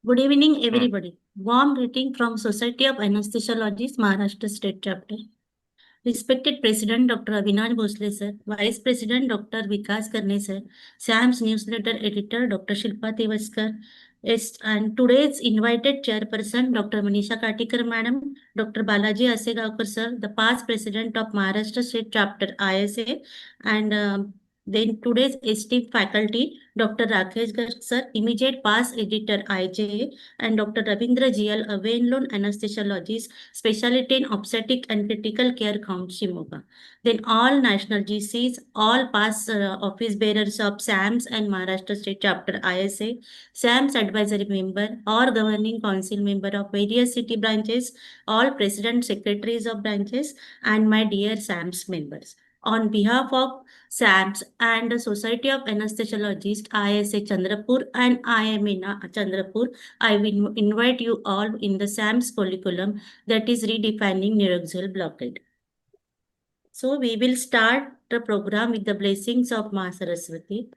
Good evening, Hmm. everybody. Warm greeting from Society of Anesthesiologists, Maharashtra State Chapter. Respected President Dr. Avinash Bhosle sir, Vice President Dr. Vikas Karne sir, SAM's newsletter editor Dr. Shilpa Tevaskar, yes, and today's invited chairperson Dr. Manisha Katikar madam, Dr. Balaji Asegavkar sir, the past president of Maharashtra State Chapter ISA, and then today's esteemed faculty Dr. Rakesh Garg sir, immediate past editor IJA, and Dr. Ravindra GL, a well-known anesthesiologist, specialty in obstetric and critical care count Shimoga. Then all national GCs, all past office bearers of SAMS and Maharashtra State Chapter ISA, SAMS advisory member or governing council member of various city branches, all president secretaries of branches, and my dear SAMS members. On behalf of SAMS and the Society of Anesthesiologists, ISA Chandrapur and IMENA Chandrapur, I will invite you all in the SAMS curriculum that is redefining neuraxial blockade. So we will start the program with the blessings of Ma Saraswati.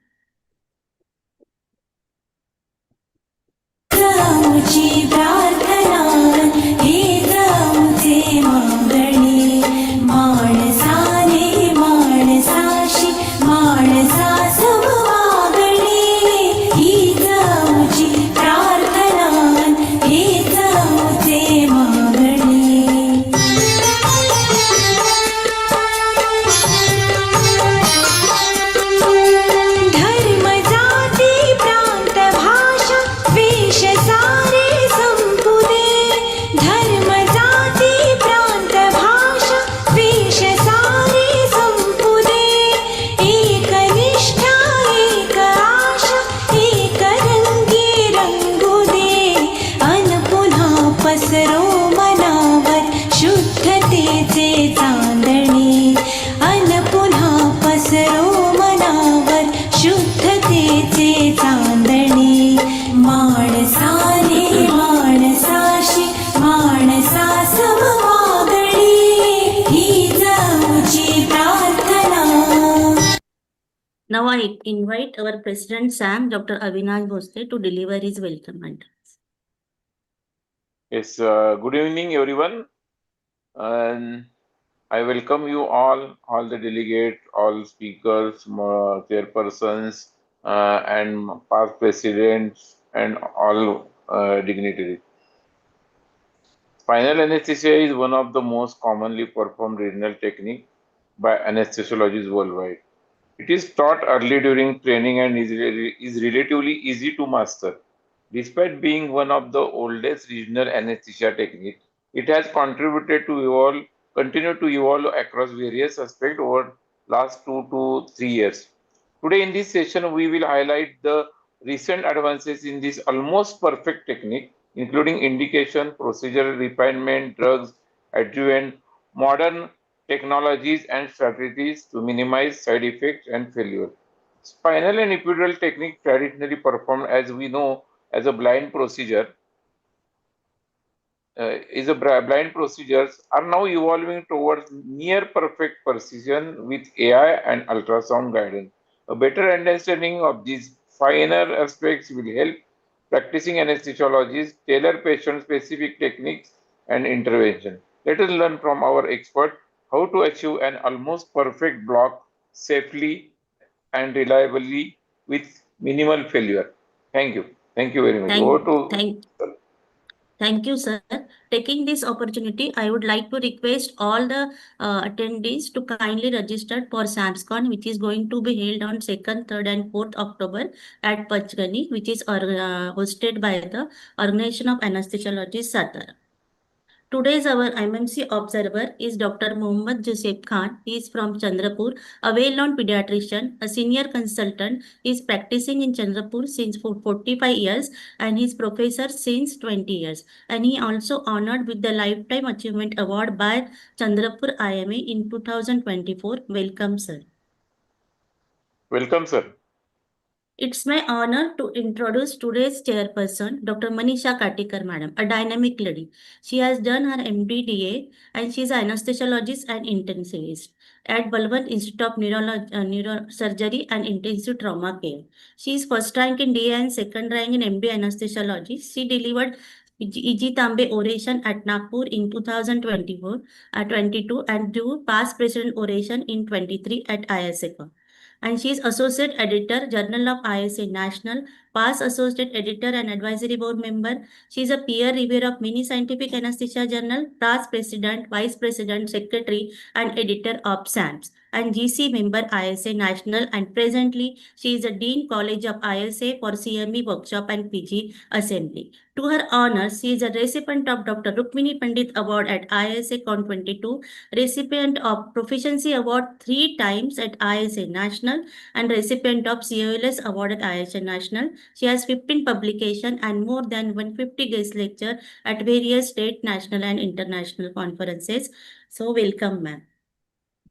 Now I invite our President SAM, Dr. Avinash Bhosle, to deliver his welcome address. Yes, good evening, everyone. And I welcome you all the delegates, all speakers, chairpersons, and past presidents, and all dignitaries. Spinal anesthesia is one of the most commonly performed renal technique by anesthesiologists worldwide. It is taught early during training and is relatively easy to master. Despite being one of the oldest regional anesthesia techniques, it has continued to evolve across various aspects over last 2 to 3 years. Today in this session, we will highlight the recent advances in this almost perfect technique, including indication, procedural refinement, drugs, adjuvant, modern technologies and strategies to minimize side effects and failure. Spinal and epidural technique traditionally performed as we know as a blind procedure blind procedures are now evolving towards near perfect precision with AI and ultrasound guidance. A better understanding of these finer aspects will help practicing anesthesiologists tailor patient-specific techniques and intervention. Let us learn from our expert how to achieve an almost perfect block safely and reliably with minimal failure. Thank you. Thank you very much. Over Thank, to thank, Thank you, sir. Taking this opportunity, I would like to request all the attendees to kindly register for SAMSCON, which is going to be held on 2nd, 3rd, and 4th October at Pachgani, which is hosted by the Organization of Anesthesiologists, Satara. Today's our MMC observer is Dr. Mohammad Joseph Khan. He is from Chandrapur, a well-known pediatrician, a senior consultant. He is practicing in Chandrapur since for 45 years and he is professor since 20 years. And he also honored with the Lifetime Achievement Award by Chandrapur IMA in 2024. Welcome, sir. welcome, sir. It's my honor to introduce today's chairperson, Dr. Manisha Katikar, madam, a dynamic lady. She has done her MBDA and she is an anesthesiologist and intensivist at Balwant Institute of Neurosurgery and Intensive Trauma Care. She is first rank in DA and second rank in MD anesthesiology. She delivered E.G. Tambe oration at Nagpur in 2024, 22 and do past president oration in 23 at ISACA, and she is Associate Editor, Journal of ISA National, past Associate Editor and Advisory Board Member. She is a peer reviewer of many scientific anesthesia journal, past President, Vice President, Secretary, and Editor of SAMS, and GC member ISA National, and presently she is a Dean College of ISA for CME Workshop and PG Assembly. To her honor, she is a recipient of Dr. Rukmini Pandit Award at ISA Con 22, recipient of Proficiency Award 3 times at ISA National, and recipient of COLS Award at ISA National. She has 15 publications and more than 150 guest lecture at various state, national, and international conferences. So, welcome, ma'am.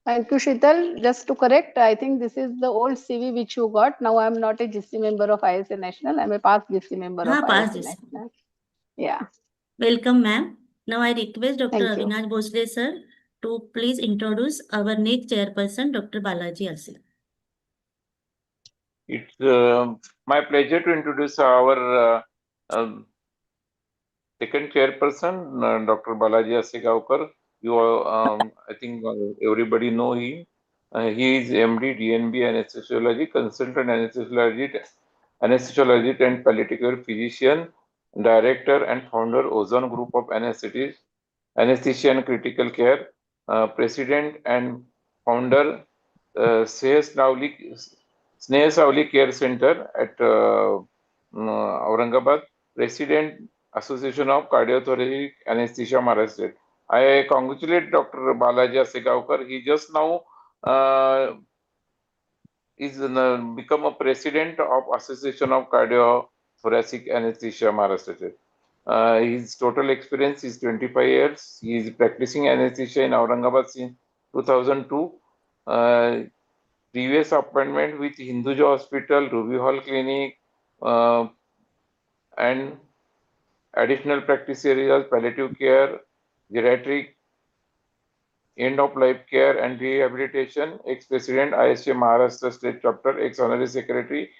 Thank you, Sheetal. Just to correct, I think this is the old CV which you got. Now I'm not a GC member of ISA National. I'm a past GC member of Past ISA this. National. Yeah. Welcome, ma'am. Now I request Dr. Thank you. Avinash Bhosle, sir, to please introduce our next chairperson, Dr. Balaji Asik. It's my pleasure to introduce our second chairperson, Dr. Balaji Asegaonkar. I think everybody know him. He is MD, DNB anesthesiology, consultant anesthesiologist and palliative care physician, director and founder Ozone Group of Anesthesia and Critical Care, president and founder Sneha Savli Care Center at Aurangabad, president Association of Cardiothoracic Anesthesia Maharashtra. I congratulate Dr. Balaji Asegaonkar. He just now is become a president of Association of Cardiothoracic Anesthesia Maharashtra. His total experience is 25 years. He is practicing anesthesia in Aurangabad since 2002. Previous appointment with Hinduja Hospital, Ruby Hall Clinic, and additional practice areas, palliative care, geriatric, end of life care and rehabilitation, ex-president ISA Maharashtra State Chapter, ex-honorary secretary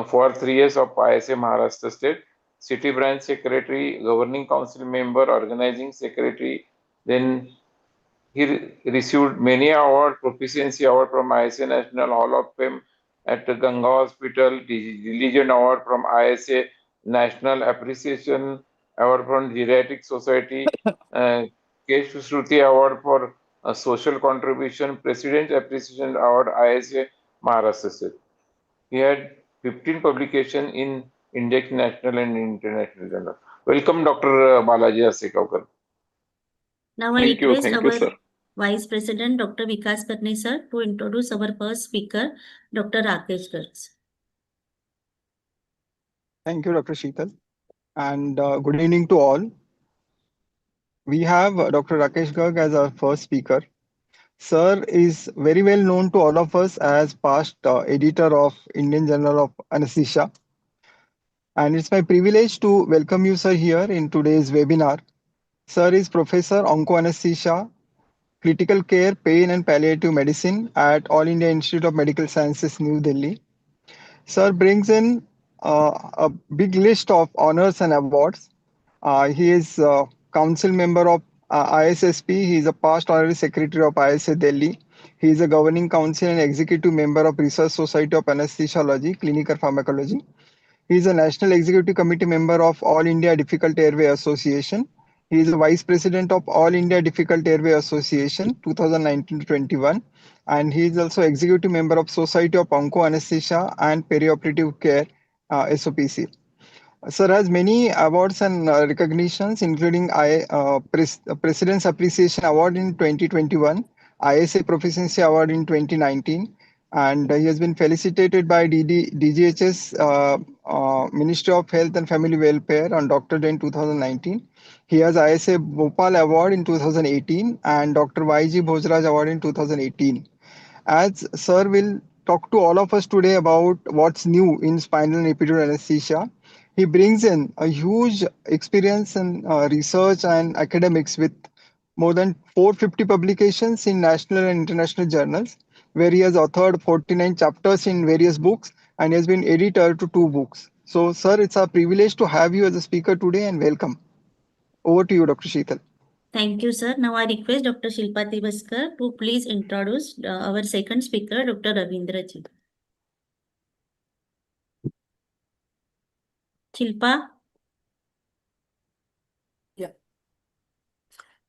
for 3 years of ISA Maharashtra State, city branch secretary, governing council member, organizing secretary. Then he received many awards, proficiency award from ISA National Hall of Fame at Ganga Hospital, Diligent Award from ISA National Appreciation Award from Geriatric Society, Kesh Shruti Award for Social Contribution, President Appreciation Award, ISA Maharashtra State. He had 15 publications in Index National and International Journal. Welcome, Dr. Balaji Asegaonkar. Now I request our Vice President, Dr. Vikas Karne, sir, to introduce our first speaker, Dr. Rakesh Garg. Thank you, Dr. Sheetal. And good evening to all. We have Dr. Rakesh Garg as our first speaker. Sir is very well known to all of us as past editor of Indian Journal of Anesthesia. And it's my privilege to welcome you, sir, here in today's webinar. Sir is Professor Onco Anesthesia, Critical Care, Pain and Palliative Medicine at All India Institute of Medical Sciences, New Delhi. Sir brings in a big list of honors and awards. He is council member of ISSP. He is a past honorary secretary of ISA Delhi. He is a governing council and executive member of Research Society of Anesthesiology, Clinical Pharmacology. He is a national executive committee member of All India Difficult Airway Association. He is a vice president of All India Difficult Airway Association 2019-21, and he is also executive member of Society of Onco Anesthesia and Perioperative Care SOPC. Sir has many awards and recognitions, including President's Appreciation Award in 2021, ISA Proficiency Award in 2019, and he has been felicitated by DGHS Ministry of Health and Family Welfare on Dr. Day in 2019. He has ISA Bhopal Award in 2018 and Dr. YG Bhojraj Award in 2018. As Sir will talk to all of us today about what's new in spinal and epidural anesthesia. He brings in a huge experience in research and academics with more than 450 publications in national and international journals, where he has authored 49 chapters in various books and has been editor to 2 books. So, sir, it's a privilege to have you as a speaker today and welcome. Over to you, Dr. Sheetal. Thank you, sir. Now I request Dr. Shilpa Tivaskar to please introduce our second speaker, Dr. Ravindra ji. Shilpa.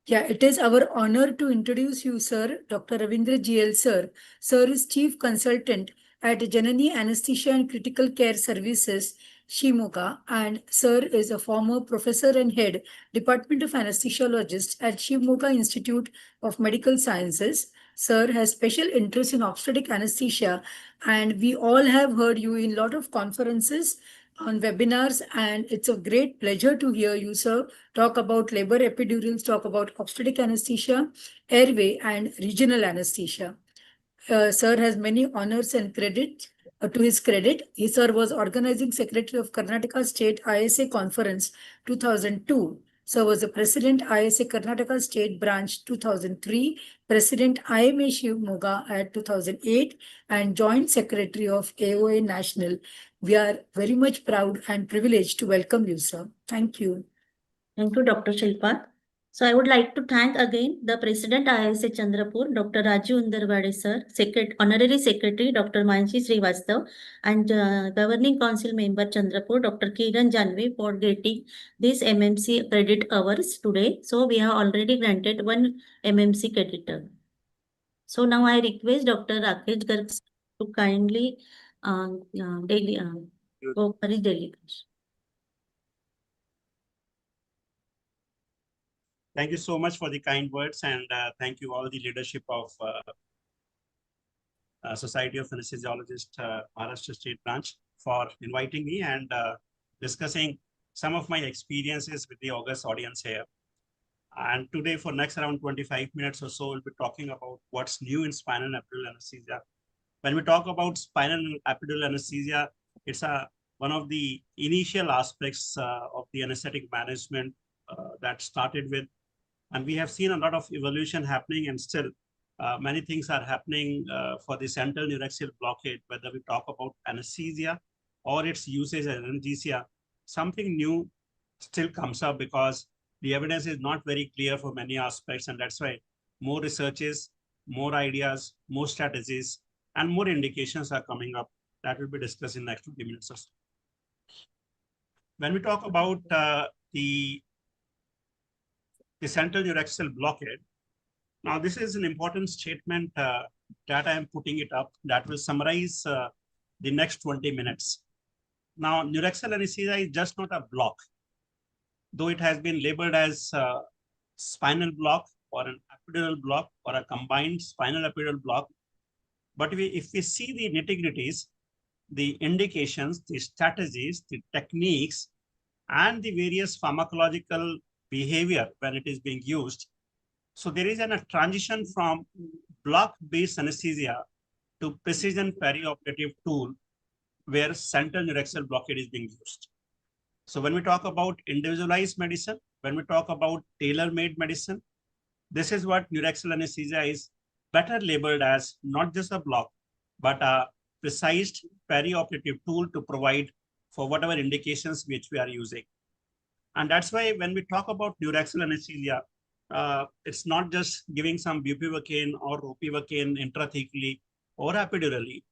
Yeah, it is our honor to introduce you, sir, Dr. Ravindra GL, sir. Sir is Chief Consultant at Janani Anesthesia and Critical Care Services, Shimoga, and sir is a former professor and head Department of Anesthesiologist at Shimoga Institute of Medical Sciences. Sir has special interest in obstetric anesthesia, and we all have heard you in a lot of conferences on webinars, and it's a great pleasure to hear you, sir, talk about labor epidurals, talk about obstetric anesthesia, airway, and regional anesthesia. Sir has many honors and credit. To his credit, he, sir, was organizing secretary of Karnataka State ISA Conference 2002. Sir was the president ISA Karnataka State Branch 2003, president IMA Shimoga at 2008, and joint secretary of AOA National. We are very much proud and privileged to welcome you, sir. Thank you. Thank you, Dr. Shilpa. So I would like to thank again the President ISA Chandrapur, Dr. Raju Undarwade sir, Honorary Secretary Dr. Manshi Srivastav, and Governing Council Member Chandrapur, Dr. Kiran Janvi, for getting this MMC credit hours today. So we have already granted 1 MMC creditor. So now I request Dr. Rakesh Garg to kindly go for his delegation. Thank you so much for the kind words, and thank you all the leadership of Society of Anesthesiologists, Maharashtra State Branch, for inviting me and discussing some of my experiences with the august audience here. And today, for next around 25 minutes or so, we'll be talking about what's new in spinal and epidural anesthesia. When we talk about spinal and epidural anesthesia, it's one of the initial aspects of the anesthetic management that started with. And we have seen a lot of evolution happening, and still many things are happening for the central neuraxial blockade, whether we talk about anesthesia or its usage as analgesia. Something new still comes up because the evidence is not very clear for many aspects, and that's why more researches, more ideas, more strategies, and more indications are coming up that will be discussed in the next 20 minutes or so. When we talk about the central neuraxial blockade, now this is an important statement that I am putting it up that will summarize the next 20 minutes. Now, neuraxial anesthesia is just not a block, though it has been labeled as a spinal block or an epidural block or a combined spinal epidural block. But if we see the nitty-gritties, the indications, the strategies, the techniques, and the various pharmacological behavior when it is being used. So there is a transition from block-based anesthesia to precision perioperative tool where central neuraxial blockade is being used. So when we talk about individualized medicine, when we talk about tailor-made medicine, this is what neuraxial anesthesia is better labeled as, not just a block, but a precise perioperative tool to provide for whatever indications which we are using. And that's why when we talk about neuraxial anesthesia, it's not just giving some bupivacaine or ropivacaine intrathecally or epidurally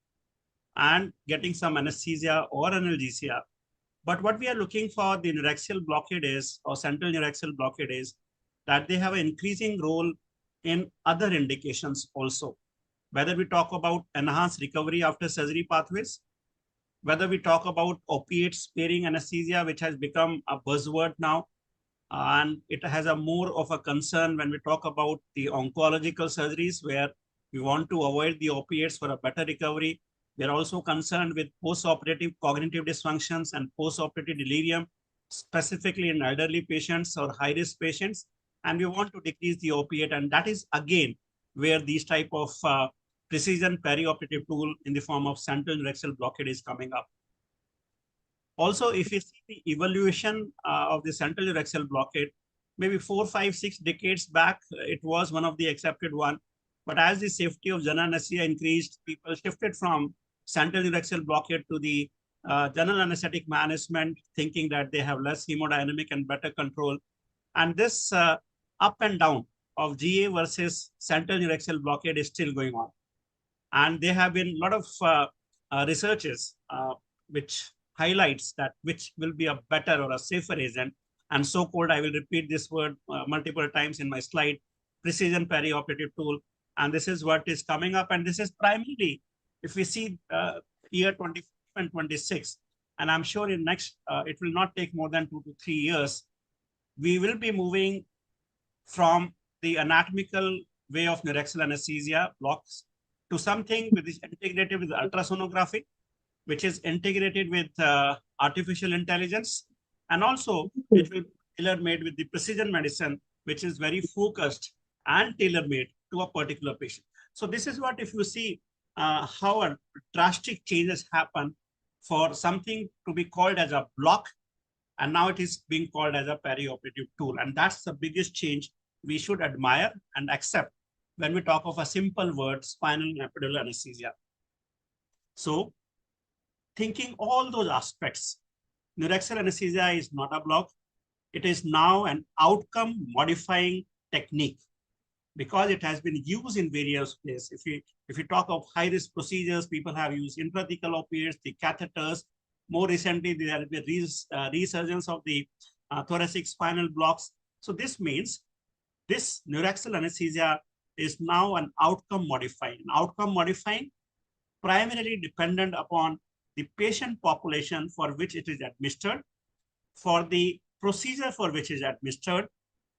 and getting some anesthesia or analgesia. But what we are looking for the neuraxial blockade is, or central neuraxial blockade is, that they have an increasing role in other indications also. Whether we talk about enhanced recovery after surgery pathways, whether we talk about opiate sparing anesthesia, which has become a buzzword now, and it has a more of a concern when we talk about the oncological surgeries where we want to avoid the opiates for a better recovery. We are also concerned with post-operative cognitive dysfunctions and post-operative delirium, specifically in elderly patients or high-risk patients. And we want to decrease the opiate. And that is, again, where these type of precision perioperative tool in the form of central neuraxial blockade is coming up. Also, if you see the evaluation of the central neuraxial blockade, maybe 4, 5, 6 decades back, it was one of the accepted one. But as the safety of general anesthesia increased, people shifted from central neuraxial blockade to the general anesthetic management, thinking that they have less hemodynamic and better control. And this up and down of GA versus central neuraxial blockade is still going on. And there have been a lot of researches which highlights that which will be a better or a safer agent. And so-called, I will repeat this word multiple times in my slide, precision perioperative tool. And this is what is coming up. And this is primarily, if we see year 25 and 26, and I'm sure in next, it will not take more than 2 to 3 years, we will be moving from the anatomical way of neuraxial anesthesia blocks to something which is integrated with ultrasonography, which is integrated with artificial intelligence, and also it will be tailor-made with the precision medicine, which is very focused and tailor-made to a particular patient. So this is what, if you see how a drastic changes happen for something to be called as a block, and now it is being called as a perioperative tool. And that's the biggest change we should admire and accept when we talk of a simple word, spinal and epidural anesthesia. So thinking all those aspects, neuraxial anesthesia is not a block. It is now an outcome modifying technique because it has been used in various ways. If you talk of high-risk procedures, people have used intrathecal opiates, the catheters. More recently, there has been resurgence of the thoracic spinal blocks. So this means this neuraxial anesthesia is now an outcome modifying. Outcome modifying primarily dependent upon the patient population for which it is administered, for the procedure for which it is administered,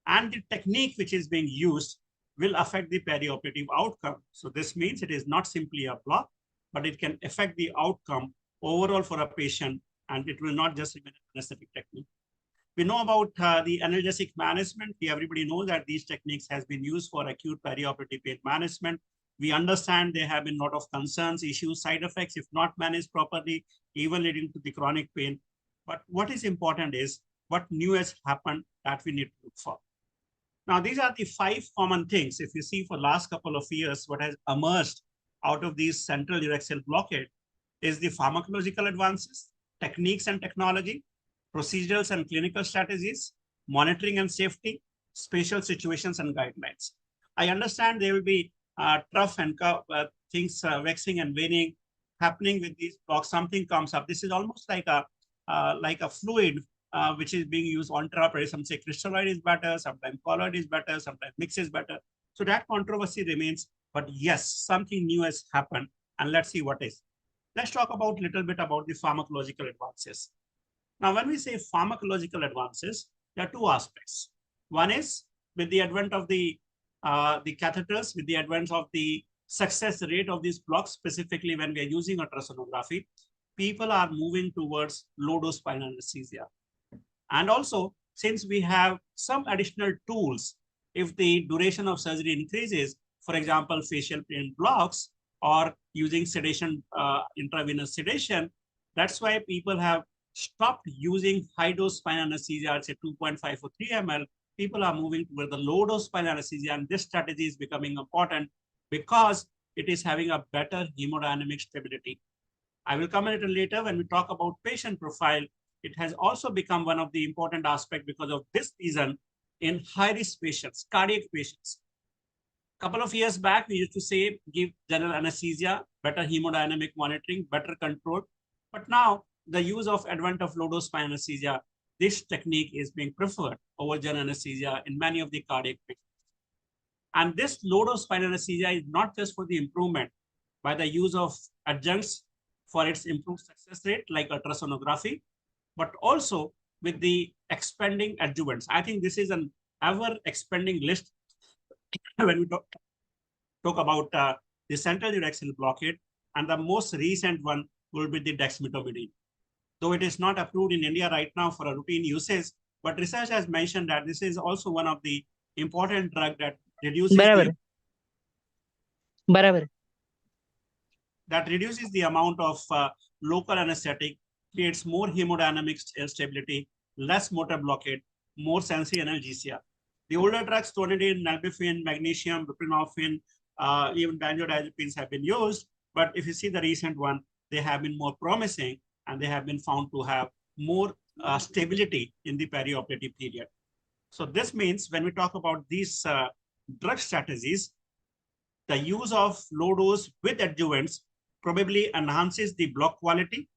and the technique which is being used will affect the perioperative outcome. So this means it is not simply a block, but it can affect the outcome overall for a patient, and it will not just remain an anesthetic technique. We know about the analgesic management. Everybody knows that these techniques has been used for acute perioperative pain management. We understand there have been a lot of concerns, issues, side effects, if not managed properly, even leading to the chronic pain. But what is important is what new has happened that we need to look for. Now, these are the 5 common things. If you see for the last couple of years, what has emerged out of these central neuraxial blockade is the pharmacological advances, techniques and technology, procedures and clinical strategies, monitoring and safety, spatial situations and guidelines. I understand there will be tough and things waxing and waning happening with these blocks. Something comes up. This is almost like a fluid which is being used on intraoperatively. Some say crystalloid is better, sometimes colloid is better, sometimes mix is better. So that controversy remains. But yes, something new has happened, and let's see what is. Let's talk about a little bit about the pharmacological advances. Now, when we say pharmacological advances, there are 2 aspects. One is with the advent of the catheters, with the advent of the success rate of these blocks, specifically when we are using ultrasonography, people are moving towards low-dose spinal anesthesia. And also, since we have some additional tools, if the duration of surgery increases, for example, facial pain blocks or using sedation, intravenous sedation, that's why people have stopped using high-dose spinal anesthesia, say 2.5 or 3 ml. People are moving toward the low-dose spinal anesthesia, and this strategy is becoming important because it is having a better hemodynamic stability. I will come a little later when we talk about patient profile. It has also become one of the important aspects because of this reason in high-risk patients, cardiac patients. A couple of years back, we used to say, give general anesthesia, better hemodynamic monitoring, better control. But now the use of advent of low-dose spinal anesthesia, this technique is being preferred over general anesthesia in many of the cardiac patients. And this low-dose spinal anesthesia is not just for the improvement by the use of adjuncts for its improved success rate like ultrasonography, but also with the expanding adjuvants. I think this is an ever-expanding list when we talk about the central neuraxial blockade, and the most recent one will be the dexmedetomidine. Though it is not approved in India right now for a routine usage, but research has mentioned that this is also one of the important drugs that reduces बराबर that reduces the amount of local anesthetic, creates more hemodynamic stability, less motor blockade, more sensory analgesia. The older drugs, clonidine, nalbuphine, magnesium, buprenorphine, even benzodiazepines have been used. But if you see the recent one, they have been more promising and they have been found to have more stability in the perioperative period. So this means when we talk about these drug strategies, the use of low dose with adjuvants probably enhances the block quality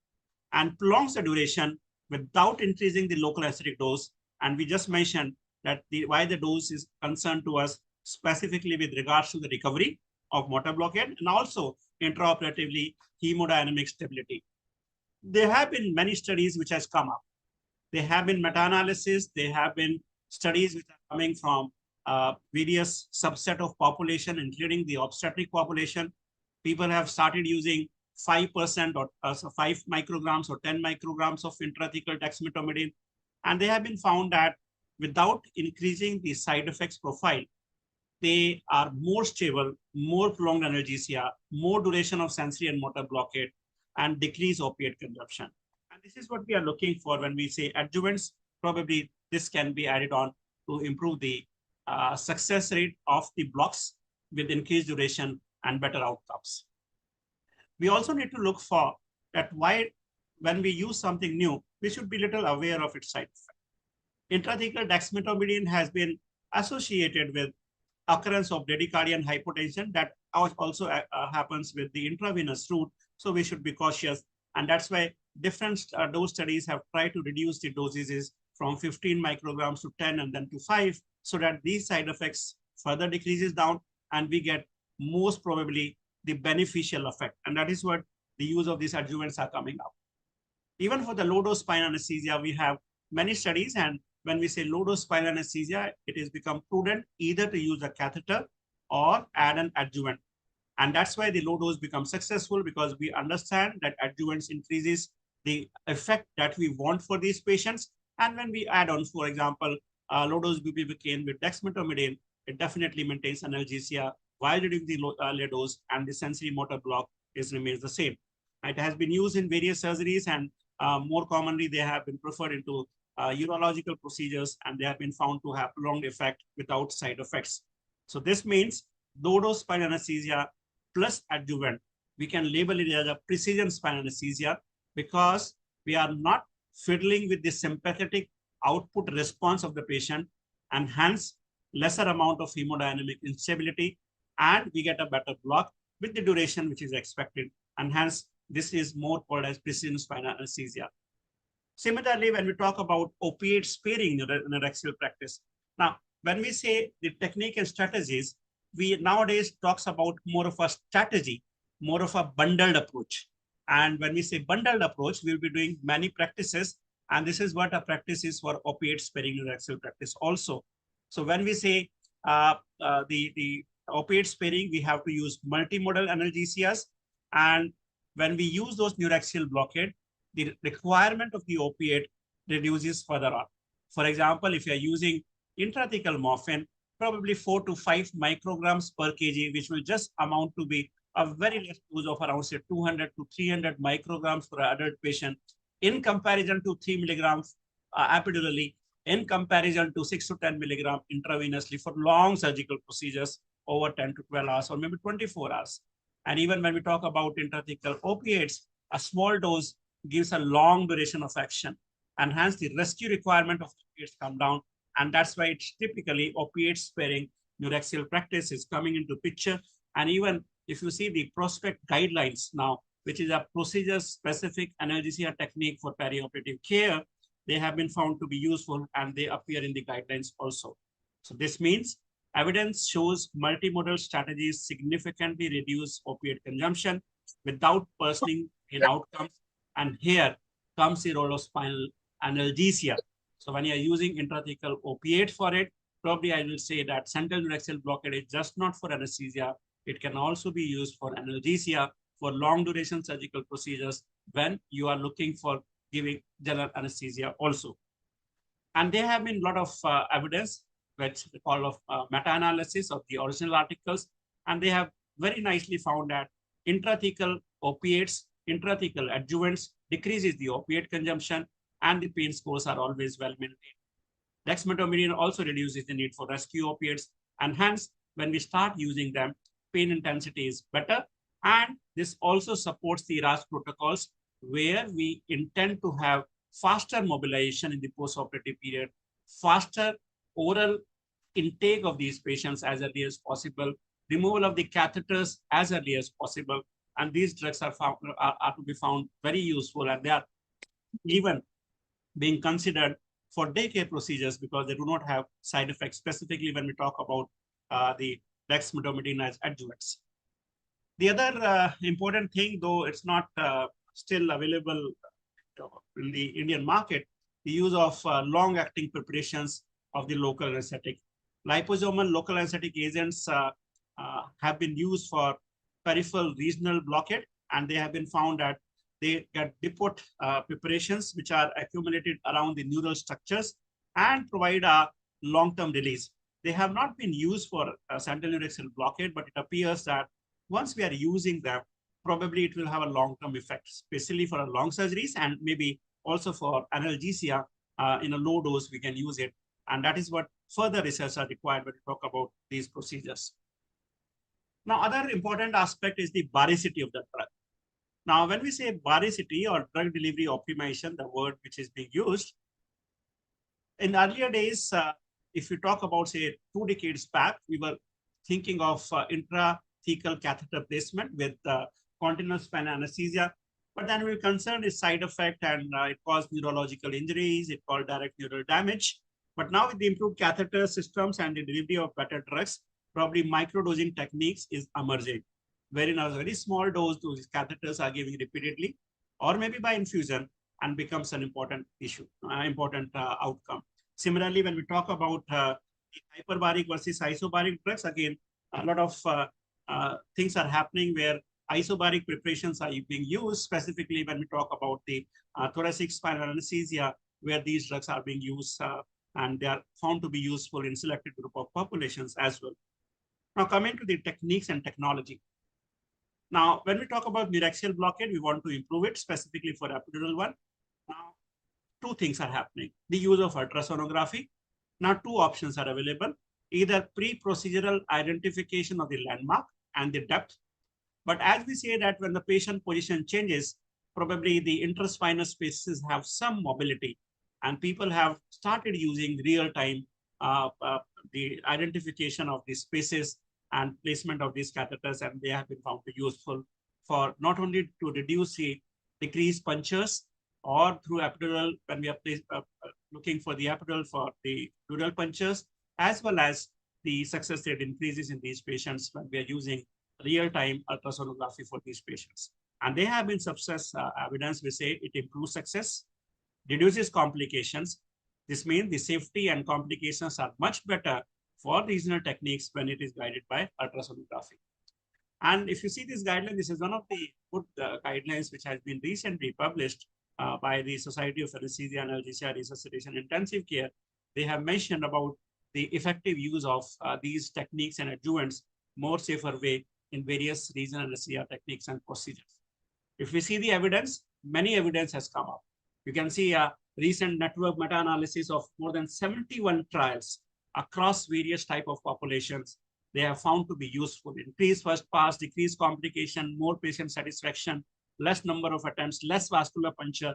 and prolongs the duration without increasing the local anesthetic dose. And we just mentioned that why the dose is concerned to us specifically with regards to the recovery of motor blockade and also intraoperatively hemodynamic stability. There have been many studies which has come up. There have been meta-analysis. There have been studies which are coming from various subset of population, including the obstetric population. People have started using 5% or 5 micrograms or 10 micrograms of intrathecal dexmedetomidine. And they have been found that without increasing the side effects profile, they are more stable, more prolonged analgesia, more duration of sensory and motor blockade, and decrease opiate consumption. And this is what we are looking for when we say adjuvants. Probably this can be added on to improve the success rate of the blocks with increased duration and better outcomes. We also need to look for that why, when we use something new, we should be little aware of its side effect. Intrathecal dexmedetomidine has been associated with occurrence of bradycardia and hypotension that also happens with the intravenous route. So we should be cautious. And that's why different dose studies have tried to reduce the dosages from 15 micrograms to 10 and then to 5, so that these side effects further decreases down and we get most probably the beneficial effect. And that is what the use of these adjuvants are coming up. Even for the low-dose spinal anesthesia, we have many studies. And when we say low-dose spinal anesthesia, it has become prudent either to use a catheter or add an adjuvant. And that's why the low dose becomes successful, because we understand that adjuvants increases the effect that we want for these patients. And when we add on, for example, low dose bupivacaine with dexmedetomidine, it definitely maintains analgesia while reducing the low dose, and the sensory motor block remains the same. It has been used in various surgeries, and more commonly they have been preferred into urological procedures, and they have been found to have prolonged effect without side effects. So this means low dose spinal anesthesia plus adjuvant, we can label it as a precision spinal anesthesia, because we are not fiddling with the sympathetic output response of the patient, and hence lesser amount of hemodynamic instability, and we get a better block with the duration which is expected, and hence this is more called as precision spinal anesthesia. Similarly, when we talk about opiate sparing neuraxial practice, now when we say the technique and strategies, we nowadays talks about more of a strategy, more of a bundled approach. And when we say bundled approach, we'll be doing many practices. And this is what a practice is for opiate sparing neuraxial practice also. So when we say the opiate sparing, we have to use multimodal analgesias. And when we use those neuraxial blockade, the requirement of the opiate reduces further on. For example, if you're using intrathecal morphine, probably 4 to 5 micrograms per kg, which will just amount to be a very less dose of around say 200 to 300 micrograms for an adult patient, in comparison to 3 milligrams epidurally, in comparison to 6 to 10 milligram intravenously for long surgical procedures over 10 to 12 hours or maybe 24 hours. And even when we talk about intrathecal opiates, a small dose gives a long duration of action, and hence the rescue requirement of opiates come down. And that's why it's typically opiate sparing neuraxial practice is coming into picture. And even if you see the prospect guidelines now, which is a procedure-specific analgesia technique for perioperative care, they have been found to be useful, and they appear in the guidelines also. So this means evidence shows multimodal strategies significantly reduce opiate consumption without worsening in outcomes. And here comes the role of spinal analgesia. So when you're using intrathecal opiate for it, probably I will say that central neuraxial blockade is just not for anesthesia. It can also be used for analgesia for long duration surgical procedures when you are looking for giving general anesthesia also. And there have been a lot of evidence, which we call meta-analysis of the original articles. And they have very nicely found that intrathecal opiates, intrathecal adjuvants, decreases the opiate consumption, and the pain scores are always well maintained. Dexmedetomidine also reduces the need for rescue opiates, and hence, when we start using them, pain intensity is better. And this also supports the RAS protocols, where we intend to have faster mobilization in the postoperative period, faster oral intake of these patients as early as possible, removal of the catheters as early as possible. And these drugs are to be found very useful, and they are even being considered for daycare procedures because they do not have side effects, specifically when we talk about the dexmedetomidine as adjuvants. The other important thing, though it's not still available in the Indian market, the use of long-acting preparations of the local anesthetic. Liposomal local anesthetic agents have been used for peripheral regional blockade, and they have been found that they get depot preparations which are accumulated around the neural structures and provide a long-term release. They have not been used for central neuraxial blockade, but it appears that once we are using them, probably it will have a long-term effect, especially for long surgeries and maybe also for analgesia. In a low dose, we can use it. And that is what further research are required when we talk about these procedures. Now, other important aspect is the varicity of the drug. Now, when we say varicity or drug delivery optimization, the word which is being used, in earlier days, if we talk about, say, 2 decades back, we were thinking of intrathecal catheter placement with continuous spinal anesthesia. But then we were concerned with side effect, and it caused neurological injuries, it caused direct neural damage. But now with the improved catheter systems and the delivery of better drugs, probably microdosing techniques is emerging, wherein a very small dose those catheters are giving repeatedly, or maybe by infusion, and becomes an important issue, important outcome. Similarly, when we talk about hyperbaric versus isobaric drugs, again, a lot of things are happening where isobaric preparations are being used, specifically when we talk about the thoracic spinal anesthesia, where these drugs are being used and they are found to be useful in selected group of populations as well. Now, coming to the techniques and technology. Now, when we talk about neuraxial blockade, we want to improve it specifically for epidural one. Now, 2 things are happening. The use of ultrasonography. Now, 2 options are available, either pre-procedural identification of the landmark and the depth. But as we say that when the patient position changes, probably the interspinal spaces have some mobility, and people have started using real-time the identification of these spaces and placement of these catheters, and they have been found to be useful for not only to reduce the decreased punctures or through epidural when we are looking for the epidural for the dural punctures, as well as the success rate increases in these patients when we are using real-time ultrasonography for these patients. And they have been success evidence, we say it improves success, reduces complications. This means the safety and complications are much better for regional techniques when it is guided by ultrasonography. And if you see this guideline, this is one of the good guidelines which has been recently published by the Society of Anesthesia, Analgesia, Resuscitation, Intensive Care. They have mentioned about the effective use of these techniques and adjuvants more safer way in various regional anesthesia techniques and procedures. If we see the evidence, many evidence has come up. You can see a recent network meta-analysis of more than 71 trials across various type of populations. They have found to be useful. Increased first pass, decreased complication, more patient satisfaction, less number of attempts, less vascular puncture,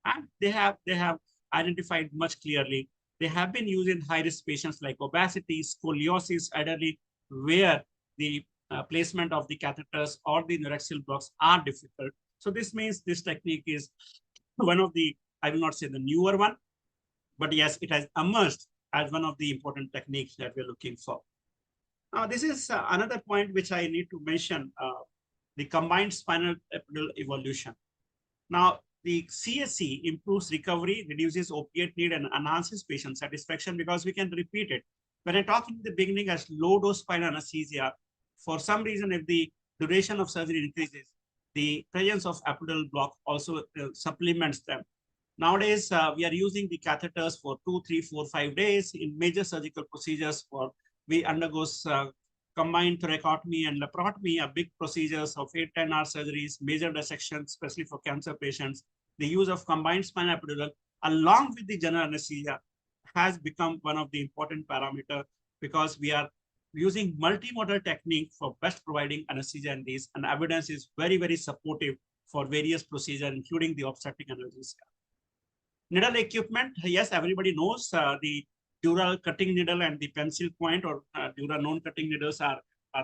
and they have identified much clearly. They have been used in high-risk patients like obesity, scoliosis, elderly, where the placement of the catheters or the neuraxial blocks are difficult. So this means this technique is one of the, I will not say the newer one, but yes, it has emerged as one of the important techniques that we're looking for. Now, this is another point which I need to mention, the combined spinal epidural evolution. Now, the CSE improves recovery, reduces opiate need, and enhances patient satisfaction because we can repeat it. When I talked in the beginning as low-dose spinal anesthesia, for some reason, if the duration of surgery increases, the presence of epidural block also supplements them. Nowadays, we are using the catheters for 2, 3, 4, 5 days in major surgical procedures. For we undergoes combined thoracotomy and laparotomy are big procedures of 8-10 hour surgeries, major dissections, especially for cancer patients. The use of combined spinal epidural along with the general anesthesia has become one of the important parameters because we are using multimodal technique for best providing anesthesia in these, and evidence is very, very supportive for various procedures, including the obstetric anesthesia. Needle equipment, yes, everybody knows the dural cutting needle and the pencil point or dural non-cutting needles are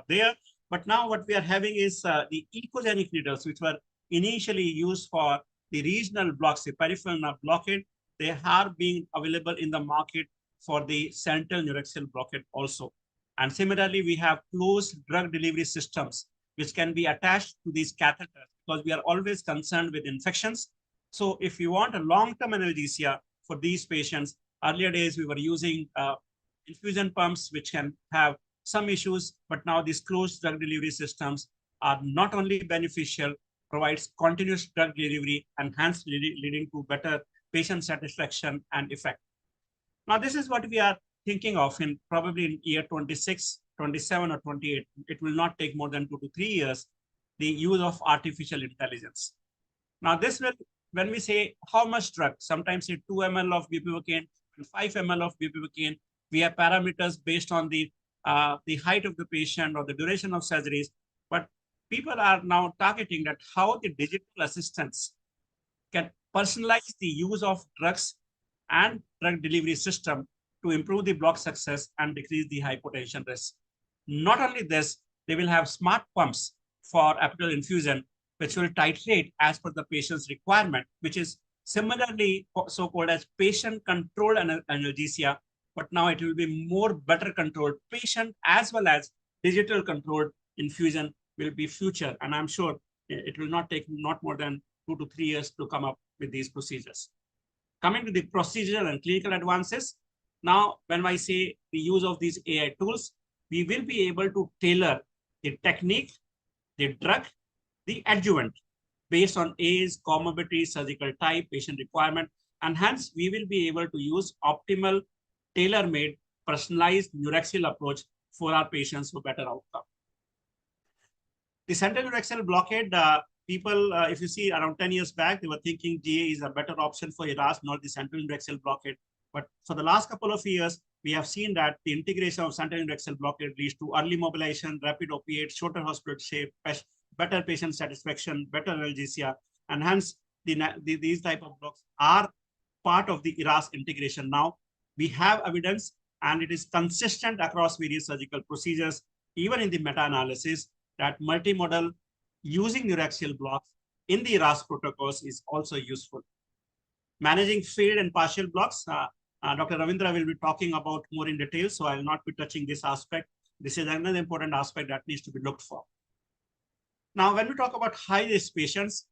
there. But now what we are having is the echogenic needles, which were initially used for the regional blocks, the peripheral nerve blockade. They are being available in the market for the central neuraxial blockade also. And similarly, we have closed drug delivery systems, which can be attached to these catheters because we are always concerned with infections. So if you want a long-term analgesia for these patients, earlier days we were using infusion pumps, which can have some issues, but now these closed drug delivery systems are not only beneficial, provides continuous drug delivery, and hence leading to better patient satisfaction and effect. Now, this is what we are thinking of in probably in year 26, 27, or 28. It will not take more than 2 to 3 years, the use of artificial intelligence. Now, this will, when we say how much drug, sometimes say 2 ml of bupivacaine and 5 ml of bupivacaine, we have parameters based on the height of the patient or the duration of surgeries. But people are now targeting that how the digital assistants can personalize the use of drugs and drug delivery system to improve the block success and decrease the hypotension risk. Not only this, they will have smart pumps for epidural infusion, which will titrate as per the patient's requirement, which is similarly so-called as patient-controlled analgesia, but now it will be more better controlled patient as well as digital controlled infusion will be future. And I'm sure it will not take not more than 2 to 3 years to come up with these procedures. Coming to the procedural and clinical advances, now when I say the use of these AI tools, we will be able to tailor the technique, the drug, the adjuvant based on age, comorbidity, surgical type, patient requirement, and hence we will be able to use optimal, tailor-made, personalized neuraxial approach for our patients for better outcome. The central neuraxial blockade, people, if you see around 10 years back, they were thinking GA is a better option for ERAS, not the central neuraxial blockade. But for the last couple of years, we have seen that the integration of central neuraxial blockade leads to early mobilization, rapid opiate, shorter hospital stay, better patient satisfaction, better analgesia, and hence these type of blocks are part of the ERAS integration. Now we have evidence and it is consistent across various surgical procedures, even in the meta-analysis, that multimodal using neuraxial blocks in the ERAS protocols is also useful. Managing failed and partial blocks, Dr. Ravindra will be talking about more in detail, so I will not be touching this aspect. This is another important aspect that needs to be looked for. Now, when we talk about high-risk patients,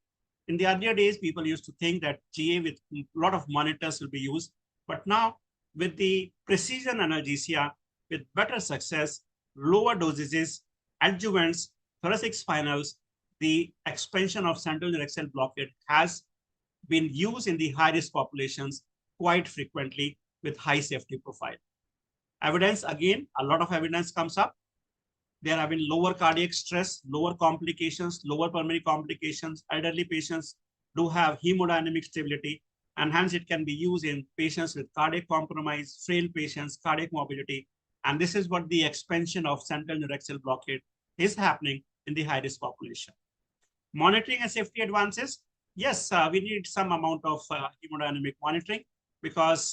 in the earlier days, people used to think that GA with a lot of monitors will be used. But now, with the precision analgesia, with better success, lower dosages, adjuvants, thoracic spinals, the expansion of central neuraxial blockade has been used in the high-risk populations quite frequently with high safety profile. Evidence, again, a lot of evidence comes up. There have been lower cardiac stress, lower complications, lower pulmonary complications. Elderly patients do have hemodynamic stability, and hence it can be used in patients with cardiac compromise, frail patients, cardiac morbidity. And this is what the expansion of central neuraxial blockade is happening in the high-risk population. Monitoring and safety advances. Yes, we need some amount of hemodynamic monitoring because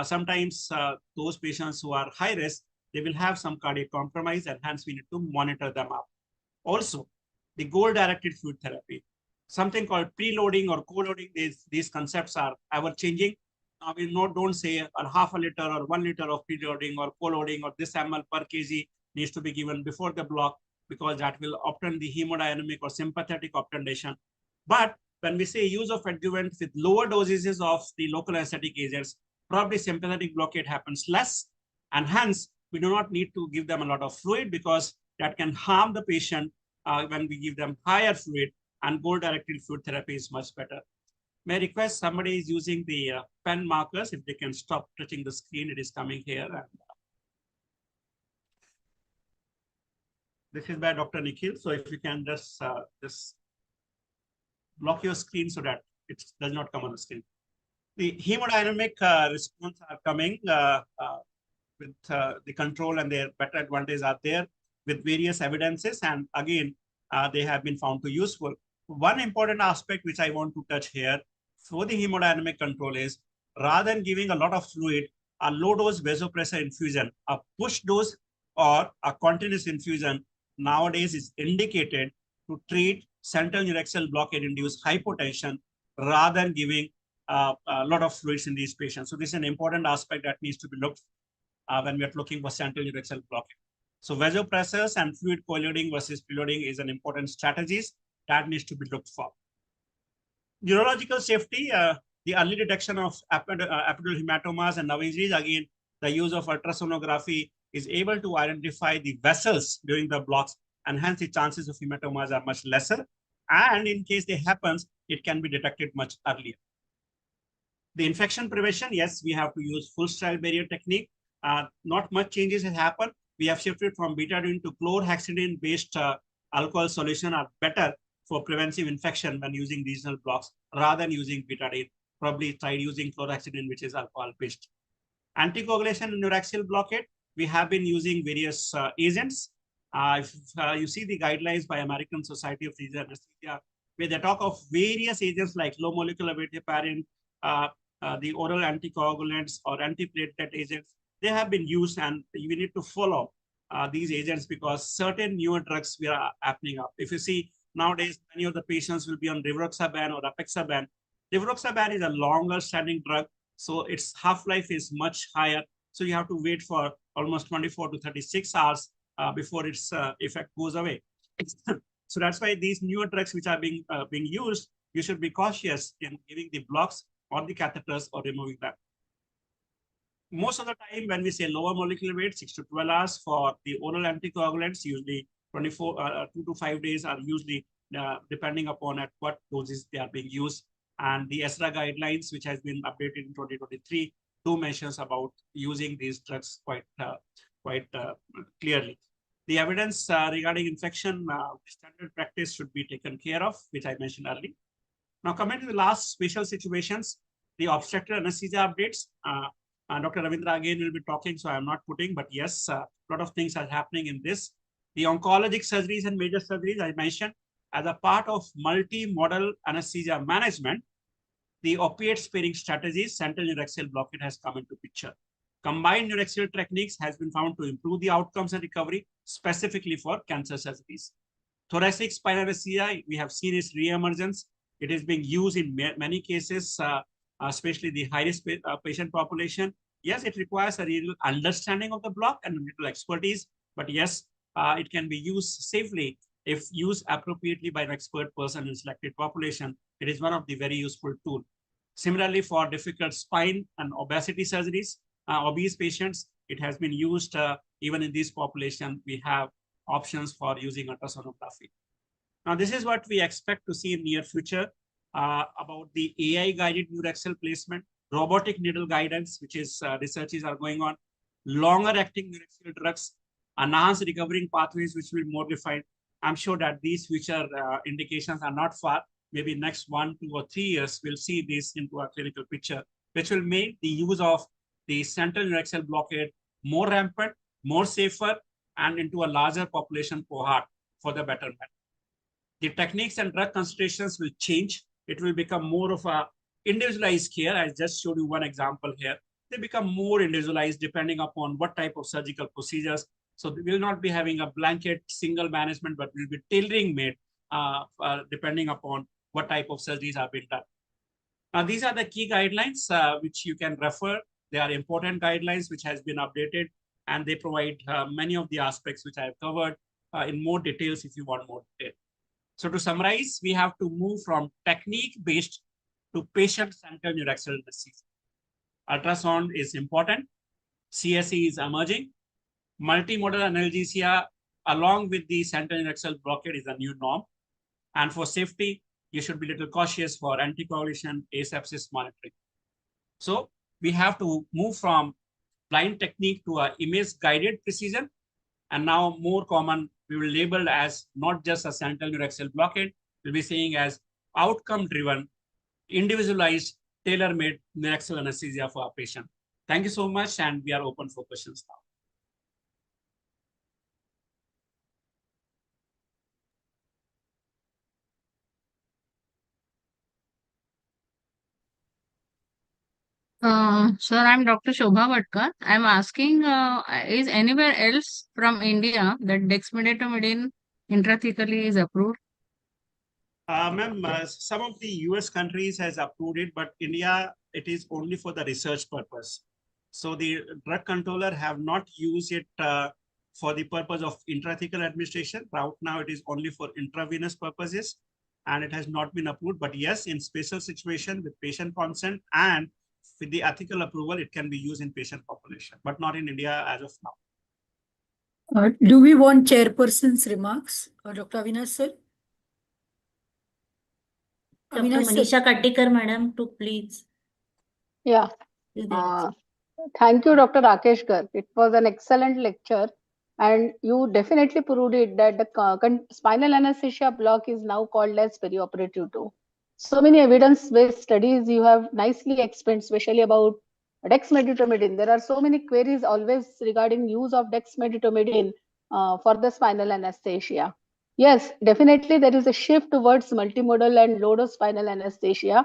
sometimes those patients who are high risk, they will have some cardiac compromise and hence we need to monitor them up. Also, the goal-directed fluid therapy, something called preloading or co-loading, these concepts are ever changing. We don't say a half a liter or 1 liter of preloading or co-loading or this ml per kg needs to be given before the block because that will obtain the hemodynamic or sympathetic obtundation. But when we say use of adjuvant with lower dosages of the local anesthetic agents, probably sympathetic blockade happens less, and hence we do not need to give them a lot of fluid because that can harm the patient when we give them higher fluid, and goal-directed fluid therapy is much better. May I request somebody is using the pen markers, if they can stop touching the screen, it is coming here. This is by Dr. Nikhil. So if you can just block your screen so that it does not come on the screen. The hemodynamic response are coming with the control, and their better advantages are there with various evidences. And again, they have been found to useful. One important aspect which I want to touch here for the hemodynamic control is, rather than giving a lot of fluid, a low dose vasopressor infusion, a push dose or a continuous infusion nowadays is indicated to treat central neuraxial blockade induced hypotension rather than giving a lot of fluids in these patients. So this is an important aspect that needs to be looked when we are looking for central neuraxial blockade. So vasopressors and fluid co-loading versus preloading is an important strategies that needs to be looked for. Neurological safety, the early detection of epidural hematomas and nerve injuries. Again, the use of ultrasonography is able to identify the vessels during the blocks, and hence the chances of hematomas are much lesser. And in case they happens, it can be detected much earlier. The infection prevention, yes, we have to use full sterile barrier technique. Not much changes have happened. We have shifted from betadine to chlorhexidine based alcohol solution are better for preventive infection when using regional blocks rather than using betadine. Probably tried using chlorhexidine, which is alcohol based. Anticoagulation in neuraxial blockade, we have been using various agents. If you see the guidelines by American Society of Anesthesia, where they talk of various agents like low molecular weight heparin, the oral anticoagulants or antiplatelet agents, they have been used, and we need to follow these agents because certain newer drugs we are happening up. If you see nowadays, many of the patients will be on rivaroxaban or apixaban. Rivaroxaban is a longer standing drug, so its half-life is much higher. So you have to wait for almost 24 to 36 hours before its effect goes away. So that's why these newer drugs which are being used, you should be cautious in giving the blocks or the catheters or removing them. Most of the time when we say lower molecular weight, 6 to 12 hours for the oral anticoagulants, usually 2 to 5 days are usually depending upon at what doses they are being used. And the ESRA guidelines, which has been updated in 2023, do mentions about using these drugs quite clearly. The evidence regarding infection, standard practice should be taken care of, which I mentioned earlier. Now coming to the last special situations, the obstetric anesthesia updates. Dr. Ravindra again will be talking, so I'm not putting, but yes, a lot of things are happening in this. The oncologic surgeries and major surgeries I mentioned as a part of multi-modal anesthesia management, the opiate sparing strategies, central neuraxial blockade has come into picture. Combined neuraxial techniques has been found to improve the outcomes and recovery, specifically for cancer surgeries. Thoracic spinal anesthesia, we have seen its re-emergence. It is being used in many cases, especially the high-risk patient population. Yes, it requires a real understanding of the block and a little expertise, but yes, it can be used safely if used appropriately by an expert person in selected population. It is one of the very useful tools. Similarly, for difficult spine and obesity surgeries, obese patients, it has been used even in this population. We have options for using ultrasonography. Now, this is what we expect to see in near future about the AI-guided neuraxial placement, robotic needle guidance, which is researches are going on, longer-acting neuraxial drugs, enhanced recovering pathways, which will be more defined. I'm sure that these future indications are not far. Maybe next 1, 2, or 3 years, we'll see this into a clinical picture, which will make the use of the central neuraxial blockade more rampant, more safer, and into a larger population cohort for the betterment. The techniques and drug concentrations will change. It will become more of a individualized care. I just showed you one example here. They become more individualized depending upon what type of surgical procedures. So we will not be having a blanket single management, but will be tailoring made depending upon what type of surgeries are being done. Now, these are the key guidelines which you can refer. They are important guidelines which has been updated, and they provide many of the aspects which I have covered in more details if you want more detail. So to summarize, we have to move from technique-based to patient-centered neuraxial anesthesia. Ultrasound is important. CSE is emerging. Multimodal analgesia, along with the central neuraxial blockade, is a new norm. And for safety, you should be a little cautious for anticoagulation, asepsis monitoring. So we have to move from blind technique to a image-guided precision, and now more common we will label as not just a central neuraxial blockade, we'll be saying as outcome-driven, individualized, tailor-made neuraxial anesthesia for our patient. Thank you so much, and we are open for questions now. Sir, I'm Dr. Shobha Vatkar. I'm asking, is anywhere else from India that dexmedetomidine intrathecally is approved? Ma'am, some of the US countries has approved it, but India, it is only for the research purpose. So the drug controller have not used it for the purpose of intrathecal administration. Right now, it is only for intravenous purposes, and it has not been approved. But yes, in special situation with patient consent and with the ethical approval, it can be used in patient population, but not in India as of now. Do we want chairperson's remarks, Dr. Avinash sir? Dr. Avinash sir. Manisha Kattikar, madam, to please. Yeah. Is there- Thank you, Dr. Rakesh Garg. It was an excellent lecture, and you definitely proved it that the spinal anesthesia block is now called as perioperative too. So many evidence-based studies you have nicely explained, especially about dexmedetomidine. There are so many queries always regarding use of dexmedetomidine for the spinal anesthesia. Yes, definitely there is a shift towards multimodal and low-dose spinal anesthesia.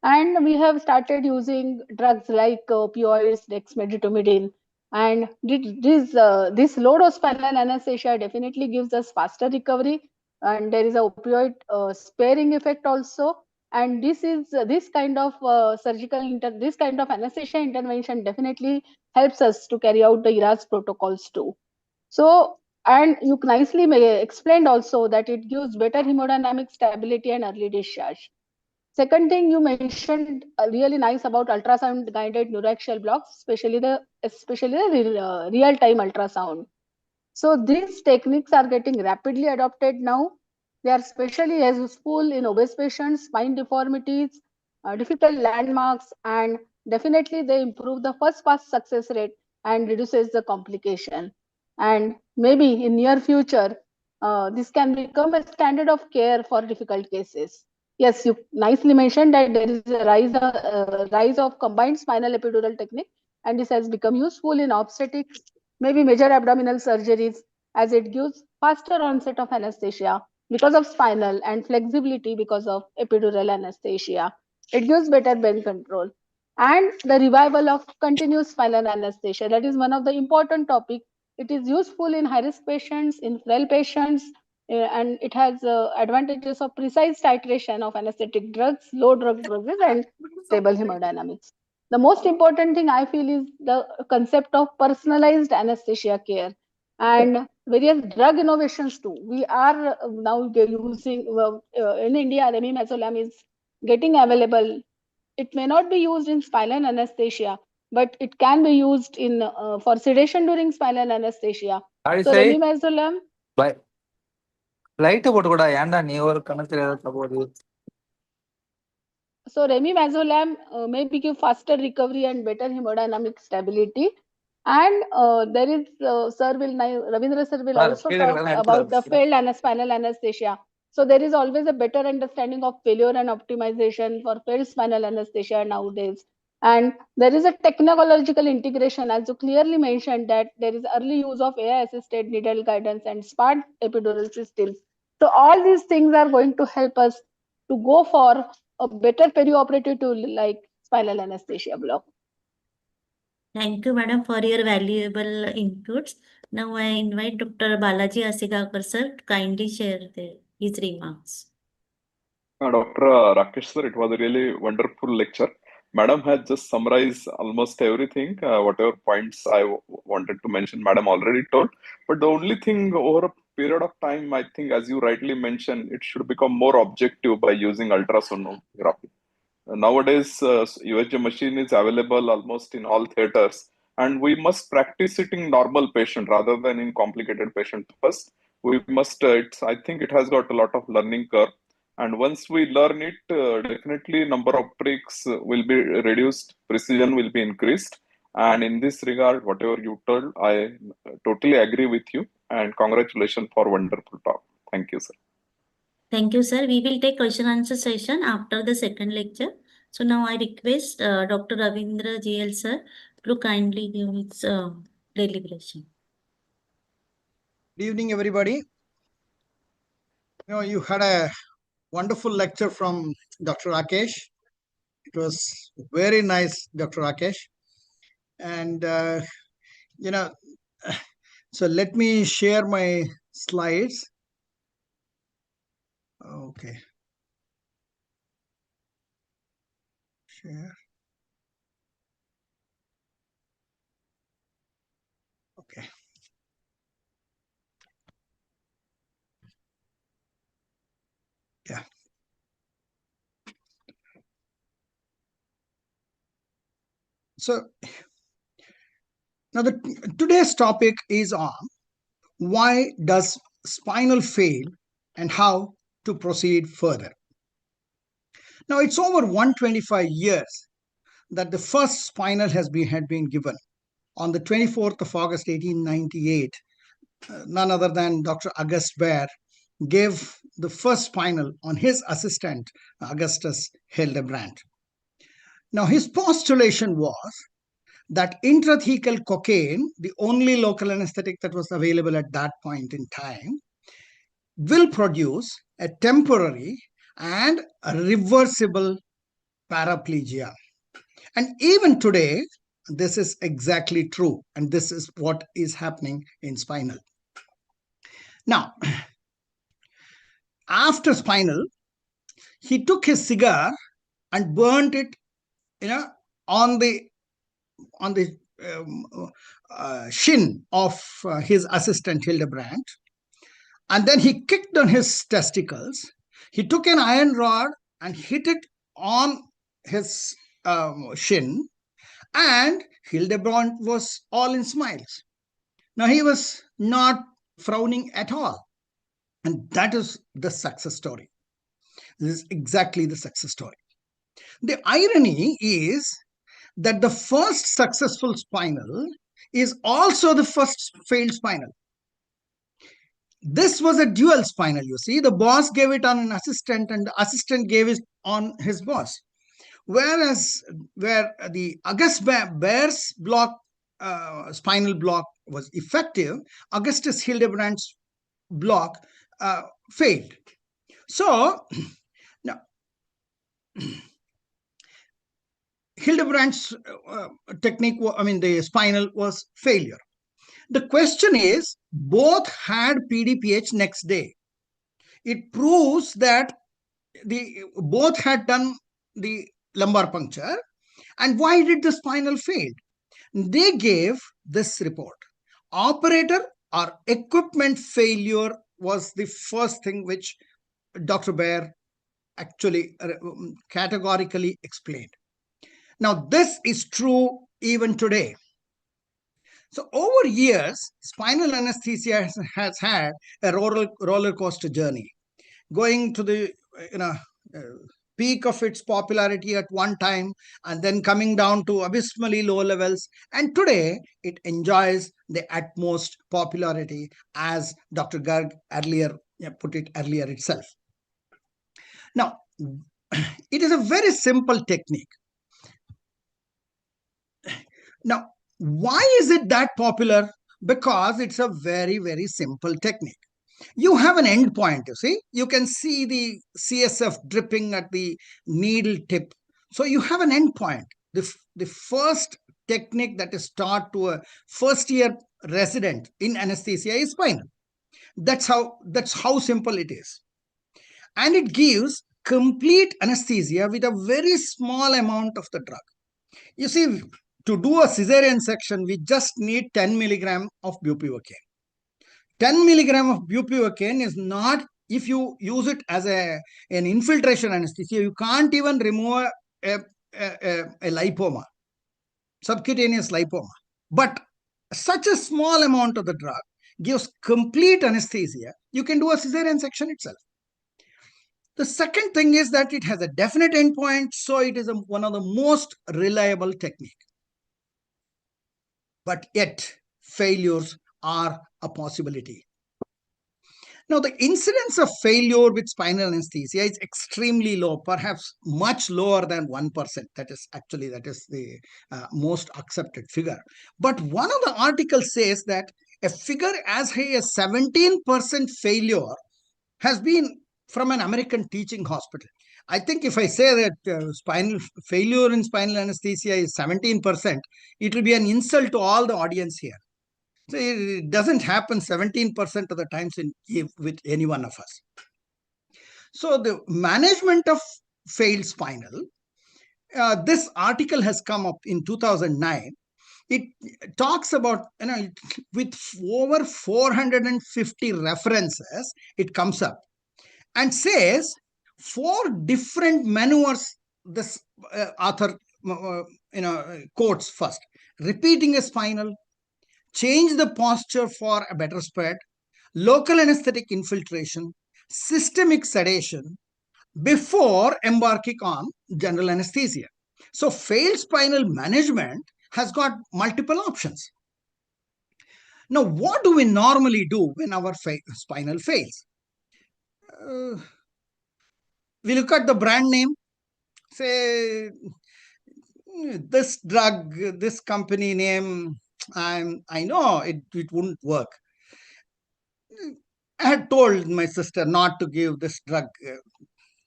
And we have started using drugs like opioids, dexmedetomidine, and this low-dose spinal anesthesia definitely gives us faster recovery, and there is a opioid sparing effect also. And this kind of this kind of anesthesia intervention definitely helps us to carry out the ERAS protocols too. So, and you nicely explained also that it gives better hemodynamic stability and early discharge. Second thing you mentioned really nice about ultrasound guided neuraxial blocks, especially the real-time ultrasound. So these techniques are getting rapidly adopted now. They are especially useful in obese patients, spine deformities, difficult landmarks, and definitely they improve the first pass success rate and reduces the complication. And maybe in near future, this can become a standard of care for difficult cases. Yes, you nicely mentioned that there is a rise of combined spinal epidural technique, and this has become useful in obstetrics, maybe major abdominal surgeries, as it gives faster onset of anesthesia because of spinal and flexibility because of epidural anesthesia. It gives better bend control. And the revival of continuous spinal anesthesia, that is one of the important topics. It is useful in high-risk patients, in frail patients, and it has advantages of precise titration of anesthetic drugs, low drug doses, and stable hemodynamics. The most important thing I feel is the concept of personalized anesthesia care and various drug innovations too. We are now using in India, remimazolam is getting available. It may not be used in spinal anesthesia, but it can be used in for sedation during spinal anesthesia. So remimazolam. Light போட்டு கூட ஏன்டா நீ ஒரு கணத்துல போகுது. So remimazolam may give faster recovery and better hemodynamic stability. And there is Ravindra sir will also talk about the failed spinal anesthesia. So there is always a better understanding of failure and optimization for failed spinal anesthesia nowadays. And there is a technological integration, as you clearly mentioned, that there is early use of AI-assisted needle guidance and smart epidural systems. So all these things are going to help us to go for a better perioperative tool like spinal anesthesia block. Thank you, madam, for your valuable inputs. Now I invite Dr. Balaji Asigakar sir to kindly share his remarks. Dr. Rakesh sir, it was a really wonderful lecture. Madam has just summarized almost everything, whatever points I wanted to mention, Madam already told. But the only thing over a period of time, I think, as you rightly mentioned, it should become more objective by using ultrasonography. Nowadays, USG machine is available almost in all theaters, and we must practice it in normal patient rather than in complicated patient first. We must, I think it has got a lot of learning curve. And once we learn it, definitely number of pricks will be reduced, precision will be increased. And in this regard, whatever you told, I totally agree with you. and congratulations for wonderful talk. Thank you, sir. Thank you, sir. We will take question answer session after the second lecture. So now I request Dr. Ravindra GL sir to kindly give his deliberation. Good evening, everybody. You had a wonderful lecture from Dr. Rakesh. It was very nice, Dr. Rakesh. And, so let me share my slides. Okay. Share. Okay. Yeah. So now today's topic is on why does spinal fail and how to proceed further. Now it's over 125 years that the first spinal had been given. On the 24th of August 1898, none other than Dr. August Baer gave the first spinal on his assistant, Augustus Hildebrand. Now, his postulation was that intrathecal cocaine, the only local anesthetic that was available at that point in time, will produce a temporary and a reversible paraplegia. And even today, this is exactly true. And this is what is happening in spinal. Now, after spinal, he took his cigar and burnt it, on the shin of his assistant Hildebrand. And then he kicked on his testicles. He took an iron rod and hit it on his shin. And Hildebrand was all in smiles. Now, he was not frowning at all. And that is the success story. This is exactly the success story. The irony is that the first successful spinal is also the first failed spinal. This was a dual spinal, you see. The boss gave it on an assistant and the assistant gave it on his boss. Whereas where the August Baer's block, spinal block was effective, Augustus Hildebrand's block failed. So now Hildebrand's technique, the spinal was failure. The question is, both had PDPH next day. It proves that both had done the lumbar puncture. And why did the spinal fail? They gave this report. Operator or equipment failure was the first thing which Dr. Baer actually categorically explained. Now, this is true even today. So over years, spinal anesthesia has had a roller coaster journey, going to the peak of its popularity at one time and then coming down to abysmally low levels. And today, it enjoys the utmost popularity, as Dr. Garg earlier put it earlier itself. Now, it is a very simple technique. Now, why is it that popular? Because it's a very, very simple technique. You have an end point, you see. You can see the CSF dripping at the needle tip. So you have an end point. The first technique that is taught to a first-year resident in anesthesia is spinal. That's how simple it is. And it gives complete anesthesia with a very small amount of the drug. You see, to do a cesarean section, we just need 10 milligram of bupivacaine. 10 milligram of bupivacaine is not, if you use it as an infiltration anesthesia, you can't even remove a lipoma, subcutaneous lipoma. But such a small amount of the drug gives complete anesthesia. You can do a cesarean section itself. The second thing is that it has a definite endpoint, so it is one of the most reliable techniques. But yet, failures are a possibility. Now, the incidence of failure with spinal anesthesia is extremely low, perhaps much lower than 1%. That is the most accepted figure. But one of the articles says that a figure as high as 17% failure has been from an American teaching hospital. I think if I say that spinal failure in spinal anesthesia is 17%, it will be an insult to all the audience here. So it doesn't happen 17% of the times with any one of us. So the management of failed spinal, this article has come up in 2009. It talks about, with over 450 references, it comes up and says 4 different maneuvers this author quotes first. Repeating a spinal, change the posture for a better spread, local anesthetic infiltration, systemic sedation before embarking on general anesthesia. So failed spinal management has got multiple options. Now, what do we normally do when our spinal fails? We look at the brand name, say, this drug, this company name, I know it wouldn't work. I had told my sister not to give this drug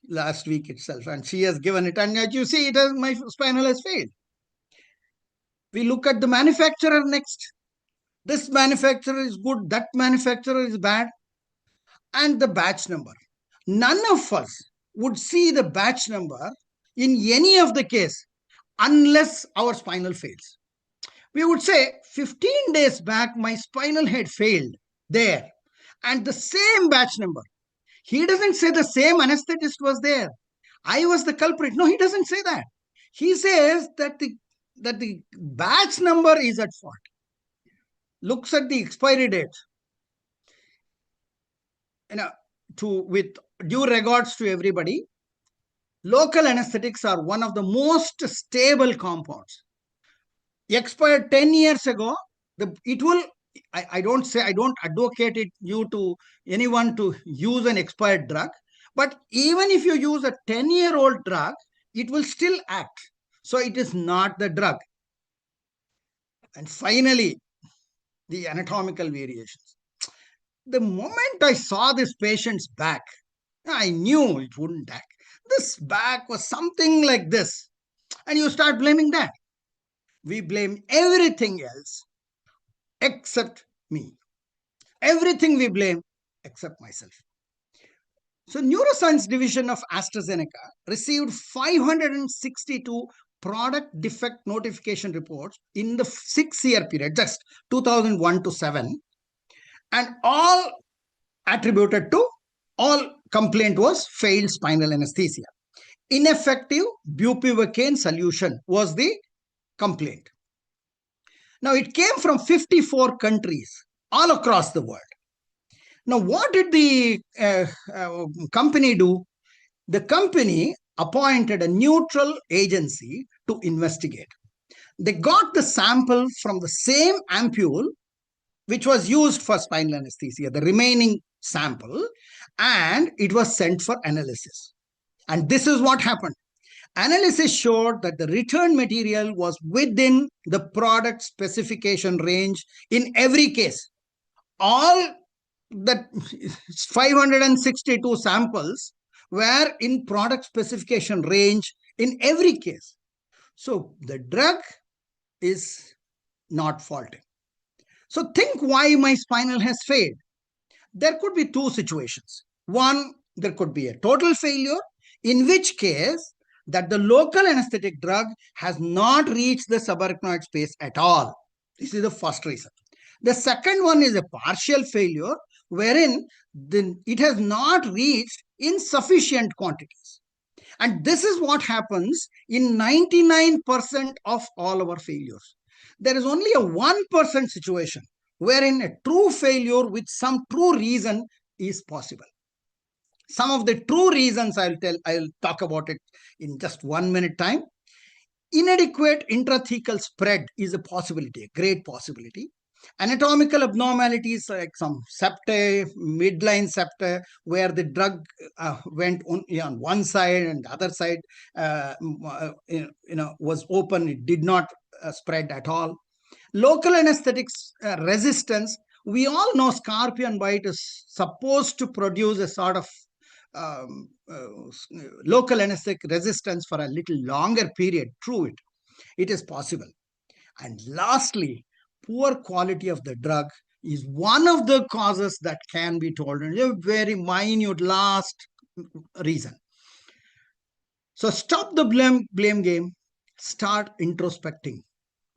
last week itself, and she has given it, and as you see, my spinal has failed. We look at the manufacturer next. This manufacturer is good, that manufacturer is bad, and the batch number. None of us would see the batch number in any of the case unless our spinal fails. We would say 15 days back, my spinal had failed there, and the same batch number. He doesn't say the same anesthetist was there. I was the culprit. No, he doesn't say that. He says that the batch number is at fault. Looks at the expiry date. With due regards to everybody, local anesthetics are one of the most stable compounds. Expired 10 years ago, I don't advocate anyone to use an expired drug, but even if you use a 10-year-old drug, it will still act. So it is not the drug. And finally, the anatomical variations. The moment I saw this patient's back, I knew it wouldn't act. This back was something like this. And you start blaming that. We blame everything else except me. Everything we blame except myself. So Neuroscience Division of AstraZeneca received 562 product defect notification reports in the 6-year period, just 2001 to 7, and all complaint was failed spinal anesthesia. Ineffective bupivacaine solution was the complaint. Now, it came from 54 countries all across the world. Now, what did the company do? The company appointed a neutral agency to investigate. They got the sample from the same ampule which was used for spinal anesthesia, the remaining sample, and it was sent for analysis. And this is what happened. Analysis showed that the return material was within the product specification range in every case. All the 562 samples were in product specification range in every case. So the drug is not faulty. So think why my spinal has failed. There could be 2 situations. One, there could be a total failure, in which case that the local anesthetic drug has not reached the subarachnoid space at all. This is the first reason. The second one is a partial failure, wherein it has not reached in sufficient quantities. And this is what happens in 99% of all our failures. There is only a 1% situation wherein a true failure with some true reason is possible. Some of the true reasons I'll talk about it in just 1 minute time. Inadequate intrathecal spread is a possibility, a great possibility. Anatomical abnormalities like some septae, midline septae, where the drug went on one side and the other side was open. It did not spread at all. Local anesthetics resistance. We all know scorpion bite is supposed to produce a sort of local anesthetic resistance for a little longer period. True, it is possible. And lastly, poor quality of the drug is one of the causes that can be told, and a very minute last reason. So stop the blame game, start introspecting.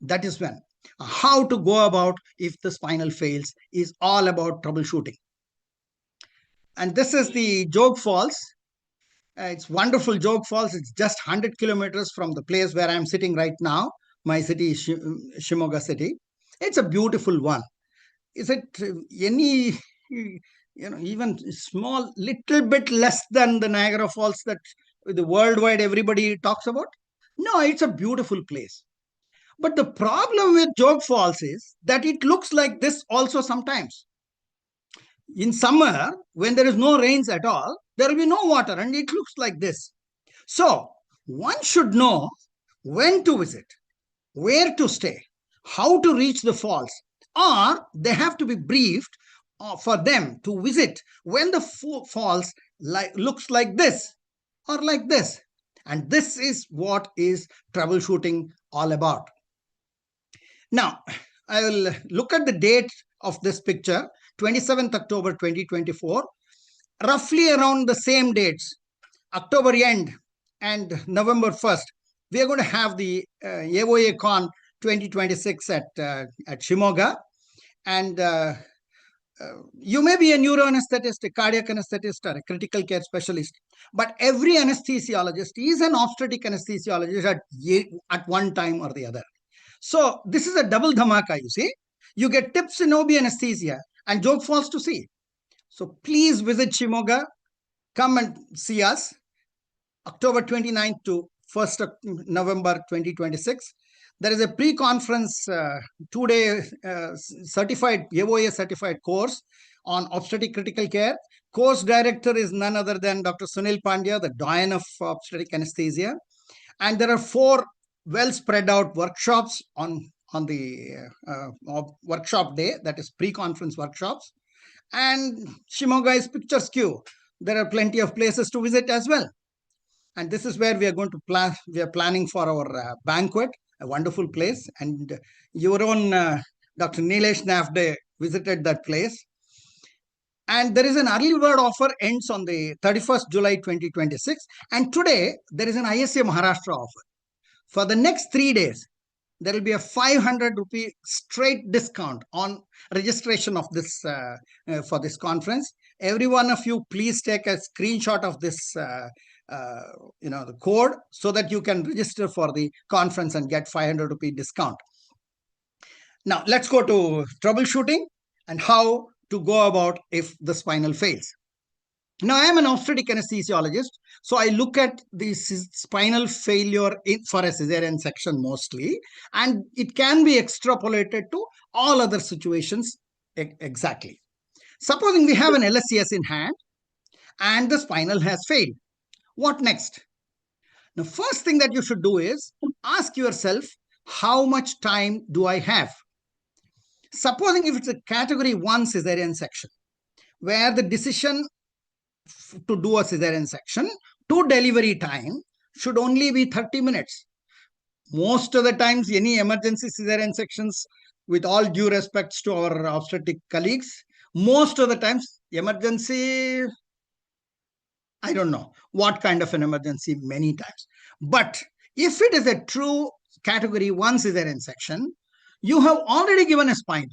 That is when how to go about if the spinal fails is all about troubleshooting. And this is the Jog Falls. It's wonderful Jog Falls. It's just 100 kilometers from the place where I'm sitting right now. My city is Shimoga city. It's a beautiful one. Is it any, even small, little bit less than the Niagara Falls that the worldwide everybody talks about? No, it's a beautiful place. But the problem with Jog Falls is that it looks like this also sometimes. In summer, when there is no rains at all, there will be no water and it looks like this. So one should know when to visit, where to stay, how to reach the falls, or they have to be briefed for them to visit when the falls looks like this or like this. And this is what is troubleshooting all about. Now, I will look at the date of this picture, 27th October 2024, roughly around the same dates, October end and November 1st. We are going to have the AOA Con 2026 at Shimoga. And you may be a neuroanesthetist, a cardiac anesthetist, or a critical care specialist, but every anesthesiologist is an obstetric anesthesiologist at one time or the other. So this is a double dhamaka, you see. You get tips in OB anesthesia and Jog Falls to see. So please visit Shimoga. Come and see us. October 29th to 1st of November 2026. There is a pre-conference 2-day certified, AOA certified course on obstetric critical care. Course director is none other than Dr. Sunil Pandya, the doyen of obstetric anesthesia. And there are 4 well spread out workshops on the workshop day, that is pre-conference workshops. And Shimoga is picturesque. There are plenty of places to visit as well. And this is where we are going to plan. We are planning for our banquet, a wonderful place. And your own Dr. Nilesh Nafde visited that place. And there is an early bird offer ends on the 31st July 2026. And today, there is an ISA Maharashtra offer. For the next 3 days, there will be a 500 rupee straight discount on registration of this for this conference. Every one of you, please take a screenshot of this the code so that you can register for the conference and get 500 rupee discount. Now, let's go to troubleshooting and how to go about if the spinal fails. Now, I am an obstetric anesthesiologist, so I look at the spinal failure for a cesarean section mostly, and it can be extrapolated to all other situations exactly. Supposing we have an LSCS in hand and the spinal has failed. What next? The first thing that you should do is ask yourself, how much time do I have? Supposing if it's a category 1 cesarean section, where the decision to do a cesarean section to delivery time should only be 30 minutes. Most of the times, any emergency cesarean sections, with all due respects to our obstetric colleagues, most of the times, emergency, I don't know what kind of an emergency many times. But if it is a true category 1 cesarean section, you have already given a spinal.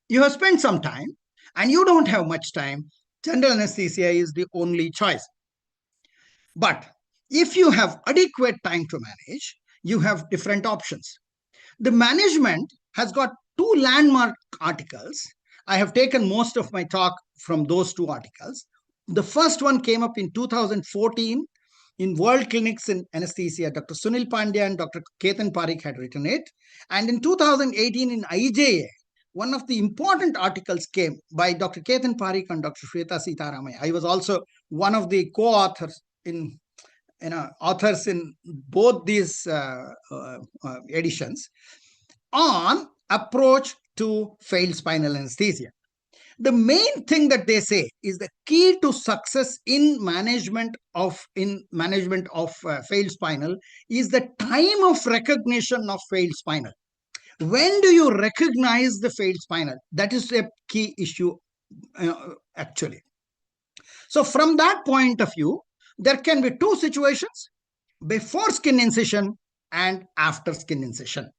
You have spent some time and you don't have much time. General anesthesia is the only choice. But if you have adequate time to manage, you have different options. The management has got 2 landmark articles. I have taken most of my talk from those 2 articles. The first one came up in 2014 in World Clinics in Anesthesia. Dr. Sunil Pandya and Dr. Ketan Parikh had written it. And in 2018 in IJA, one of the important articles came by Dr. Ketan Parikh and Dr. Shweta Sitaramaya. I was also one of the co-authors in both these editions on approach to failed spinal anesthesia. The main thing that they say is the key to success in management of failed spinal is the time of recognition of failed spinal. When do you recognize the failed spinal? That is a key issue actually. So from that point of view, there can be two situations: before skin incision and after skin incision.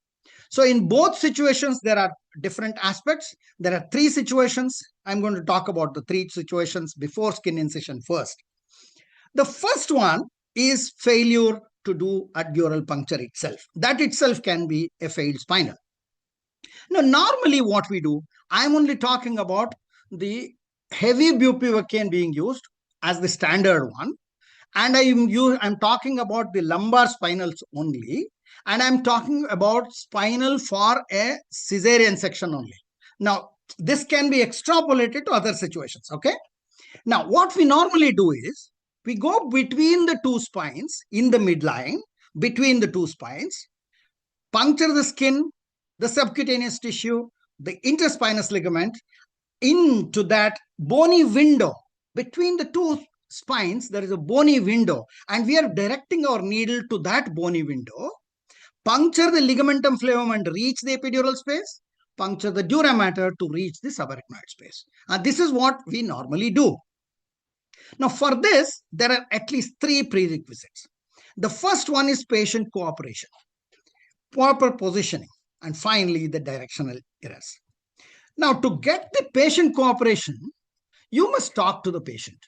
So in both situations, there are different aspects. There are three situations. I'm going to talk about the three situations before skin incision first. The first one is failure to do addural puncture itself. That itself can be a failed spinal. Now, normally what we do, I'm only talking about the heavy bupivacaine being used as the standard one. And I'm talking about the lumbar spinals only. And I'm talking about spinal for a cesarean section only. Now, this can be extrapolated to other situations, okay? Now, what we normally do is, we go between the two spines, in the midline, between the two spines, puncture the skin, the subcutaneous tissue, the interspinous ligament, into that bony window. Between the two spines, there is a bony window, and we are directing our needle to that bony window, puncture the ligamentum flavum and reach the epidural space, puncture the dura mater to reach the subarachnoid space. And this is what we normally do. Now, for this, there are at least three prerequisites. The first one is patient cooperation, proper positioning, and finally, the directional errors. Now, to get the patient cooperation, you must talk to the patient.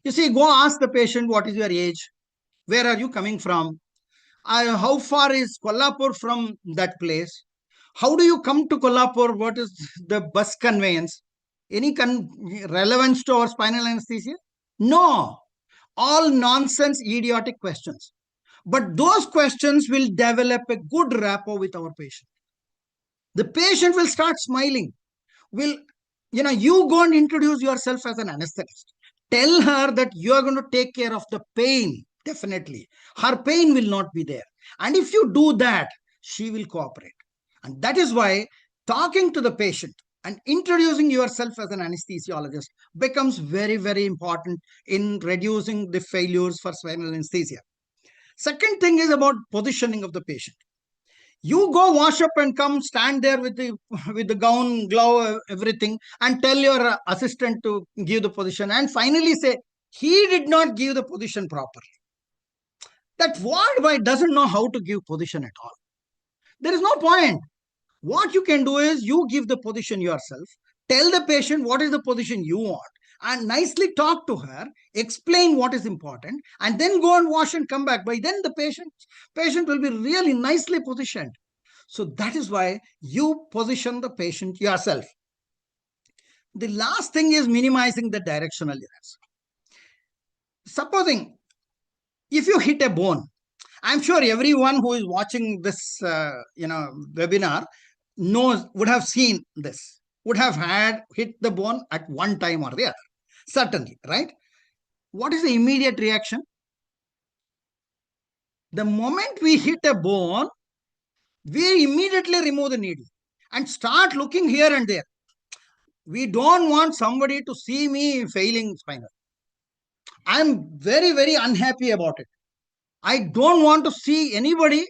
You see, go ask the patient, what is your age? Where are you coming from? How far is Kolhapur from that place? How do you come to Kolhapur? What is the bus conveyance? Any relevance to our spinal anesthesia? No. All nonsense, idiotic questions. But those questions will develop a good rapport with our patient. The patient will start smiling. You go and introduce yourself as an anesthetist. Tell her that you are going to take care of the pain. Definitely. Her pain will not be there. And if you do that, she will cooperate. And that is why talking to the patient and introducing yourself as an anesthesiologist becomes very, very important in reducing the failures for spinal anesthesia. Second thing is about positioning of the patient. You go wash up and come stand there with the gown, glove, everything, and tell your assistant to give the position, and finally say, he did not give the position properly. That ward boy doesn't know how to give position at all. There is no point. What you can do is you give the position yourself, tell the patient what is the position you want, and nicely talk to her, explain what is important, and then go and wash and come back. By then the patient will be really nicely positioned. So that is why you position the patient yourself. The last thing is minimizing the directional errors. Supposing if you hit a bone, I'm sure everyone who is watching this webinar would have seen this, would have hit the bone at one time or the other. Certainly, right? What is the immediate reaction? The moment we hit a bone, we immediately remove the needle and start looking here and there. We don't want somebody to see me failing spinal. I'm very, very unhappy about it. I don't want to see anybody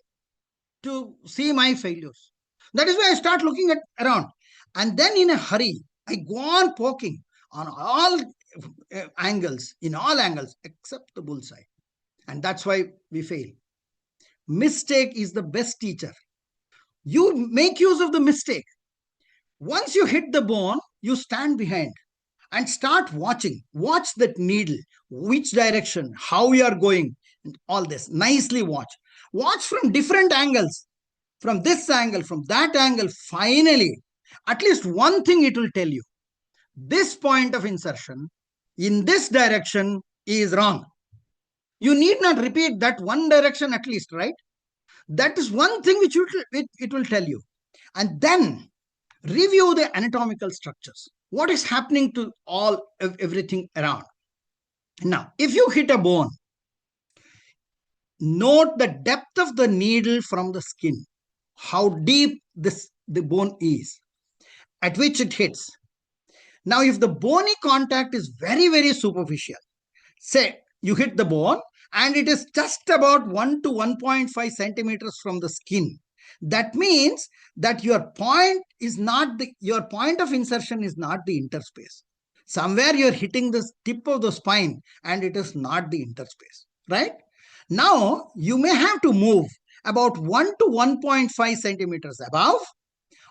to see my failures. That is why I start looking around. And then in a hurry, I go on poking on all angles, in all angles, except the bullseye. And that's why we fail. Mistake is the best teacher. You make use of the mistake. Once you hit the bone, you stand behind and start watching. Watch that needle, which direction, how you are going, and all this. Nicely watch. Watch from different angles, from this angle, from that angle. Finally, at least one thing it will tell you. This point of insertion in this direction is wrong. You need not repeat that one direction at least, right? That is one thing which it will tell you. And then review the anatomical structures. What is happening to everything around? Now, if you hit a bone, note the depth of the needle from the skin, how deep the bone is, at which it hits. Now, if the bony contact is very, very superficial, say you hit the bone and it is just about 1 to 1.5 centimeters from the skin, that means that your point of insertion is not the interspace. Somewhere you're hitting the tip of the spine and it is not the interspace, right? Now, you may have to move about 1 to 1.5 centimeters above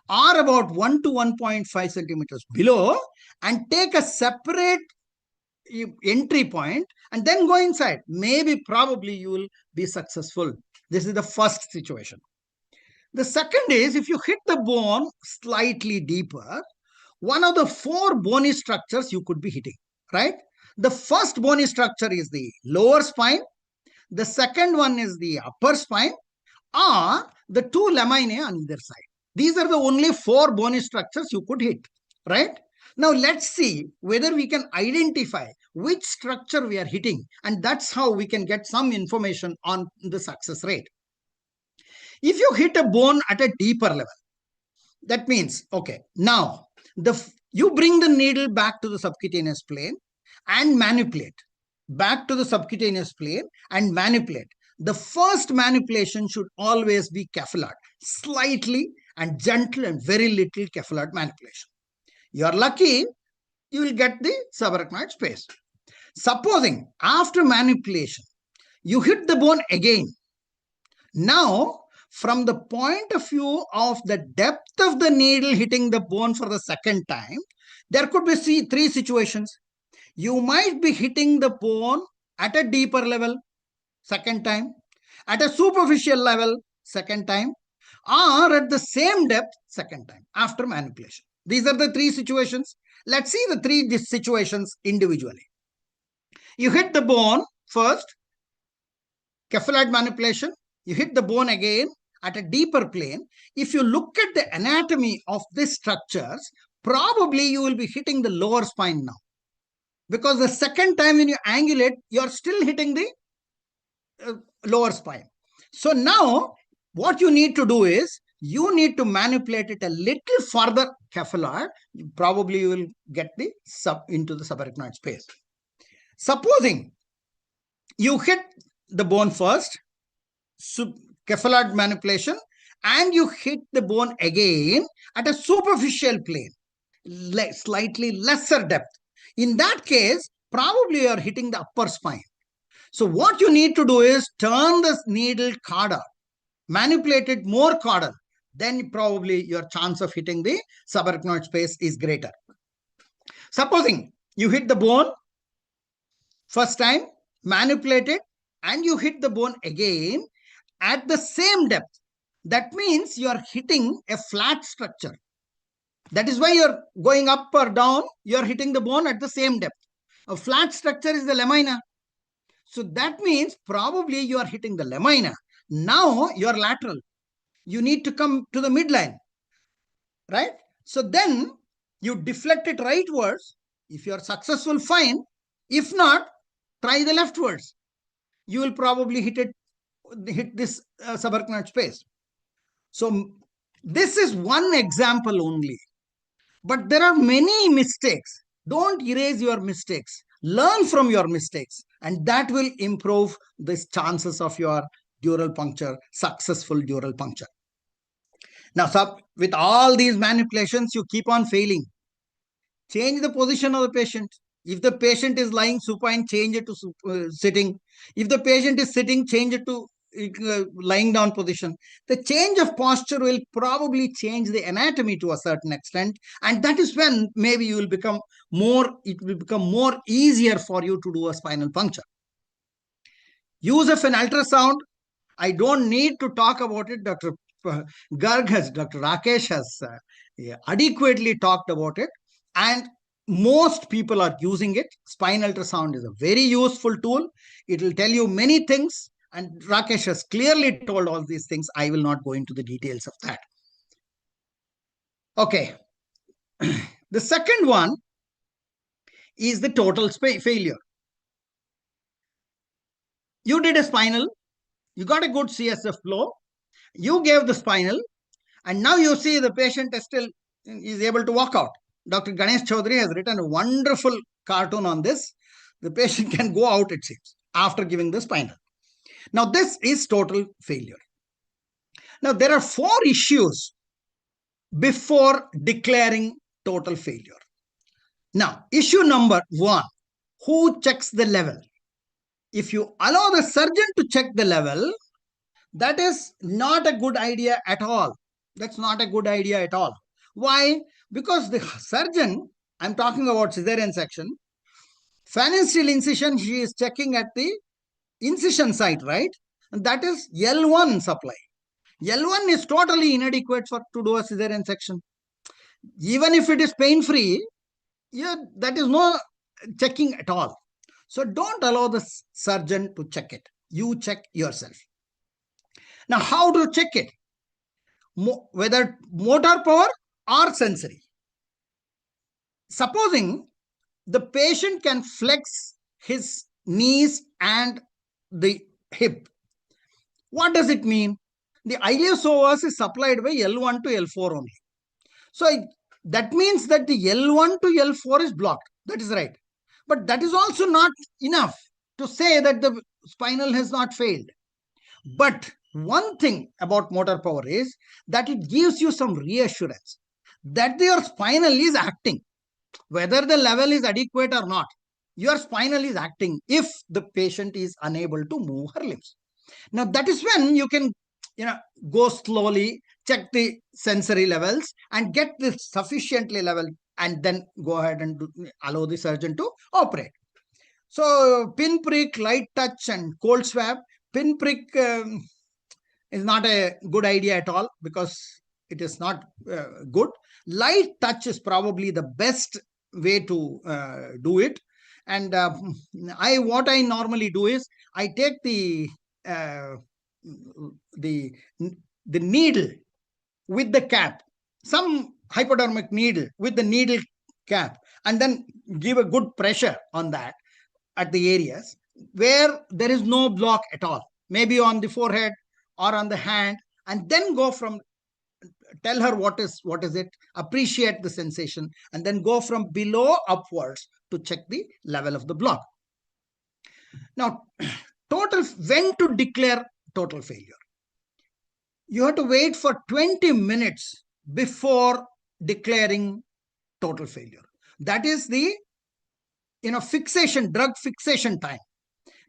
or about 1 to 1.5 centimeters below and take a separate entry point and then go inside. Maybe, probably you will be successful. This is the first situation. The second is, if you hit the bone slightly deeper, one of the 4 bony structures you could be hitting, right? The first bony structure is the lower spine. The second one is the upper spine, or the 2 laminae on either side. These are the only 4 bony structures you could hit, right? Now, let's see whether we can identify which structure we are hitting, and that's how we can get some information on the success rate. If you hit a bone at a deeper level, that means, okay, now you bring the needle back to the subcutaneous plane and manipulate. Back to the subcutaneous plane and manipulate. The first manipulation should always be caffeillard, slightly and gentle and very little caffeillard manipulation. You are lucky, you will get the subarachnoid space. Supposing after manipulation, you hit the bone again. Now, from the point of view of the depth of the needle hitting the bone for the second time, there could be 3 situations. You might be hitting the bone at a deeper level, second time, at a superficial level, second time, or at the same depth, second time, after manipulation. These are the 3 situations. Let's see the 3 situations individually. You hit the bone first, caffeillard manipulation. You hit the bone again at a deeper plane. If you look at the anatomy of these structures, probably you will be hitting the lower spine now. Because the second time when you angulate, you're still hitting the lower spine. So now, what you need to do is, you need to manipulate it a little further caffeillard. Probably you will get into the subarachnoid space. Supposing you hit the bone first, caffeillard manipulation, and you hit the bone again at a superficial plane, slightly lesser depth. In that case, probably you are hitting the upper spine. So what you need to do is turn the needle caudal, manipulate it more caudal, then probably your chance of hitting the subarachnoid space is greater. Supposing you hit the bone first time, manipulate it, and you hit the bone again at the same depth. That means you are hitting a flat structure. That is why you're going up or down, you're hitting the bone at the same depth. A flat structure is the lamina. So that means probably you are hitting the lamina. Now you're lateral. You need to come to the midline, right? So then you deflect it rightwards. If you're successful, fine. If not, try the leftwards. You will probably hit this subarachnoid space. So this is one example only. But there are many mistakes. Don't erase your mistakes. Learn from your mistakes, and that will improve the chances of your dural puncture, successful dural puncture. Now, with all these manipulations, you keep on failing. Change the position of the patient. If the patient is lying supine, change it to sitting. If the patient is sitting, change it to lying down position. The change of posture will probably change the anatomy to a certain extent, and that is when maybe it will become more easier for you to do a spinal puncture. Use of an ultrasound, I don't need to talk about it. Dr. Rakesh has adequately talked about it, and most people are using it. Spine ultrasound is a very useful tool. It will tell you many things. And Rakesh has clearly told all these things. I will not go into the details of that. Okay, The second one is the total failure. You did a spinal, you got a good CSF flow, you gave the spinal, and now you see the patient is still is able to walk out. Dr. Ganesh Chaudhary has written a wonderful cartoon on this. The patient can go out, it seems, after giving the spinal. Now, this is total failure. Now, there are 4 issues before declaring total failure. Now, issue number 1, who checks the level? If you allow the surgeon to check the level, that is not a good idea at all. That's not a good idea at all. Why? Because the surgeon, I'm talking about cesarean section, phalansteal incision, she is checking at the incision site, right? And that is L1 supply. L1 is totally inadequate to do a cesarean section. Even if it is pain-free, that is no checking at all. So don't allow the surgeon to check it. You check yourself. Now, how to check it? Whether motor power or sensory. Supposing the patient can flex his knees and the hip. What does it mean? The iliopsoas is supplied by L1 to L4 only. So that means that the L1 to L4 is blocked. That is right. But that is also not enough to say that the spinal has not failed. But one thing about motor power is that it gives you some reassurance that your spinal is acting, whether the level is adequate or not. Your spinal is acting if the patient is unable to move her limbs. Now, that is when you can go slowly, check the sensory levels and get this sufficiently level, and then go ahead and allow the surgeon to operate. So, pinprick, light touch and cold swab. Pinprick is not a good idea at all because it is not good. Light touch is probably the best way to do it. And what I normally do is I take the needle with the cap, some hypodermic needle with the needle cap, and then give a good pressure on that at the areas where there is no block at all, maybe on the forehead or on the hand, and then go from, tell her what is it, appreciate the sensation, and then go from below upwards to check the level of the block. Now, when to declare total failure? You have to wait for 20 minutes before declaring total failure. That is the drug fixation time.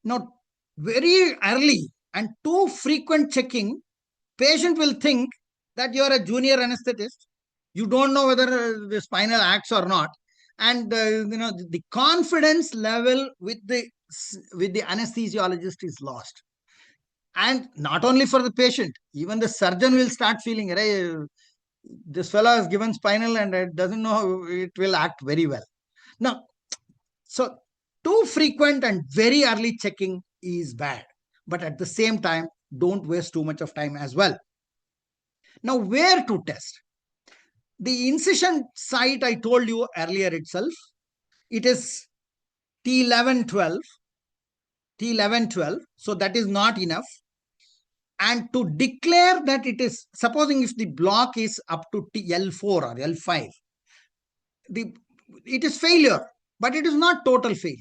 Now, very early and too frequent checking, patient will think that you are a junior anesthetist. You don't know whether the spinal acts or not, and the confidence level with the anesthesiologist is lost. And not only for the patient, even the surgeon will start feeling, hey, this fellow has given spinal and it doesn't know it will act very well. Now, so too frequent and very early checking is bad. But at the same time, don't waste too much of time as well. Now, where to test? The incision site I told you earlier itself, it is T11, 12. So that is not enough. And to declare that it is, supposing if the block is up to L4 or L5, it is failure, but it is not total failure.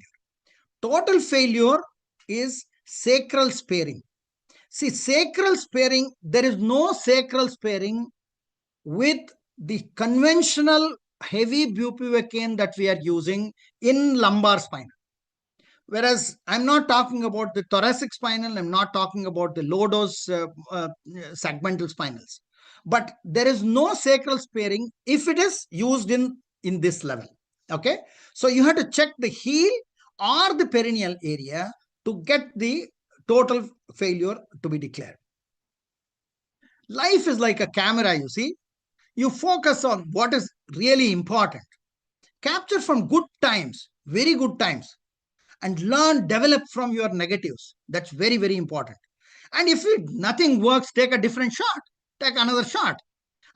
Total failure is sacral sparing. See, sacral sparing, there is no sacral sparing with the conventional heavy bupivacaine that we are using in lumbar spine. Whereas I'm not talking about the thoracic spinal, I'm not talking about the low dose segmental spinals. But there is no sacral sparing if it is used in this level. Okay, so you have to check the heel or the perineal area to get the total failure to be declared. Life is like a camera, you see. You focus on what is really important. Capture from good times, very good times, and develop from your negatives. That's very, very important. And if nothing works, take a different shot, take another shot.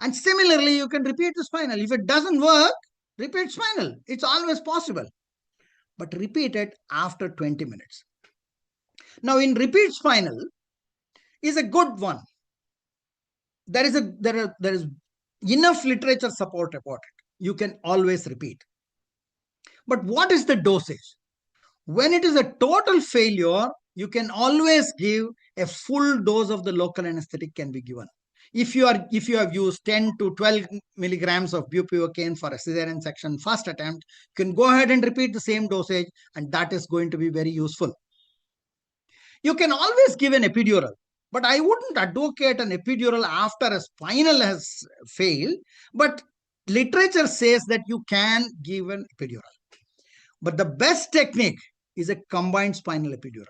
And similarly, you can repeat the spinal. If it doesn't work, repeat spinal. It's always possible. But repeat it after 20 minutes. Now, in repeat spinal is a good one. There is enough literature support about it. You can always repeat. But what is the dosage? When it is a total failure, you can always give a full dose of the local anesthetic can be given. If you have used 10 to 12 milligrams of bupivacaine for a cesarean section first attempt, you can go ahead and repeat the same dosage, and that is going to be very useful. You can always give an epidural, but I wouldn't advocate an epidural after a spinal has failed, but literature says that you can give an epidural. But the best technique is a combined spinal epidural.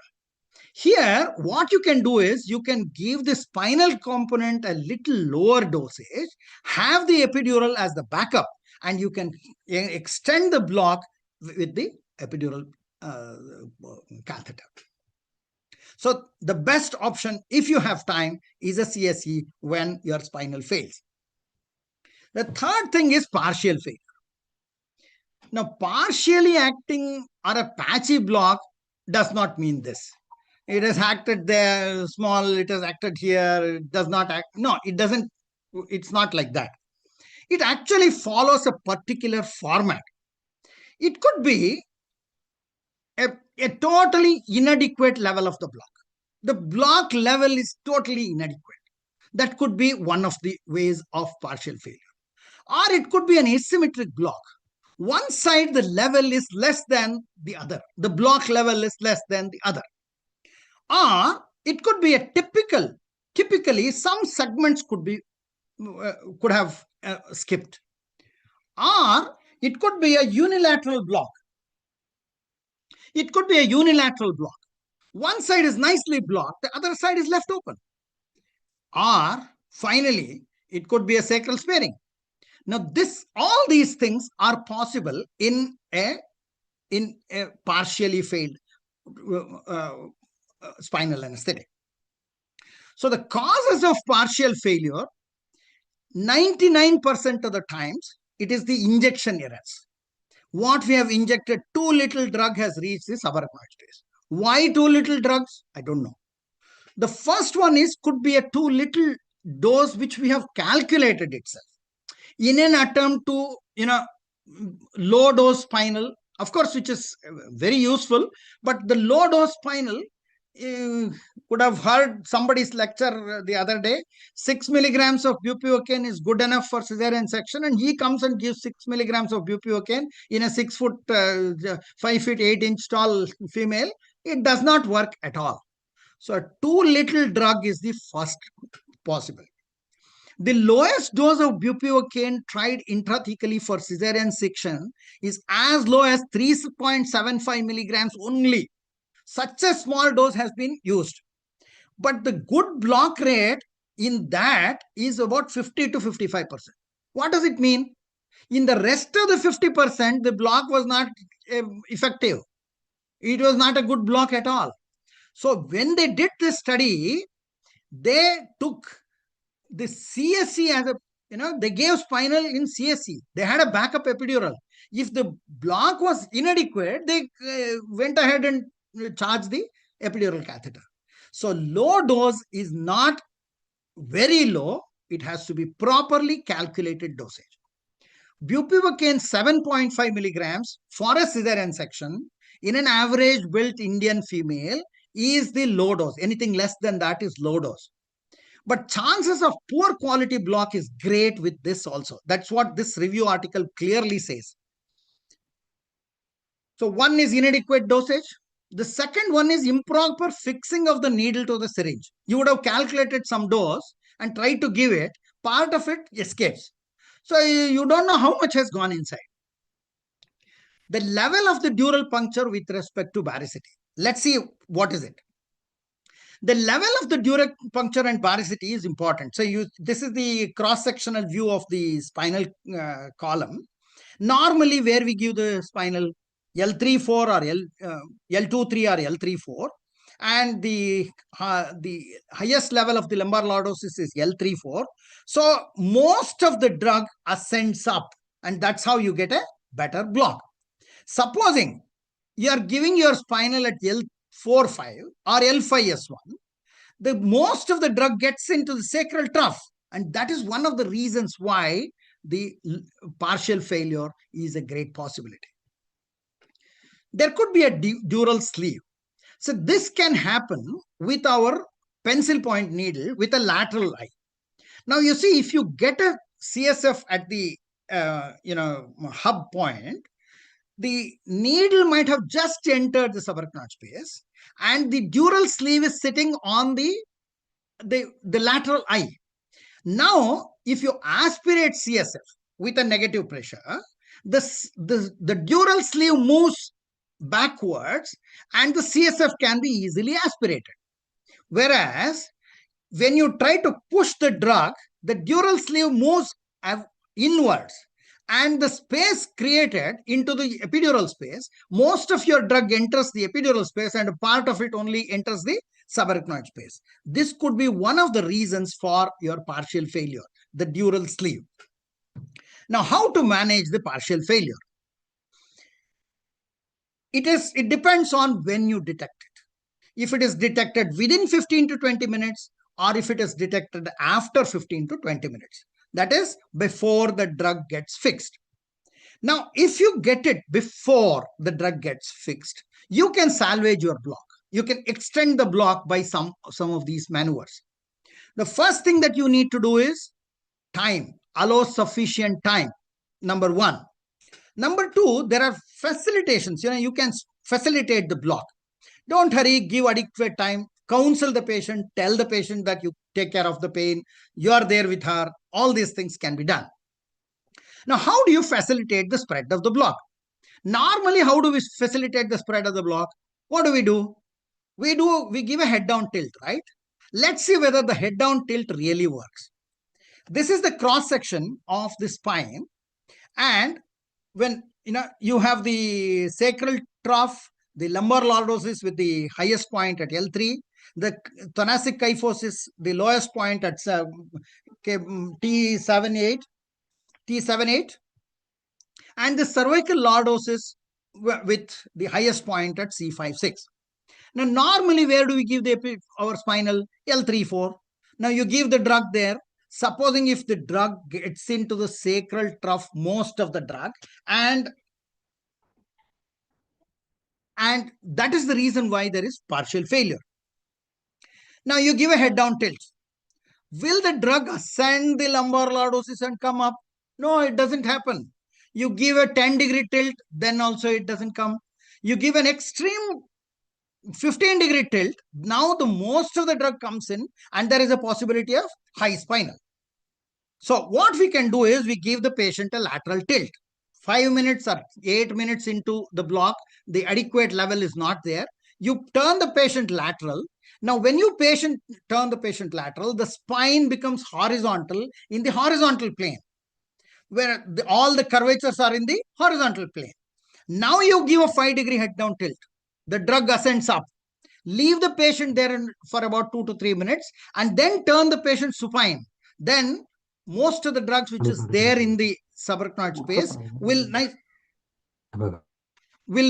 Here, what you can do is you can give the spinal component a little lower dosage, have the epidural as the backup, and you can extend the block with the epidural catheter. So the best option, if you have time, is a CSE when your spinal fails. The third thing is partial failure. Now, partially acting or a patchy block does not mean this. It has acted there, small, it has acted here, it does not act. No, it doesn't. It's not like that. It actually follows a particular format. It could be a totally inadequate level of the block. The block level is totally inadequate. That could be one of the ways of partial failure. Or it could be an asymmetric block. One side, the level is less than the other. The block level is less than the other. Or it could be a typically some segments could have skipped. Or it could be a unilateral block. It could be a unilateral block. One side is nicely blocked, the other side is left open. Or finally, it could be a sacral sparing. Now, all these things are possible in a partially failed spinal anesthetic. So the causes of partial failure, 99% of the times, it is the injection errors. What we have injected, too little drug has reached the subarachnoid stage. Why too little drugs? I don't know. The first one could be a too little dose which we have calculated itself. In an attempt to, low dose spinal, of course, which is very useful, but the low dose spinal, could have heard somebody's lecture the other day. 6 milligrams of bupivacaine is good enough for cesarean section, and he comes and gives 6 milligrams of bupivacaine in a 6 foot, 5 feet 8 inch tall female. It does not work at all. So too little drug is the first possible. The lowest dose of bupivacaine tried intrathecally for cesarean section is as low as 3.75 milligrams only. Such a small dose has been used. But the good block rate in that is about 50 to 55%. What does it mean? In the rest of the 50%, the block was not effective. It was not a good block at all. So when they did this study, they took the CSE as they gave spinal in CSE. They had a backup epidural. If the block was inadequate, they went ahead and charged the epidural catheter. So low dose is not very low. It has to be properly calculated dosage. Bupivacaine 7.5 milligrams for a cesarean section in an average built Indian female is the low dose. Anything less than that is low dose. But chances of poor quality block is great with this also. That's what this review article clearly says. So one is inadequate dosage. The second one is improper fixing of the needle to the syringe. You would have calculated some dose and tried to give it. Part of it escapes. So you don't know how much has gone inside. The level of the dural puncture with respect to baricity. Let's see what is it. The level of the dural puncture and baricity is important. So this is the cross-sectional view of the spinal column. Normally, where we give the spinal L3-4 or L2-3 or L3-4, and the highest level of the lumbar lordosis is L3-4. So most of the drug ascends up, and that's how you get a better block. Supposing you are giving your spinal at L4-5 or L5-S1, the most of the drug gets into the sacral trough, and that is one of the reasons why the partial failure is a great possibility. There could be a dural sleeve. So this can happen with our pencil point needle with a lateral eye. Now you see, if you get a CSF at the hub point, the needle might have just entered the subarachnoid space, and the dural sleeve is sitting on the lateral eye. Now, if you aspirate CSF with a negative pressure, the dural sleeve moves backwards and the CSF can be easily aspirated. Whereas, when you try to push the drug, the dural sleeve moves inwards, and the space created into the epidural space, most of your drug enters the epidural space and a part of it only enters the subarachnoid space. This could be one of the reasons for your partial failure, the dural sleeve. Now, how to manage the partial failure? It depends on when you detect it. If it is detected within 15 to 20 minutes, or if it is detected after 15 to 20 minutes. That is, before the drug gets fixed. Now, if you get it before the drug gets fixed, you can salvage your block. You can extend the block by some of these maneuvers. The first thing that you need to do is time. Allow sufficient time, number one. Number two, there are facilitations. You can facilitate the block. Don't hurry, give adequate time, counsel the patient, tell the patient that you take care of the pain, you are there with her. All these things can be done. Now, how do you facilitate the spread of the block? Normally, how do we facilitate the spread of the block? What do? We give a head down tilt, right? Let's see whether the head down tilt really works. This is the cross section of the spine, and when you have the sacral trough, the lumbar lordosis with the highest point at L3, the thoracic kyphosis, the lowest point at T7-8, and the cervical lordosis with the highest point at C5-6. Now, normally, where do we give our spinal? L3-4. Now, you give the drug there. Supposing if the drug gets into the sacral trough, most of the drug, and that is the reason why there is partial failure. Now, you give a head down tilt. Will the drug ascend the lumbar lordosis and come up? No, it doesn't happen. You give a 10-degree tilt, then also it doesn't come. You give an extreme 15-degree tilt, now the most of the drug comes in, and there is a possibility of high spinal. So what we can do is we give the patient a lateral tilt. 5 minutes or 8 minutes into the block, the adequate level is not there. You turn the patient lateral. Now, when you turn the patient lateral, the spine becomes horizontal in the horizontal plane, where all the curvatures are in the horizontal plane. Now you give a 5-degree head down tilt. The drug ascends up. Leave the patient there for about 2 to 3 minutes, and then turn the patient supine. Then most of the drugs which is there in the subarachnoid space will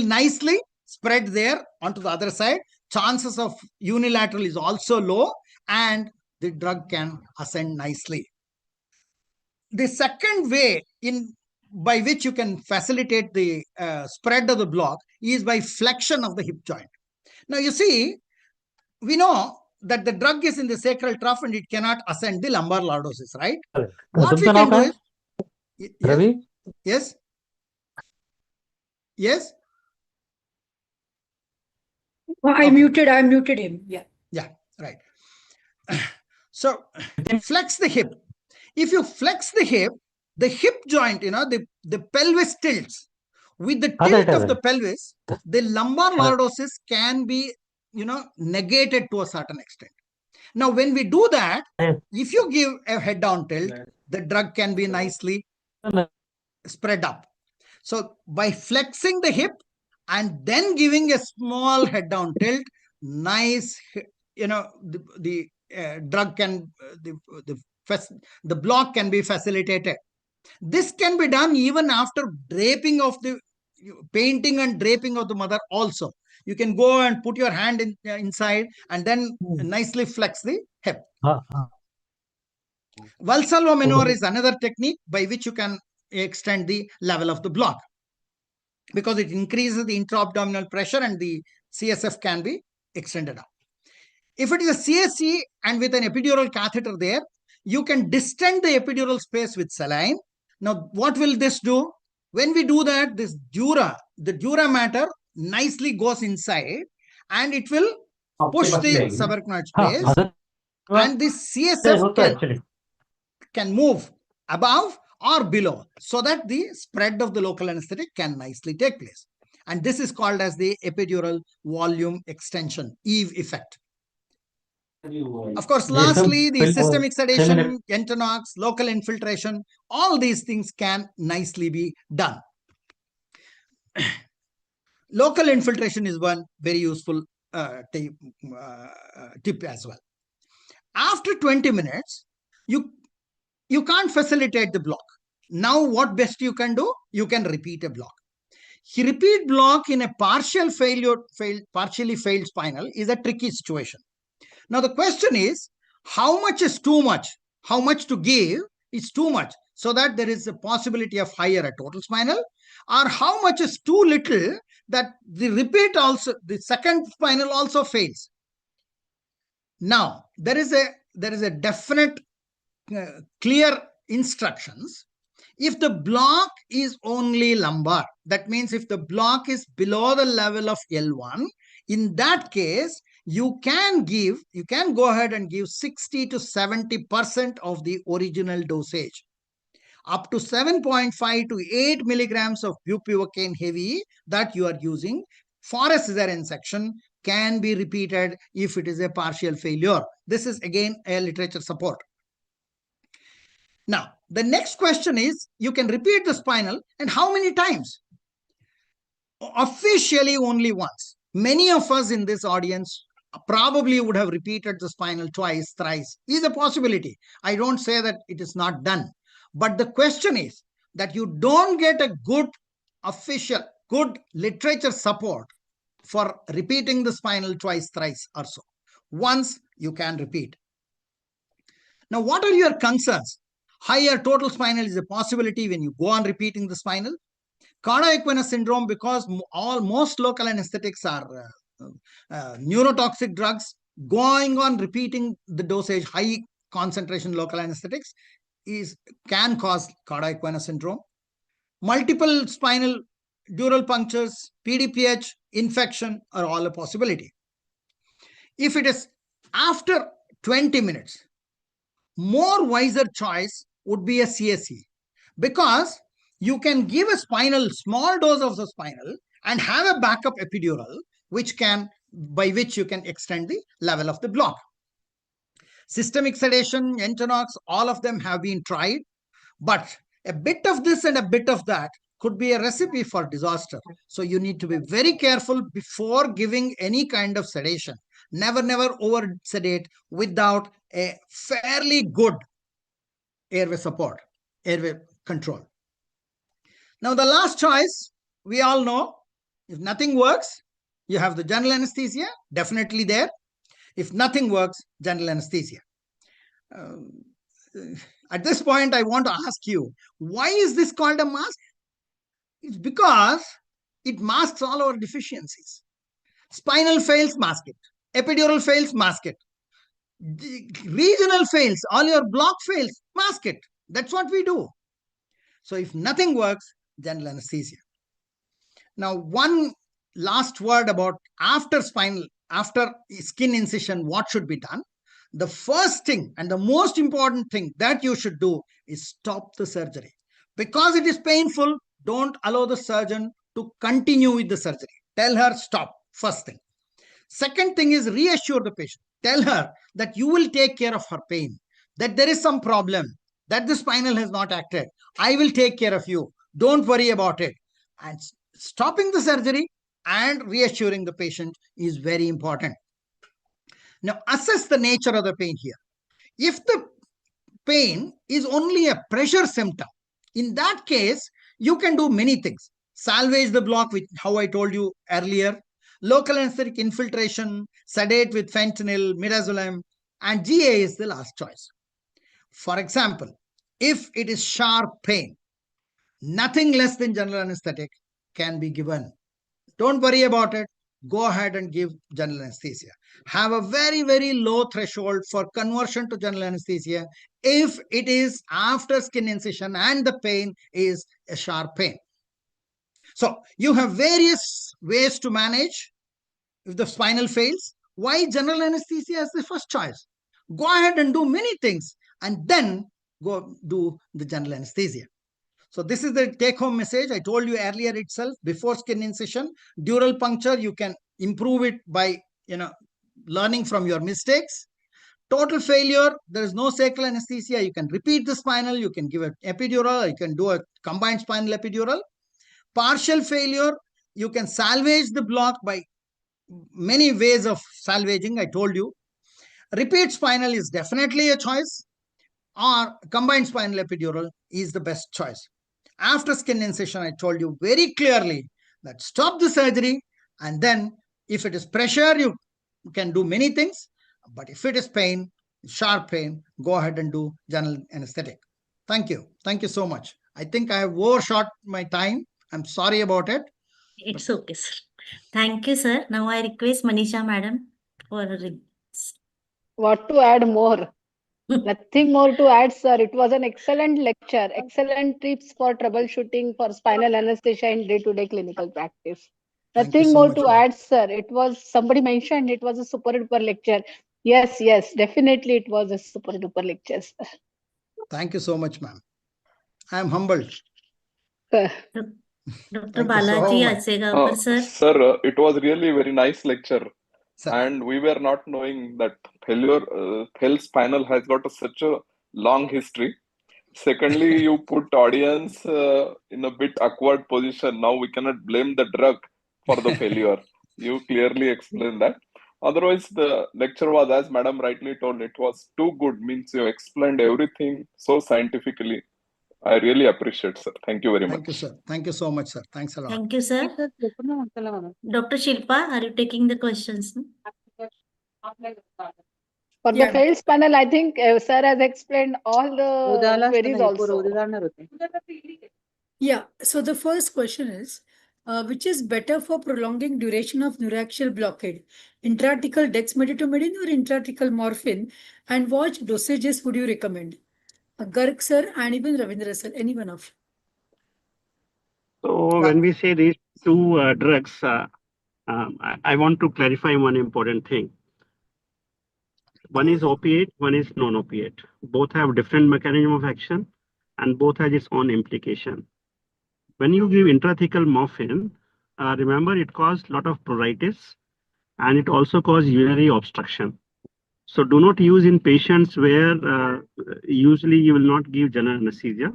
nicely spread there onto the other side. Chances of unilateral is also low, and the drug can ascend nicely. The second way by which you can facilitate the spread of the block is by flexion of the hip joint. Now, you see, we know that the drug is in the sacral trough and it cannot ascend the lumbar lordosis, right? What we can do is... Ravi? Yes? Yes? I muted him. Yeah. Yeah, right. So, flex the hip. If you flex the hip joint, the pelvis tilts. With the tilt of the pelvis, the lumbar lordosis can be, negated to a certain extent. Now, when we do that, if you give a head down tilt, the drug can be nicely spread up. So, by flexing the hip and then giving a small head down tilt, nice, the drug can, the block can be facilitated. This can be done even after draping of the painting and draping of the mother also. You can go and put your hand inside and then nicely flex the hip. Valsalva maneuver is another technique by which you can extend the level of the block, because it increases the intra-abdominal pressure and the CSF can be extended up. If it is a CSC and with an epidural catheter there, you can distend the epidural space with saline. Now, what will this do? When we do that, this the dura mater nicely goes inside and it will push the subarachnoid space, and this CSF can move above or below so that the spread of the local anesthetic can nicely take place. And this is called as the epidural volume extension, Eve effect. Of course, lastly, the systemic sedation, Entonox, local infiltration, all these things can nicely be done. Local infiltration is one very useful tip as well. After 20 minutes, you can't facilitate the block. Now, what best you can do? You can repeat a block. Repeat block in a partially failed spinal is a tricky situation. Now, the question is, how much is too much? How much to give is too much, so that there is a possibility of higher a total spinal, or how much is too little that the repeat also, the second spinal also fails. Now, there is a definite clear instructions. If the block is only lumbar, that means if the block is below the level of L1, in that case, you can go ahead and give 60 to 70% of the original dosage. Up to 7.5 to 8 milligrams of bupivacaine heavy that you are using for a cesarean section can be repeated if it is a partial failure. This is again a literature support. Now, the next question is, you can repeat the spinal, and how many times? Officially only once. Many of us in this audience probably would have repeated the spinal twice, thrice. Is a possibility. I don't say that it is not done. But the question is that you don't get a good official, good literature support for repeating the spinal twice, thrice or so. Once you can repeat. Now, what are your concerns? Higher total spinal is a possibility when you go on repeating the spinal. Cauda-equina syndrome, because most local anesthetics are neurotoxic drugs, going on repeating the dosage, high concentration local anesthetics can cause Cauda-equina syndrome. Multiple spinal dural punctures, PDPH, infection are all a possibility. If it is after 20 minutes, more wiser choice would be a CSE, because you can give a small dose of the spinal and have a backup epidural, by which you can extend the level of the block. Systemic sedation, Entonox, all of them have been tried, but a bit of this and a bit of that could be a recipe for disaster. So you need to be very careful before giving any kind of sedation. Never over sedate without a fairly good airway support, airway control. Now, the last choice, we all know, if nothing works, you have the general anesthesia, definitely there. If nothing works, general anesthesia. At this point, I want to ask you, why is this called a mask? It's because it masks all our deficiencies. Spinal fails, mask it. Epidural fails, mask it. Regional fails, all your block fails, mask it. That's what we do. So if nothing works, general anesthesia. Now, one last word about after skin incision, what should be done? The first thing and the most important thing that you should do is stop the surgery. Because it is painful, don't allow the surgeon to continue with the surgery. Tell her stop, first thing. Second thing is reassure the patient. Tell her that you will take care of her pain, that there is some problem, that the spinal has not acted. I will take care of you. Don't worry about it. And stopping the surgery and reassuring the patient is very important. Now assess the nature of the pain here. If the pain is only a pressure symptom, in that case, you can do many things. Salvage the block, with how I told you earlier, local anesthetic infiltration, sedate with fentanyl, midazolam, and GA is the last choice. For example, if it is sharp pain, nothing less than general anesthetic can be given. Don't worry about it. Go ahead and give general anesthesia. Have a very, very low threshold for conversion to general anesthesia if it is after skin incision and the pain is a sharp pain. So you have various ways to manage if the spinal fails. Why general anesthesia is the first choice? Go ahead and do many things and then go do the general anesthesia. So this is the take-home message. I told you earlier itself, before skin incision, dural puncture, you can improve it by learning from your mistakes. Total failure, there is no sacral anesthesia. You can repeat the spinal, you can give an epidural, you can do a combined spinal epidural. Partial failure, you can salvage the block by many ways of salvaging, I told you. Repeat spinal is definitely a choice, or combined spinal epidural is the best choice. After skin incision, I told you very clearly that stop the surgery, and then if it is pressure, you can do many things. But if it is pain, sharp pain, go ahead and do general anesthetic. Thank you. Thank you so much. I think I have overshot my time. I'm sorry about it. It's okay, sir. Thank you, sir. Now I request Manisha madam for What to add more? Nothing more to add, sir. It was an excellent lecture, excellent tips for troubleshooting for spinal anesthesia in day-to-day clinical practice. Thank you Nothing so more much, to ma'am. add, sir. It was, somebody mentioned it was a super duper lecture. Yes, yes, definitely it was a super duper lecture, sir. Thank you so much, ma'am. I am humbled. Sir. Dr. Thank you so Balaji much. Asegaonkar, sir. Sir, it was really a very nice lecture. Sir. And we were not knowing that failed spinal has got such a long history. Secondly, you put audience in a bit awkward position. Now we cannot blame the drug for the failure. You clearly explained that. Otherwise, the lecture was, as Madam rightly told, it was too good. Means you explained everything so scientifically. I really appreciate, sir. Thank you very much. Thank you, sir. Thank you so much, sir. Thanks a lot. Thank you, sir. Dr. Shilpa, are you taking the questions? For the failed spinal, I think sir has explained all the queries also. Yeah, so the first question is, which is better for prolonging duration of neuraxial blockade, intrathecal dexmedetomidine or intrathecal morphine, and what dosages would you recommend? Garg sir and even Ravindra sir, any one of you. So when we say these two drugs, I want to clarify one important thing. One is opiate, one is non-opiate. Both have different mechanism of action and both has its own implication. When you give intrathecal morphine, remember it causes a lot of pruritus and it also causes urinary obstruction. So do not use in patients where usually you will not give general anesthesia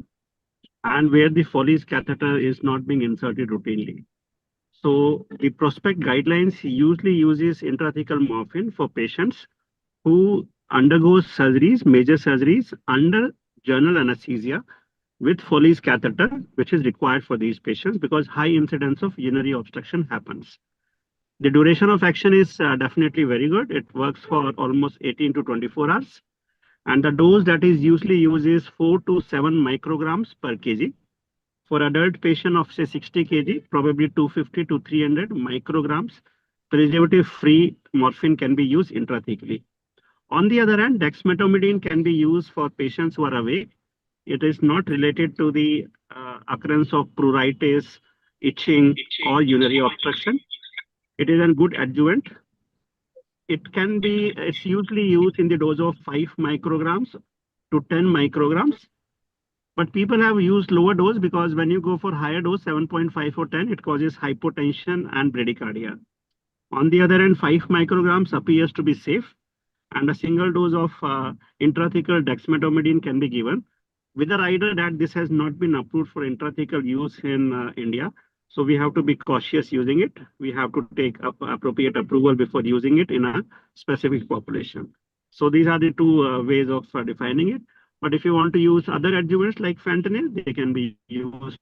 and where the Foley's catheter is not being inserted routinely. So the prospect guidelines usually uses intrathecal morphine for patients who undergoes surgeries, major surgeries under general anesthesia with Foley's catheter, which is required for these patients because high incidence of urinary obstruction happens. The duration of action is definitely very good. It works for almost 18 to 24 hours. And the dose that is usually used is 4 to 7 micrograms per kg. For adult patient of say 60 kg, probably 250 to 300 micrograms preservative-free morphine can be used intrathecally. On the other hand, dexmedetomidine can be used for patients who are awake. It is not related to the occurrence of pruritus, itching, or urinary obstruction. It is a good adjuvant. It's usually used in the dose of 5 micrograms to 10 micrograms. But people have used lower dose because when you go for higher dose, 7.5 or 10, it causes hypotension and bradycardia. On the other hand, 5 micrograms appears to be safe. And a single dose of intrathecal dexmedetomidine can be given with the rider that this has not been approved for intrathecal use in India. So we have to be cautious using it. We have to take up appropriate approval before using it in a specific population. So these are the two ways of defining it. But if you want to use other adjuvants like fentanyl, they can be used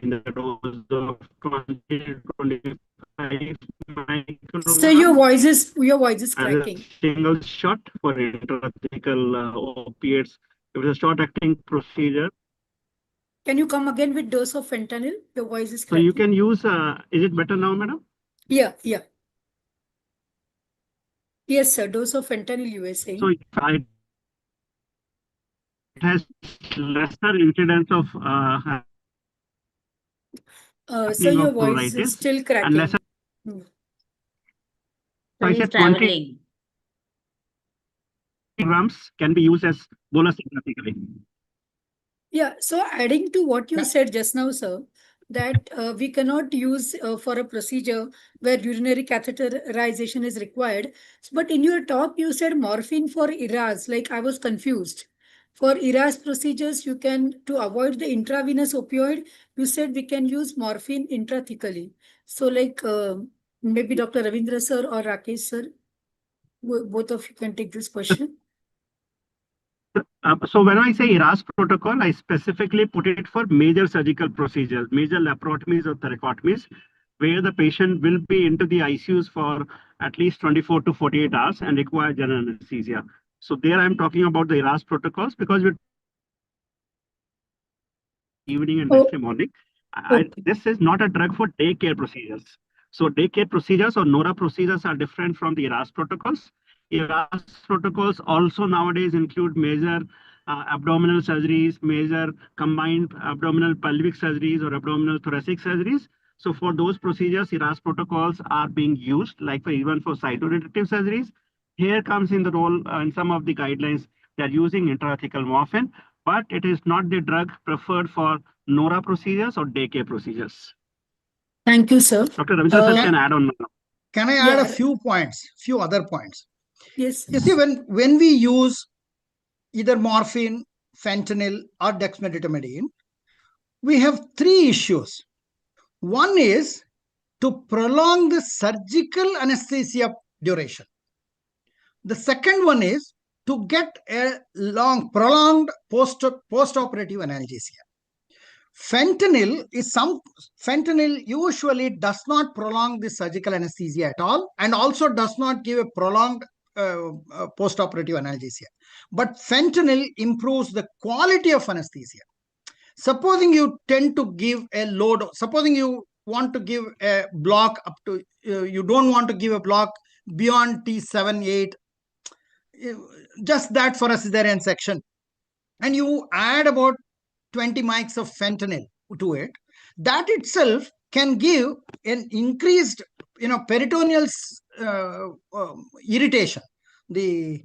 in the dose of 20 to 25 micrograms. So your voice is as a cracking. single shot for intrathecal opiates. If it's a short-acting procedure. Can you come again with dose of fentanyl? Your voice is So cracking. you can use, is it better now, madam? Yeah. Yes, sir. Dose of fentanyl, you were saying. So it has lesser incidence of So your of voice is pruritus still cracking. and lesser. Hmm. So I said 20 grams can be used as bolus intrathecally. Yeah, so adding to what you said just now, sir, that we cannot use for a procedure where urinary catheterization is required. But in your talk, you said morphine for ERAS, like I was confused. For ERAS procedures, you can, to avoid the intravenous opioid, you said we can use morphine intrathecally. So like maybe Dr. Ravindra sir or Rakesh sir, both of you can take this question. So when I say ERAS protocol, I specifically put it for major surgical procedures, major laparotomies or thoracotomies, where the patient will be into the ICUs for at least 24 to 48 hours and require general anesthesia. So there I'm talking about the ERAS protocols because we're evening and next morning. This is not a drug for daycare procedures. So daycare procedures or NORA procedures are different from the ERAS protocols. ERAS protocols also nowadays include major abdominal surgeries, major combined abdominal pelvic surgeries or abdominal thoracic surgeries. So for those procedures, ERAS protocols are being used, like for even for cytoreductive surgeries. Here comes in the role in some of the guidelines, they're using intrathecal morphine, but it is not the drug preferred for NORA procedures or daycare procedures. Thank you, sir. Dr. Ravindra sir can add on. Can I add a few other points? Yes. You see, when we use either morphine, fentanyl, or dexmedetomidine, we have three issues. One is to prolong the surgical anesthesia duration. The second one is to get a prolonged post-operative analgesia. Fentanyl usually does not prolong the surgical anesthesia at all, and also does not give a prolonged post-operative analgesia. But fentanyl improves the quality of anesthesia. Supposing you tend to give a load, supposing you want to give a block up to, you don't want to give a block beyond T7, 8, just that for a cesarean section, and you add about 20 mics of fentanyl to it, that itself can give an increased, peritoneal irritation. The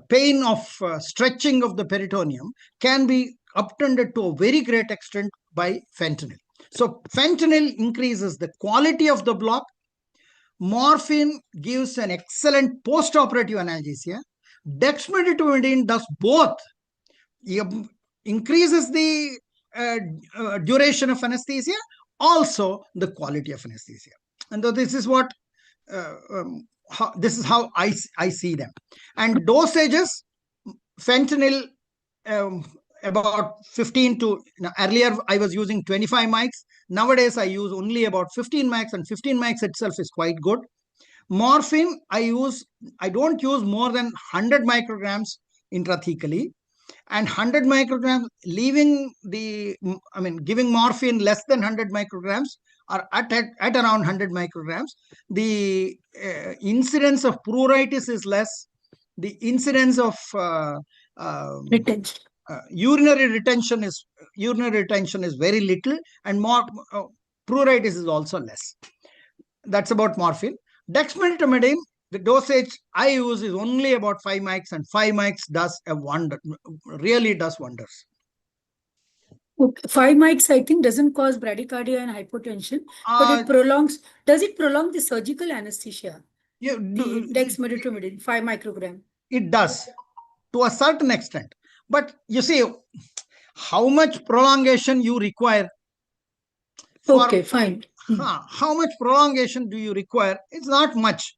pain of stretching of the peritoneum can be obtended to a very great extent by fentanyl. So fentanyl increases the quality of the block. Morphine gives an excellent post-operative analgesia. Dexmedetomidine does both. Increases the duration of anesthesia, also the quality of anesthesia. And so this is what this is how I see them. And dosages, fentanyl about 15 to, earlier I was using 25 mics. Nowadays I use only about 15 mics, and 15 mics itself is quite good. Morphine, I don't use more than 100 micrograms intrathecally, and 100 micrograms, giving morphine less than 100 micrograms or at around 100 micrograms, the incidence of pruritus is less. The incidence of urinary retention is very little, and more pruritus is also less. That's about morphine. Dexmedetomidine, the dosage I use is only about 5 mics, and 5 mics does a wonder, really does wonders. Okay. 5 mics, I think, doesn't cause bradycardia and hypotension, but it prolongs. Does it prolong the surgical anesthesia? Yeah, the dexmedetomidine, 5 microgram. It does, to a certain extent. But you see, how much prolongation you require? Okay, fine. How much prolongation do you require? It's not much.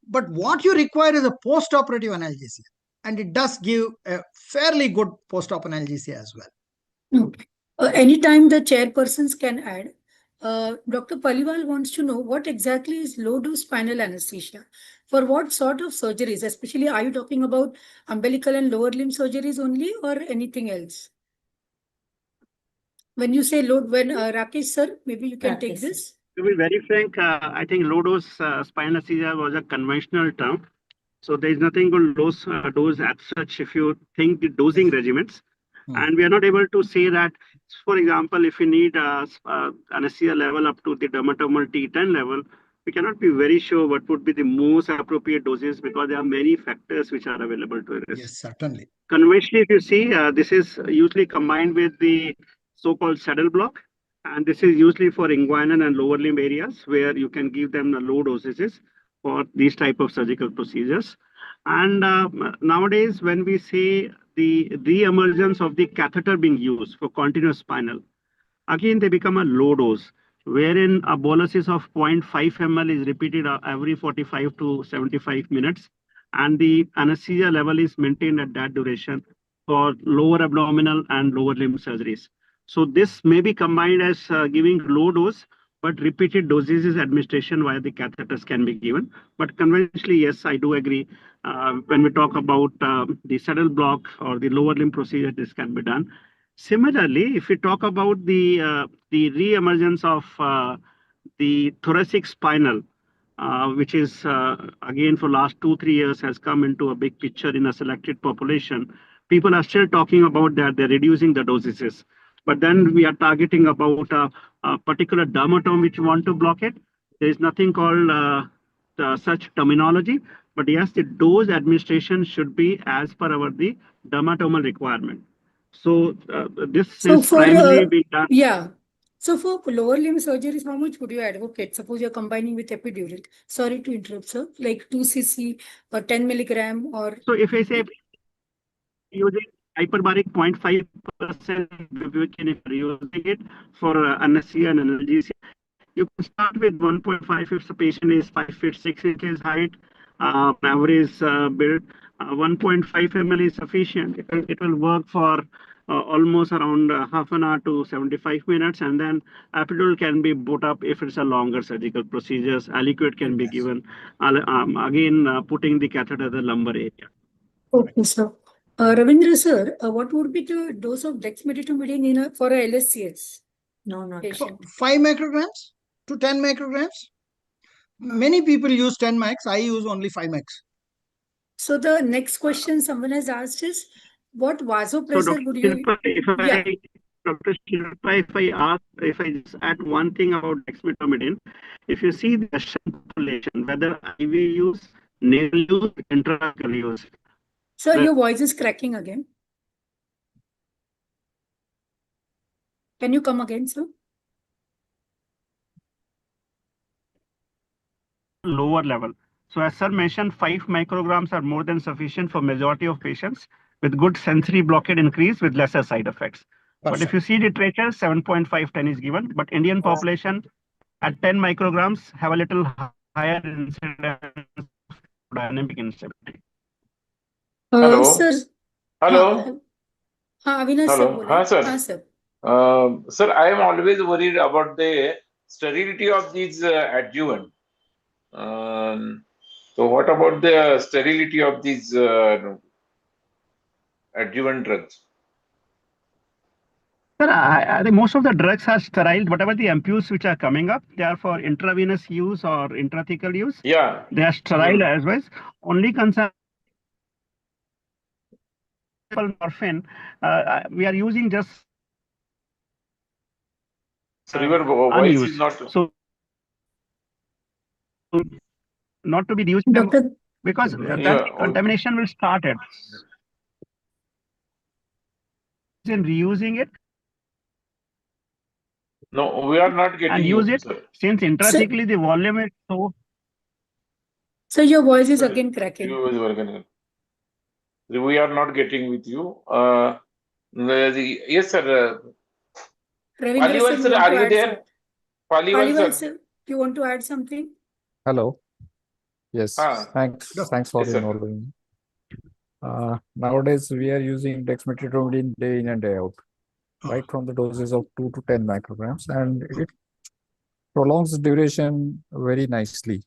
But what you require is a post-operative analgesia. And it does give a fairly good post-op analgesia as well. Okay. Anytime the chairpersons can add. Dr. Paliwal wants to know what exactly is low-dose spinal anesthesia? For what sort of surgeries? Especially, are you talking about umbilical and lower limb surgeries only or anything else? When you say load, Rakesh sir, maybe you can take Rakesh, this. To be very frank, I think low dose spinal anesthesia was a conventional term. So there is nothing called dose as such if you think the dosing regimens. And we are not able to say that, for example, if you need anesthesia level up to the dermatomal T10 level, we cannot be very sure what would be the most appropriate doses because there are many factors which are available to this. Yes, certainly. Conventionally, if you see, this is usually combined with the so-called saddle block. And this is usually for inguinal and lower limb areas where you can give them the low dosages for these type of surgical procedures. And nowadays, when we say the re-emergence of the catheter being used for continuous spinal, again, they become a low dose, wherein a boluses of 0.5 ml is repeated every 45 to 75 minutes. And the anesthesia level is maintained at that duration for lower abdominal and lower limb surgeries. So this may be combined as giving low dose, but repeated dosages administration via the catheters can be given. But conventionally, yes, I do agree. When we talk about the saddle block or the lower limb procedure, this can be done. Similarly, if we talk about the re-emergence of the thoracic spinal, which is again for last 2-3 years has come into a big picture in a selected population, people are still talking about that they're reducing the dosages. But then we are targeting about a particular dermatome which we want to block it. There is nothing called such terminology, but yes, the dose administration should be as per our the dermatomal requirement. So this is for primarily being done. yeah. So for lower limb surgeries, how much would you advocate? Suppose you're combining with epidural. Sorry to interrupt, sir. Like 2 cc or 10 milligram or. So if I say using hyperbaric 0.5%, if you're using it for anesthesia and analgesia, you can start with 1.5 if the patient is 5 feet 6 inches height, average build. 1.5 ml is sufficient. It will work for almost around half an hour to 75 minutes, and then epidural can be put up if it's a longer surgical procedures. Aliquot can be given. Again, putting the catheter at the lumbar area. Okay, sir. Ravindra sir, what would be the dose of dexmedetomidine for a LSCS? no, not patient? 5 micrograms to 10 micrograms. Many people use 10 mics. I use only 5 mics. So the next question someone has asked is, what vasopressor So would you? Dr. Shilpa, if I just add one thing about dexmedetomidine, if you see the population, whether IV use, nasal use, intrathecal use. Sir, your voice is cracking again. Can you come again, sir? Lower level. So as sir mentioned, 5 micrograms are more than sufficient for majority of patients with good sensory blockade increase with lesser side effects. But if you see literature, 7.510 is given, but Indian population at 10 micrograms have a little higher incidence of dynamic instability. Hello. Sir. Hello. Avinash Hello. sir. Sir. Sir, I am always worried about the sterility of these adjuvant. So what about the sterility of these adjuvant drugs? Sir, I think most of the drugs are sterile. Whatever the ampules which are coming up, they are for intravenous use or intrathecal use. Yeah. They are sterile as well. Only concern morphine, we are using just So your voice unused. is not. So not to be used because that contamination will start it. In reusing it. No, we are not getting and use it sir. Since intrathecally the volume is so. So your voice is again cracking. We are not getting with you. Yes, sir. Ravindra sir, are you there? Paliwal Paliwal, sir. sir, you want to add something? Hello. Yes, Ah, thanks for yes, sir. involving. Nowadays, we are using dexmedetomidine day in and day out, right from the doses of 2 to 10 micrograms, and it prolongs the duration very nicely,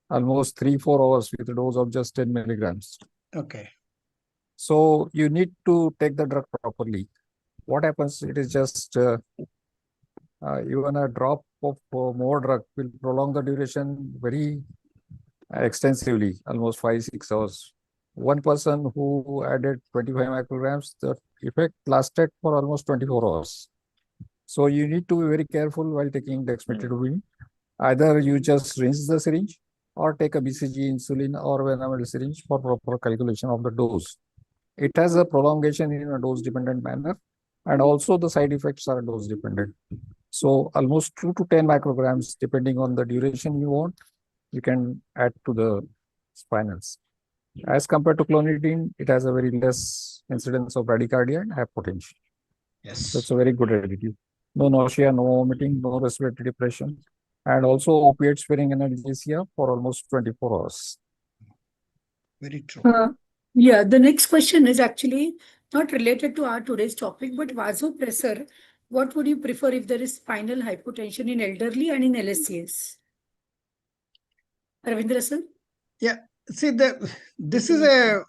almost 3-4 hours with a dose of just 10 milligrams. Okay. So you need to take the drug properly. What happens? It is just even a drop of more drug will prolong the duration very extensively, almost 5-6 hours. One person who added 25 micrograms, the effect lasted for almost 24 hours. So you need to be very careful while taking dexmedetomidine. Either you just rinse the syringe or take a BCG insulin or venometer syringe for proper calculation of the dose. It has a prolongation in a dose dependent manner, and also the side effects are dose dependent. So almost 2 to 10 micrograms, depending on the duration you want, you can add to the spinals. As compared to clonidine, it has a very less incidence of bradycardia and hypotension. Yes. So it's a very good additive. No nausea, no vomiting, no respiratory depression, and also opiate sparing analgesia for almost 24 hours. Very true. Yeah, the next question is actually not related to our today's topic, but vasopressor. What would you prefer if there is spinal hypotension in elderly and in LSCS? Ravindra sir? Yeah. See, this is a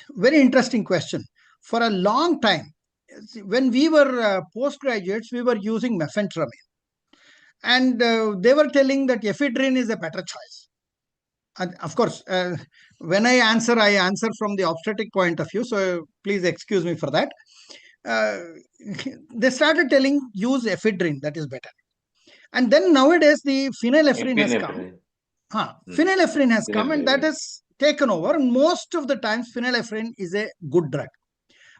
very interesting question. For a long time, when we were postgraduates, we were using mefentramin. And they were telling that ephedrine is a better choice. And of course, when I answer from the obstetric point of view. So please excuse me for that. They started telling use ephedrine, that is better. And then nowadays the phenylephrine has come. Phenylephrine has come, and that has taken over. And most of the times phenylephrine is a good drug.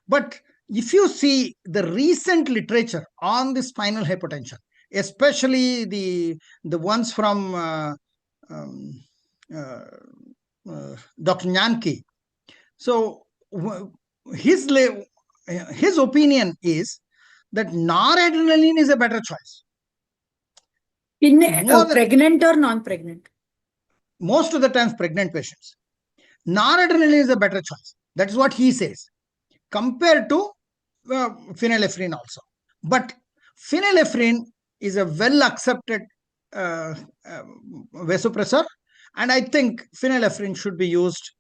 But if you see the recent literature on the spinal hypertension, especially the ones from Dr. Nyanki, so his opinion is that noradrenaline is a better choice. In pregnant or non-pregnant? Most of the times pregnant patients. Noradrenaline is a better choice. That's what he says, compared to phenylephrine also. But phenylephrine is a well accepted vasopressor, and I think phenylephrine should be used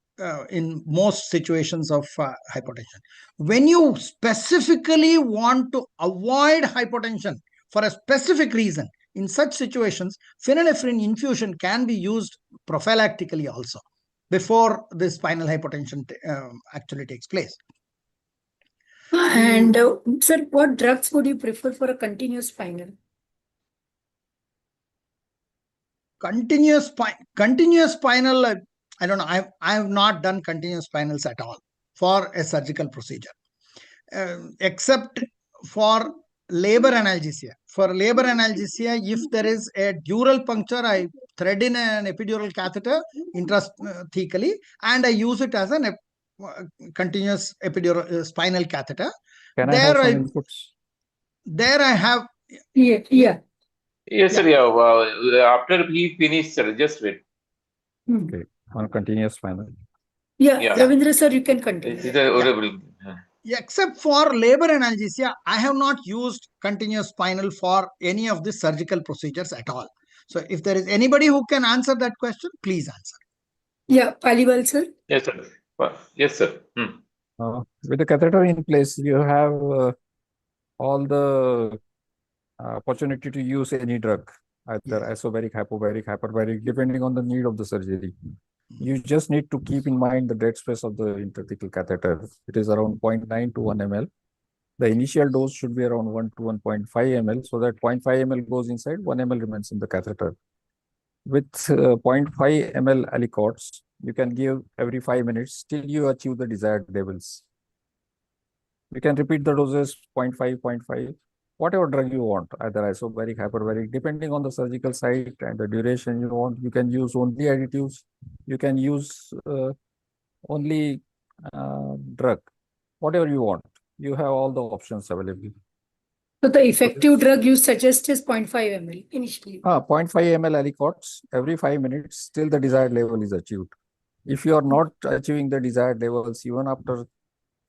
in most situations of hypertension. When you specifically want to avoid hypertension for a specific reason, in such situations, phenylephrine infusion can be used prophylactically also before the spinal hypertension actually takes place. And sir, what drugs would you prefer for a continuous spinal? Continuous spinal, I don't know. I have not done continuous spinals at all for a surgical procedure, except for labor analgesia. For labor analgesia, if there is a dural puncture, I thread in an epidural catheter intrathecally, and I use it as a continuous epidural spinal catheter. Can I have some inputs? There I have. Yeah. Yes, sir. Yeah. After he finished, sir, just wait. Okay, on continuous spinal. Yeah. Ravindra sir, you can continue. This is horrible. Except for labor analgesia, I have not used continuous spinal for any of the surgical procedures at all. So if there is anybody who can answer that question, please answer. Yeah, Paliwal sir. Yes, sir. Yes, sir. With the catheter in place, you have all the opportunity to use any drug, either isobaric, hypobaric, hyperbaric, depending on the need of the surgery. You just need to keep in mind the dead space of the intrathecal catheter. It is around 0.9 to 1 ml. The initial dose should be around 1 to 1.5 ml, so that 0.5 ml goes inside, 1 ml remains in the catheter. With 0.5 ml aliquots, you can give every 5 minutes till you achieve the desired levels. You can repeat the doses 0.5, 0.5, whatever drug you want, either isobaric, hyperbaric, depending on the surgical site and the duration you want. You can use only additives. You can use only drug, whatever you want. You have all the options available. So the effective drug you suggest is 0.5 ml initially. 0.5 ml aliquots every 5 minutes till the desired level is achieved. If you are not achieving the desired levels even after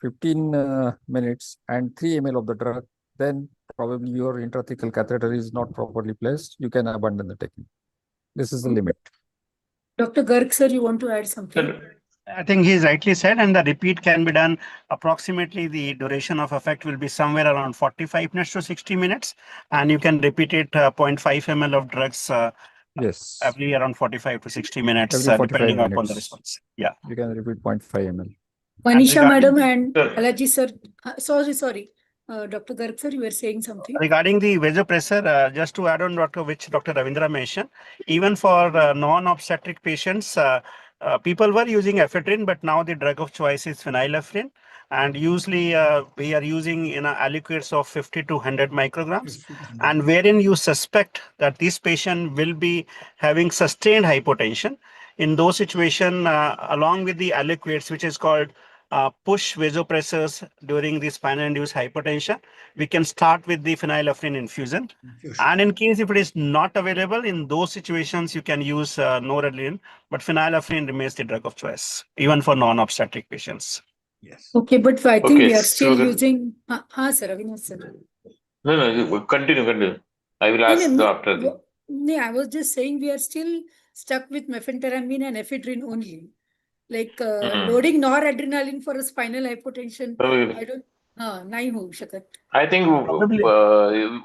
15 minutes and 3 ml of the drug, then probably your intrathecal catheter is not properly placed. You can abandon the technique. This is the limit. Dr. Garg, sir, you want to add something? I think he's rightly said, and the repeat can be done approximately. The duration of effect will be somewhere around 45 minutes to 60 minutes, and you can repeat it 0.5 ml of drugs Yes. every around 45 to 60 minutes, Every 45 depending minutes. upon the response. Yeah. You can repeat 0.5 ml. Manisha regarding- madam and Sir. Alaji sir. Sorry. Dr. Garg, sir, you were saying something. Regarding the vasopressor, just to add on which Dr. Ravindra mentioned, even for non-obstetric patients, people were using ephedrine, but now the drug of choice is phenylephrine. And usually we are using aliquots of 50 to 100 micrograms, and wherein you suspect that this patient will be having sustained hypotension. In those situations, along with the aliquots, which is called push vasopressors during the spinal-induced hypertension, we can start with the phenylephrine infusion. And in case if it is not available, in those situations, you can use noradrenaline, but phenylephrine remains the drug of choice, even for non-obstetric patients. Yes. Okay, but I think Okay, we are still so using. Sir, Avinash sir. No, continue. I will ask after the. No, I was just saying we are still stuck with mephenteramine and ephedrine only. Like loading noradrenaline for a spinal hypotension. I don't. नाही होऊ शकत. I think Probably.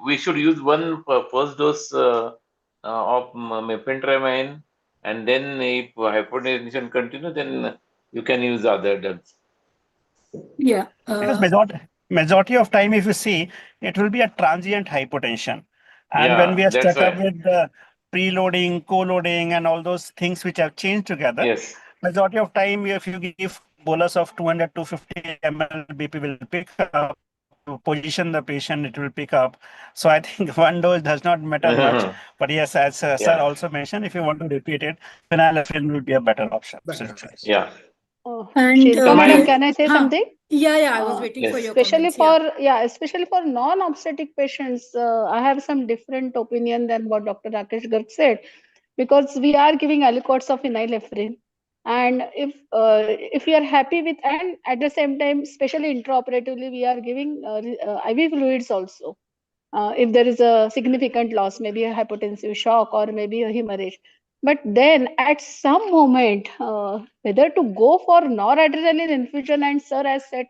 we should use one first dose of mephenteramine, and then if hypertension continue, then you can use other drugs. Yeah. Because majority of time, if you see, it will be a transient hypotension. And when we are that's stuck up why. with preloading, co-loading, and all those things which have changed together, Yes. majority of time, if you give bolus of 200 to 50 ml, BP will pick up. To position the patient, it will pick up. So I think one dose does not matter much. But yes, as sir also mentioned, if you want to repeat it, phenylephrine will be a better option. Yeah. And Shilpa madam, can I say something? Yeah, I was waiting Yes. for your Especially comments. especially for non-obstetric patients, I have some different opinion than what Dr. Rakesh Garg said, because we are giving aliquots of phenylephrine, and if we are happy with, and at the same time, especially intraoperatively, we are giving IV fluids also. If there is a significant loss, maybe a hypotensive shock or maybe a hemorrhage. But then at some moment, whether to go for noradrenaline infusion and sir has said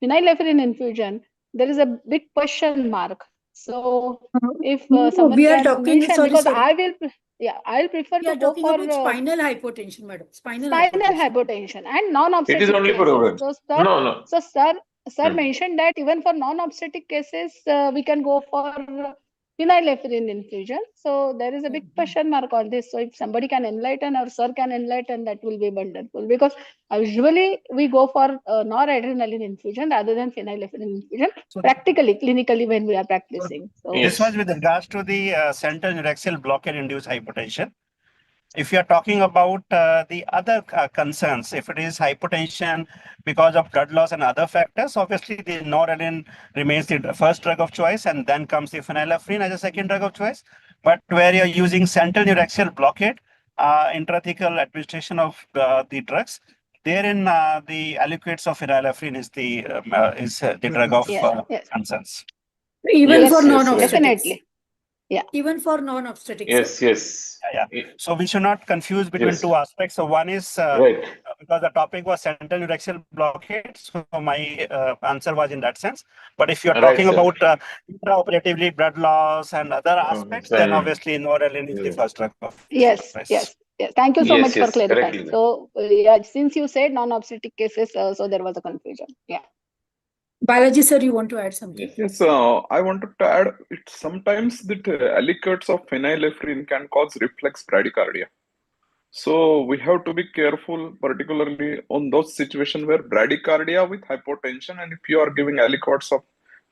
phenylephrine infusion, there is a big question mark. So if someone we are can talking, mention, sorry, because sorry. I'll prefer We to are go talking for about spinal hypotension, madam. Spinal hypotension and non-obstetric It is only for cases. oral. So No. sir mentioned that even for non-obstetric cases, we can go for phenylephrine infusion. So there is a big question mark on this. So if somebody can enlighten or sir can enlighten, that will be wonderful, because usually we go for noradrenaline infusion rather than phenylephrine infusion, clinically when we are practicing. So this was with regards to the central neuraxial blockade induced hypertension. If you are talking about the other concerns, if it is hypertension because of blood loss and other factors, obviously the noradrenaline remains the first drug of choice, and then comes the phenylephrine as a second drug of choice. But where you're using central neuraxial blockade, intrathecal administration of the drugs, therein the aliquots of phenylephrine is the drug of concerns. Even for Yes, non-obstetrics. definitely. Yeah. Even for non-obstetrics. Yes. Yeah. So we should not confuse between two aspects. So one is because the topic was central neuraxial blockade, so my answer was in that sense. But if you're talking about intraoperatively blood loss and other aspects, then obviously noradrenaline is the first drug of Yes. Thank you so much for clarifying. Correctly. So since you said non-obstetric cases, so there was a confusion. Yeah. Balaji sir, you want to add something? Yes, I wanted to add, sometimes the aliquots of phenylephrine can cause reflex bradycardia. So we have to be careful, particularly on those situations where bradycardia with hypotension, and if you are giving aliquots of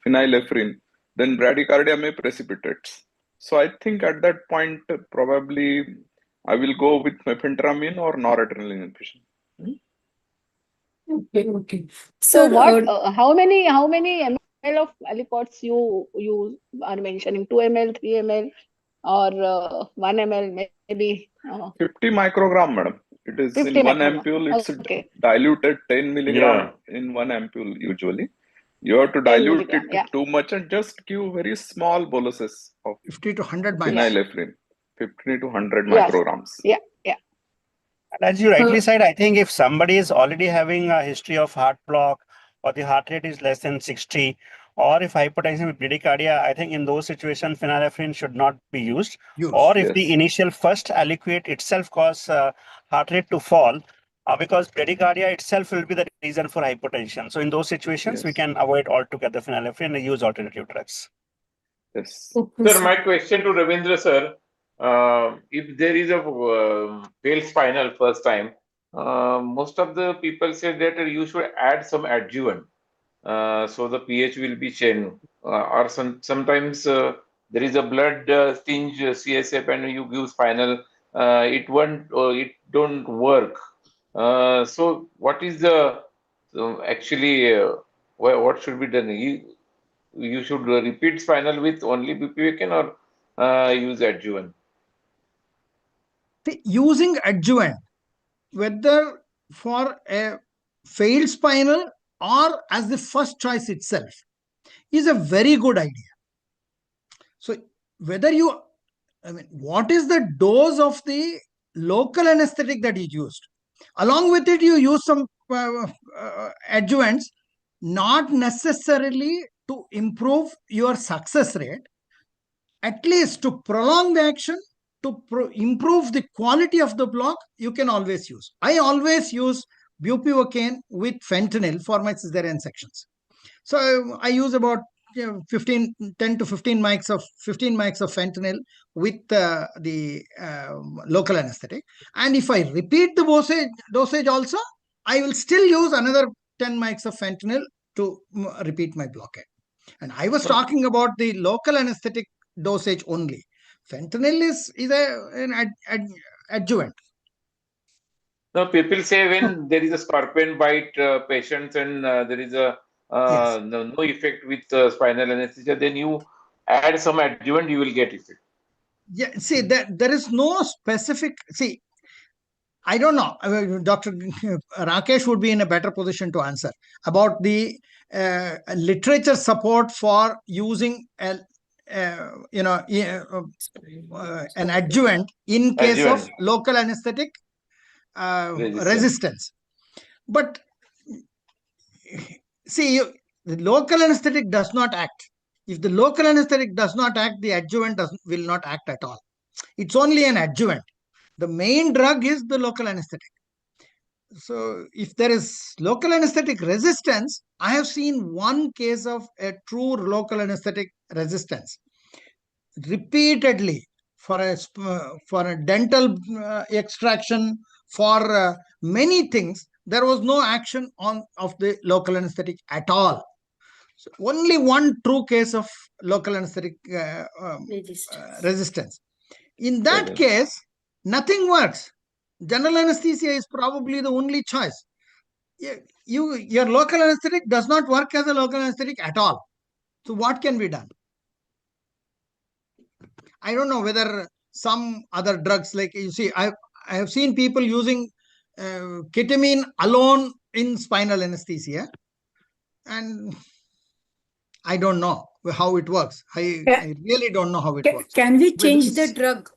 phenylephrine, then bradycardia may precipitate. So I think at that point, probably I will go with mephenteramine or noradrenaline infusion. Okay. So what? How many ml of aliquots you are mentioning? 2 ml, 3 ml, or 1 ml, maybe 50 microgram, madam. It is 50 in one microgram. ampule. It's Okay, diluted 10 milligram Yeah. in one ampule usually. You have to 10 dilute milligram. it Yeah, too much and just give very small boluses of 50 to 100 mics. phenylephrine, 50 to 100 yes, micrograms. yeah, yeah. And as you rightly said, I think if somebody is already having a history of heart block or the heart rate is less than 60, or if hypertension with bradycardia, I think in those situations, phenylephrine should not be used. Or if the Yes. initial first aliquot itself cause heart rate to fall, because bradycardia itself will be the reason for hypertension. So in those situations, we Yes. can avoid altogether phenylephrine and use alternative drugs. Yes. Okay, Sir, my question to Ravindra sir, if there is a failed spinal first time, most of the people say that you should add some adjuvant, so the pH will be changed. Or sometimes there is a blood tinge CSF and you give spinal, it don't work. So what is the actually what should be done? You should repeat spinal with only bupivacaine or use adjuvant. See, using adjuvant, whether for a failed spinal or as the first choice itself, is a very good idea. So whether you, what is the dose of the local anesthetic that is used? Along with it, you use some adjuvants, not necessarily to improve your success rate, at least to prolong the action, to improve the quality of the block, you can always use. I always use bupivacaine with fentanyl for my cesarean sections. So I use about 10 to 15 mics of fentanyl with the local anesthetic. And if I repeat the dosage also, I will still use another 10 mics of fentanyl to repeat my blockade. And I was talking about the local anesthetic dosage only. Fentanyl is an adjuvant. Now, people say when there is a scorpion bite patients and there is a Yes. no effect with spinal anesthesia, then you add some adjuvant, you will get effect. Yeah, see, there is no specific. See, I don't know. Dr. Rakesh would be in a better position to answer about the literature support for using an adjuvant in case of Adjuvant. local anesthetic resistance. But see, the local anesthetic does not act. If the local anesthetic does not act, the adjuvant will not act at all. It's only an adjuvant. The main drug is the local anesthetic. So if there is local anesthetic resistance, I have seen one case of a true local anesthetic resistance repeatedly for a dental extraction, for many things. There was no action of the local anesthetic at all. So only one true case of local anesthetic resistance. In that case, nothing works. General anesthesia is probably the only choice. Your local anesthetic does not work as a local anesthetic at all. So what can be done? I don't know whether some other drugs, like you see, I have seen people using ketamine alone in spinal anesthesia, and I don't know how it works. I really don't know how it works. Can we change the drug?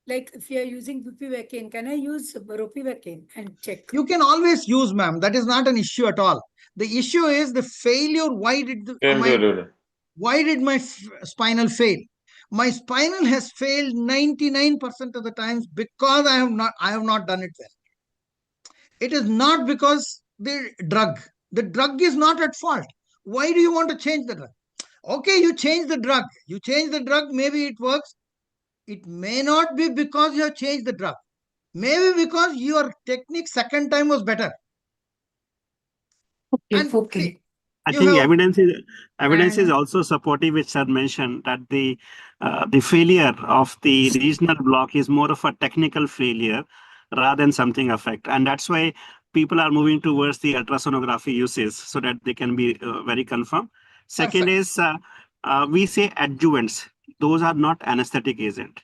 Like if you are using bupivacaine, can I use ropivacaine and check? You can always use, ma'am. That is not an issue at all. The issue is the failure. Why did my spinal fail? My spinal has failed 99% of the times because I have not done it well. It is not because the drug is not at fault. Why do you want to change the drug? Okay, you change the drug. Maybe it works. It may not be because you have changed the drug. Maybe because your technique second time was better. Okay. I think evidence is also supportive, which sir mentioned, that the failure of the regional block is more of a technical failure rather than something effect, and that's why people are moving towards the ultrasonography uses so that they can be very confirmed. Second is we say adjuvants. Those are not anesthetic agent.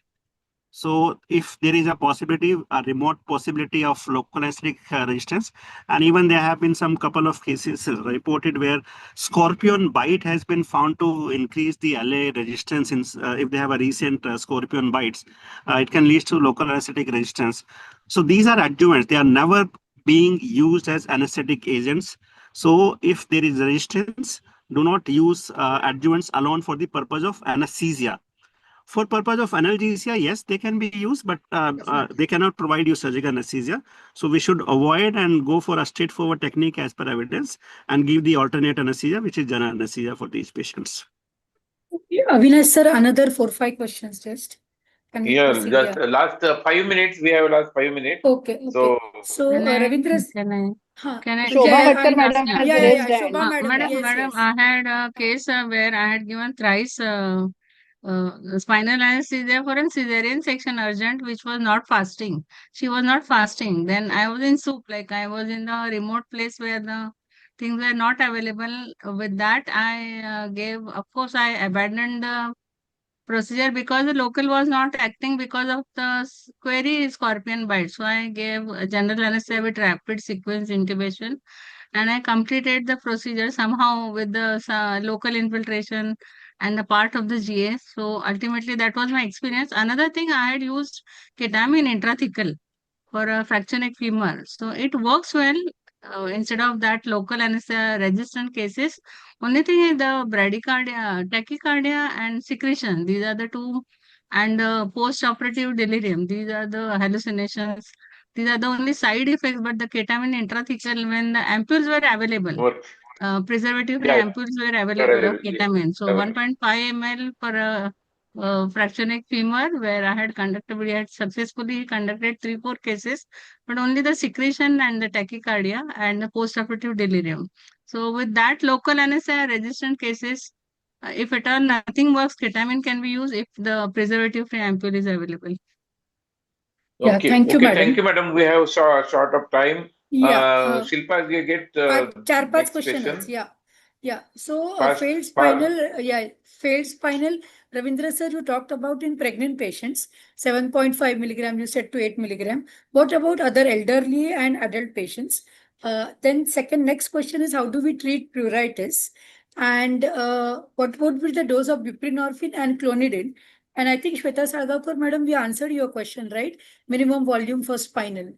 So if there is a possibility, a remote possibility of local anesthetic resistance, and even there have been some couple of cases reported where scorpion bite has been found to increase the LA resistance in, if they have a recent scorpion bites, it can lead to local anesthetic resistance. So these are adjuvants. They are never being used as anesthetic agents. So if there is resistance, do not use adjuvants alone for the purpose of anesthesia. For purpose of analgesia, yes, they can be used, but they cannot provide you surgical anesthesia. So we should avoid and go for a straightforward technique as per evidence and give the alternate anesthesia, which is general anesthesia for these patients. Avinash sir, another 4-5 questions just. Can we Yeah, proceed? just last 5 minutes. We have last 5 minutes. Okay. So Ravindra, Can I? Shobha Bhatkar madam has raised hand. Shobha madam. Madam, I had a case where I had given thrice spinal anesthesia for a cesarean section urgent, which was not fasting. She was not fasting. Then I was in soup, like I was in the remote place where the things were not available. With that, I gave, of course, I abandoned the procedure because the local was not acting because of the query scorpion bite. So I gave a general anesthesia with rapid sequence intubation, and I completed the procedure somehow with the local infiltration and the part of the GA. So ultimately, that was my experience. Another thing, I had used ketamine intrathecal for a fracture femur. So it works well instead of that local anesthesia resistant cases. Only thing is the bradycardia, tachycardia, and secretion. These are the two, and post-operative delirium. These are the hallucinations. These are the only side effects. But the ketamine intrathecal, when the ampoules were available, preservative-free ampoules were available of ketamine. So 1.5 ml for a fracture femur, where I had conducted, we had successfully conducted 3-4 cases, but only the secretion and the tachycardia and the post-operative delirium. So with that local anesthesia resistant cases, if at all nothing works, ketamine can be used if the preservative-free ampoule is available. Yeah, thank you, madam. We have short of time. Shilpa, you get 4-5 questions. So failed spinal. Ravindra sir, you talked about in pregnant patients, 7.5 milligram. You said to 8 milligram. What about other elderly and adult patients? Then next question is, how do we treat pruritus? And what would be the dose of buprenorphine and clonidine? And I think Shweta Sargapur, madam, we answered your question, right? Minimum volume for spinal.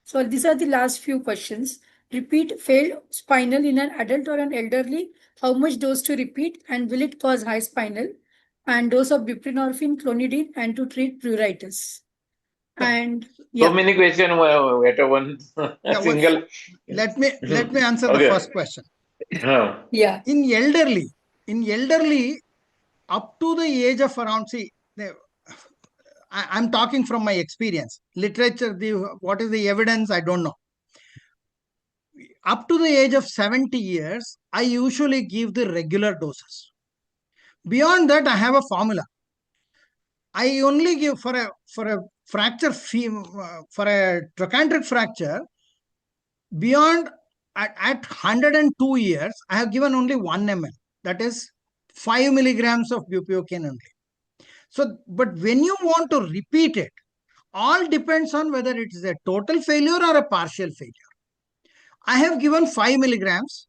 So these are the last few questions. Repeat failed spinal in an adult or an elderly. How much dose to repeat, and will it cause high spinal? And dose of buprenorphine, clonidine, and to treat pruritus. And so many questions at a one single. Let me answer the first question. In elderly, up to the age of around, I'm talking from my experience. Literature, what is the evidence? I don't know. Up to the age of 70 years, I usually give the regular doses. Beyond that, I have a formula. I only give for a fracture, for a trochanteric fracture, beyond at 102 years, I have given only 1 ml. That is 5 milligrams of bupivacaine only. So, but when you want to repeat it, all depends on whether it is a total failure or a partial failure. I have given 5 milligrams.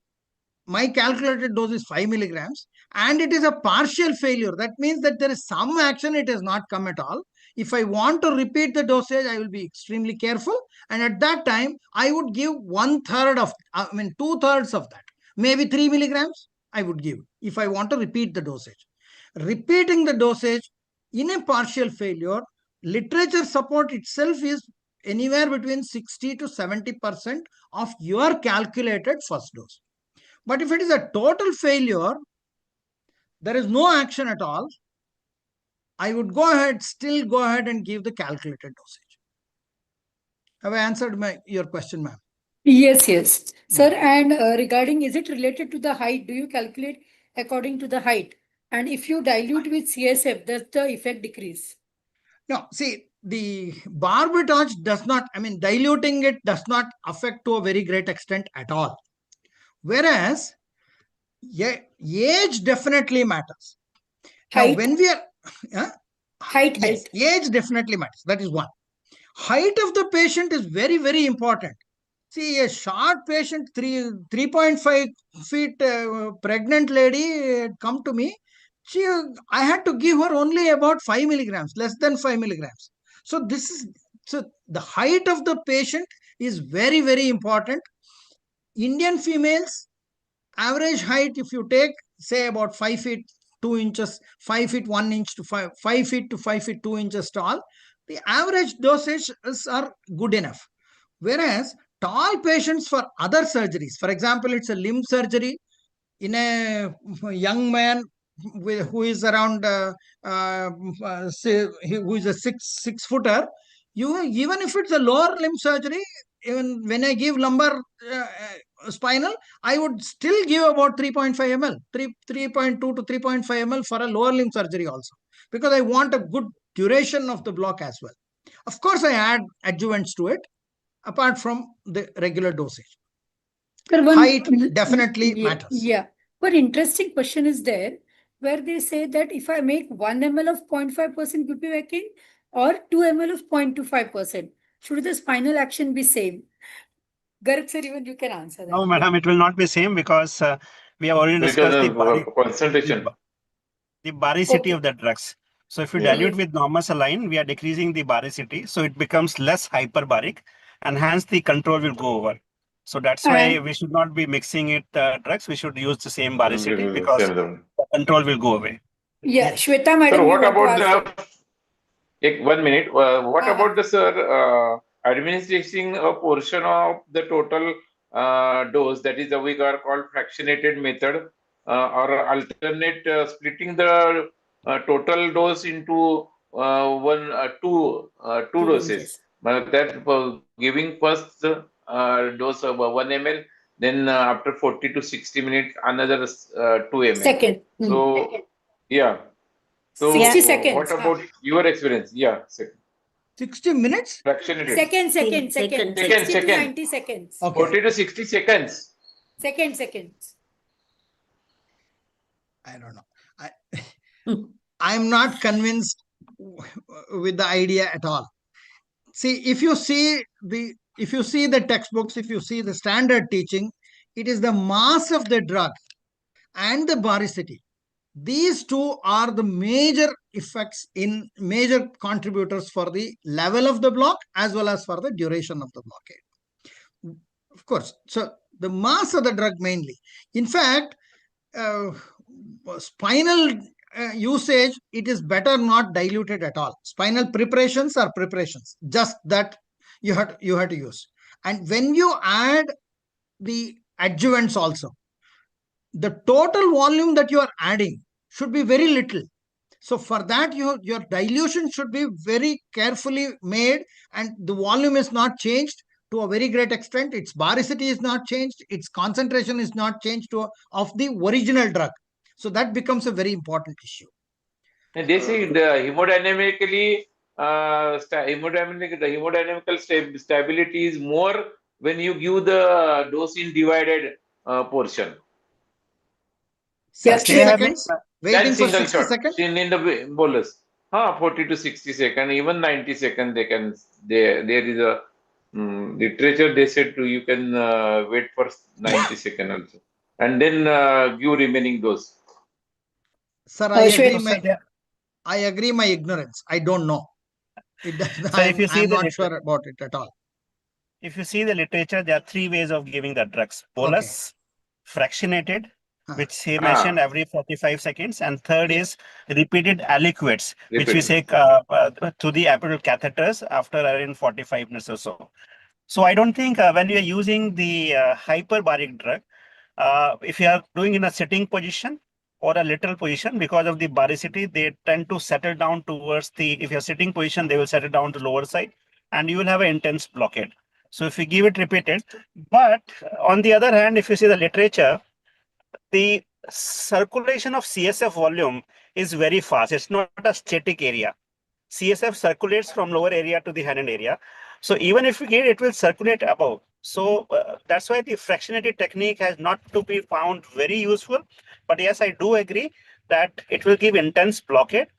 My calculated dose is 5 milligrams, and it is a partial failure. That means that there is some action, it has not come at all. If I want to repeat the dosage, I will be extremely careful. And at that time, I would give 2/3 of that. Maybe 3 milligrams I would give if I want to repeat the dosage. Repeating the dosage in a partial failure, literature support itself is anywhere between 60 to 70% of your calculated first dose. But if it is a total failure, there is no action at all, I would still go ahead and give the calculated dosage. Have I answered your question, ma'am? Yes. Sir, and regarding, is it related to the height? Do you calculate according to the height? And if you dilute with CSF, does the effect decrease? No, see, the barbiturate does not, diluting it does not affect to a very great extent at all. Whereas Yeah, age definitely matters. Now, Height. when we are Height. age definitely matters. That is one. Height of the patient is very, very important. See, a short patient, 3.5 feet pregnant lady come to me. I had to give her only about 5 milligrams, less than 5 milligrams. So the height of the patient is very, very important. Indian females, average height, if you take, say, about 5 feet 2 inches, 5 feet 1 inch to 5 feet to 5 feet 2 inches tall, the average dosages are good enough. Whereas tall patients for other surgeries, for example, it's a limb surgery in a young man who is around, say, who is a six footer, even if it's a lower limb surgery, even when I give lumbar spinal, I would still give about 3.5 ml, 3.2 to 3.5 ml for a lower limb surgery also, because I want a good duration of the block as well. Of course, I add adjuvants to it apart from the regular dosage. Height definitely matters. Yeah. One interesting question is there where they say that if I make 1 ml of 0.5% bupivacaine or 2 ml of 0.25%, should the spinal action be same? Garg sir, even you can answer that. No, madam, it will not be same because we have already discussed concentration. the baricity of the drugs. So if you dilute with normal saline, we are decreasing the baricity. So it becomes less hyperbaric and hence the control will go over. So that's why we should not be mixing it drugs. We should use the same baricity because the control will go away. Yeah, Shweta madam. Sir, what about the 1 minute? What about the sir administering a portion of the total dose? That is, we are called fractionated method, or alternate splitting the total dose into two doses. That giving first dose of 1 ml, then after 40 to 60 minutes another 2 ml. Second. So yeah. So 60 seconds. what about your experience? Yeah, 60 minutes? Fractionated. Second. 60 to 90 seconds. Okay. 40 to 60 seconds. Seconds. I don't know. I'm not convinced with the idea at all. See, if you see the textbooks, if you see the standard teaching, it is the mass of the drug and the baricity. These two are the major effects major contributors for the level of the block as well as for the duration of the blockade. Of course, so the mass of the drug mainly. In fact, spinal usage, it is better not diluted at all. Spinal preparations are preparations, just that you have to use. And when you add the adjuvants also, the total volume that you are adding should be very little. So for that, your dilution should be very carefully made, and the volume is not changed to a very great extent. Its baricity is not changed. Its concentration is not changed of the original drug. So that becomes a very important issue. And they say the hemodynamically, the hemodynamical stability is more when you give the dose in divided portion. 60 seconds. Waiting for 60 shot seconds in the bolus. 40 to 60 seconds, even 90 seconds. There is a literature. They said you can wait for 90 seconds also, and then give remaining dose. Sir, I agree my ignorance. I don't know. I'm not sure about it at all. If you see the literature, there are 3 ways of giving the drugs: bolus, fractionated, which he mentioned every 45 seconds, and third is repeated aliquots, which we say to the epidural catheters after around 45 minutes or so. So I don't think when you are using the hyperbaric drug, if you are doing in a sitting position or a lateral position, because of the baricity, they tend to settle down towards if you're sitting position, they will settle down to lower side, and you will have an intense blockade. So if you give it repeated, but on the other hand, if you see the literature, the circulation of CSF volume is very fast. It's not a static area. CSF circulates from lower area to the hand area. So even if we get it will circulate above. So that's why the fractionated technique has not to be found very useful. But yes, I do agree that it will give intense blockade,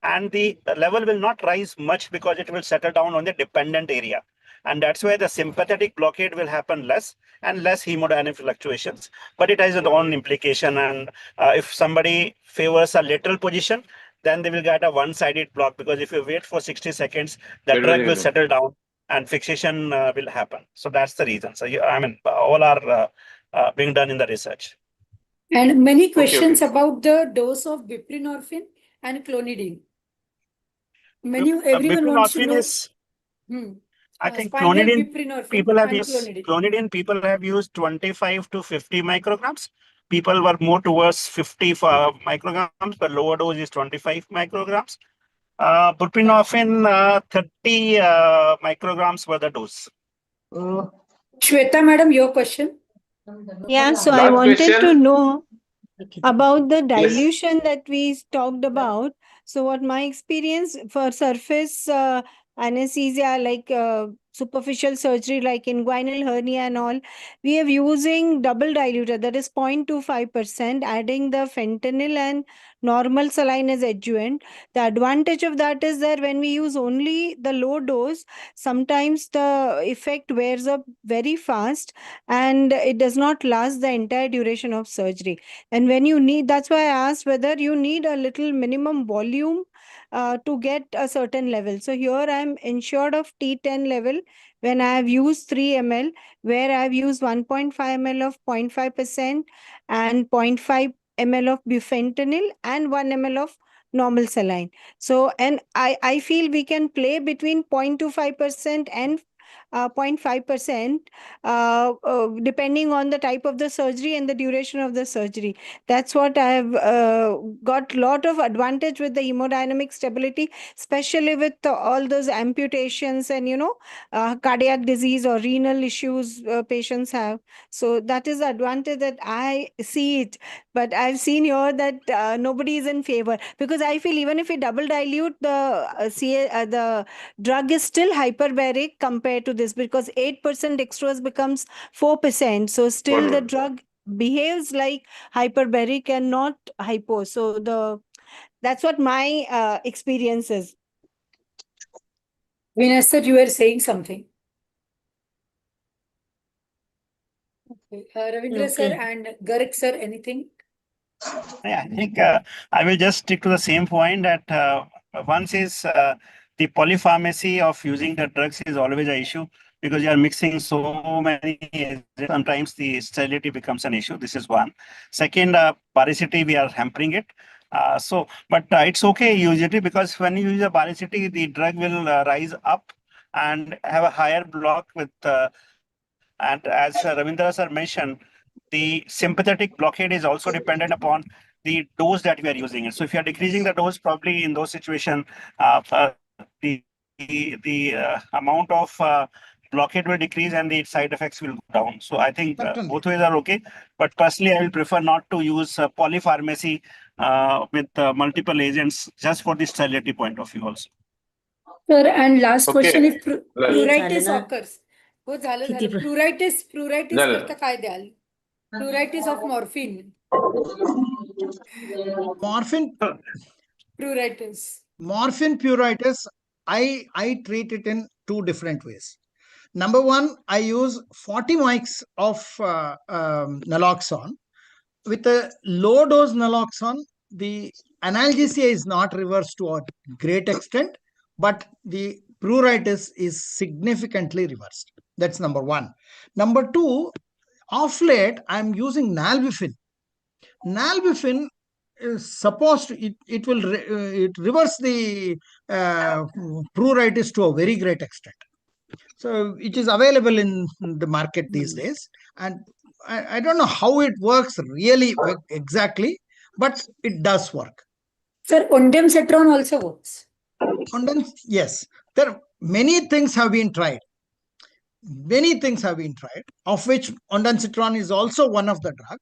and the level will not rise much because it will settle down on the dependent area. And that's why the sympathetic blockade will happen less and less hemodynamic fluctuations, but it has its own implication. And if somebody favors a lateral position, then they will get a one-sided block, because if you wait for 60 seconds, the drug will settle down and fixation will happen. So that's the reason. So I mean, all are being done in the research. And many questions about the dose of buprenorphine and clonidine. Everyone wants to know. I think Spinal clonidine buprenorphine people have and used clonidine. clonidine people have used 25 to 50 micrograms. People were more towards 50 micrograms, but lower dose is 25 micrograms. Buprenorphine 30 micrograms were the dose. Shweta madam, your question. Yeah, so I Last wanted to question. know about the Yes. dilution that we talked about. So what my experience for surface anesthesia, like superficial surgery like inguinal hernia and all, we are using double diluted, that is 0.25%, adding the fentanyl and normal saline as adjuvant. The advantage of that is that when we use only the low dose, sometimes the effect wears up very fast and it does not last the entire duration of surgery. And when you need, that's why I asked whether you need a little minimum volume to get a certain level. So here I'm ensured of T10 level when I have used 3 ml, where I have used 1.5 ml of 0.5% and 0.5 ml of bufentanil and 1 ml of normal saline. So, and I feel we can play between 0.25% and 0.5%, depending on the type of the surgery and the duration of the surgery. That's what I have got a lot of advantage with the hemodynamic stability, especially with all those amputations and, cardiac disease or renal issues patients have. So that is the advantage that I see it. But I've seen here that nobody is in favor, because I feel even if we double dilute, the drug is still hyperbaric compared to this, because 8% dextrose becomes 4%. So still the drug behaves like hyperbaric and not hypo. So that's what my experience is. Vinay sir, you were saying something. Okay. Ravindra sir and Garg sir, anything? Yeah, I think I will just stick to the same point that once is the polypharmacy of using the drugs is always an issue, because you are mixing so many agents. Sometimes the sterility becomes an issue. This is one. Second, paricity, we are hampering it. But it's okay usually, because when you use a paricity, the drug will rise up and have a higher block with, and as Ravindra sir mentioned, the sympathetic blockade is also dependent upon the dose that we are using it. So if you are decreasing the dose, probably in those situations, the amount of blockade will decrease and the side effects will go down. So I think both ways are okay. But personally, I will prefer not to use polypharmacy with multiple agents, just for the sterility point of view also. Sir, and last question, if pruritus झालं ना? occurs. हो झालं किती झालं. Pruritus करता काय द्याल? Pruritus of morphine. Morphine pruritus, I treat it in two different ways. Number one, I use 40 mics of naloxone. With a low dose naloxone, the analgesia is not reversed to a great extent, but the pruritus is significantly reversed. That's number one. Number two, of late, I'm using nalbuphine. Nalbuphine is supposed to, it will it reverse the pruritus to a very great extent. So it is available in the market these days, and I don't know how it works really exactly, but it does work. Sir, ondansetron also works. Yes, there are many things have been tried. Many things have been tried, of which ondansetron is also one of the drug.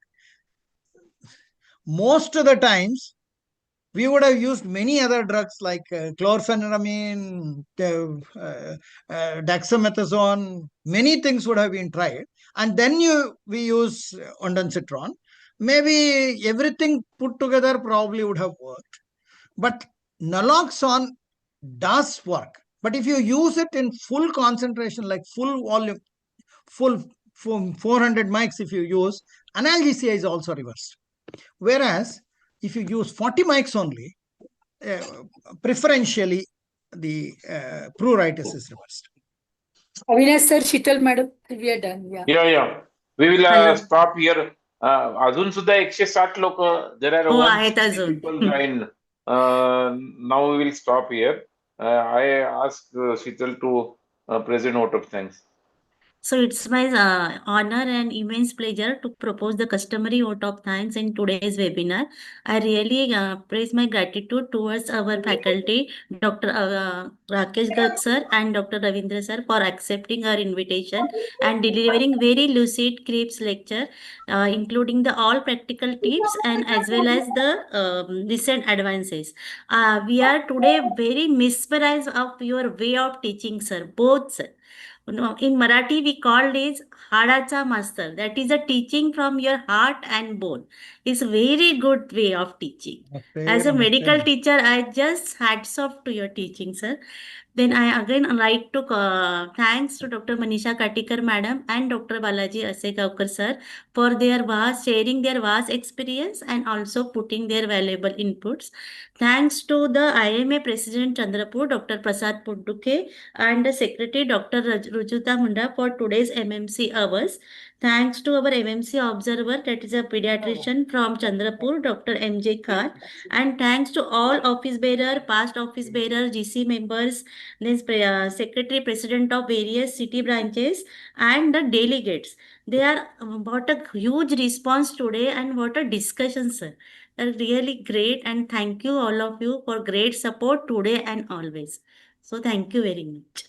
Most of the times, We would have used many other drugs like chlorpheniramine, dexamethasone. Many things would have been tried, and then we use ondansetron. Maybe everything put together probably would have worked. But naloxone does work. But if you use it in full concentration, like full volume, full 400 mics, if you use, analgesia is also reversed. Whereas if you use 40 mics only, preferentially the pruritus is reversed. Avinash sir, Shital madam, we are done. Yeah. Yeah. We will Hello. stop here. अजून सुद्धा 160 लोक. There are हो आहेत 160 अजून. people joined. Now we will stop here. I ask Sheetal to present vote of thanks. So it's my honor and immense pleasure to propose the customary vote of thanks in today's webinar. I really praise my gratitude towards our faculty, Dr. Rakesh Garg sir and Dr. Ravindra sir for accepting our invitation and delivering very lucid, crisp lecture, including the all practical tips and as well as the recent advances. We are today very mesmerized of your way of teaching, sir, both sir. No, in Marathi, we call this Hadacha Master. That is a teaching from your heart and bone. It's a very good way of teaching. As a medical teacher, I just hats off to your teaching, sir. Then I again like to thanks to Dr. Manisha Katikar madam and Dr. Balaji Asegavkar sir for their sharing their vast experience and also putting their valuable inputs. Thanks to the IMA President Chandrapur, Dr. Prasad Pudduke and the Secretary Dr. Rujuta Munda for today's MMC hours. Thanks to our MMC observer, that is a pediatrician from Chandrapur, Dr. MJ Kar. And thanks to all office bearer, past office bearer, GC members, then secretary, president of various city branches, and the delegates. They are what a huge response today, and what a discussion, sir. Really great, and thank you all of you for great support today and always. So thank you very much.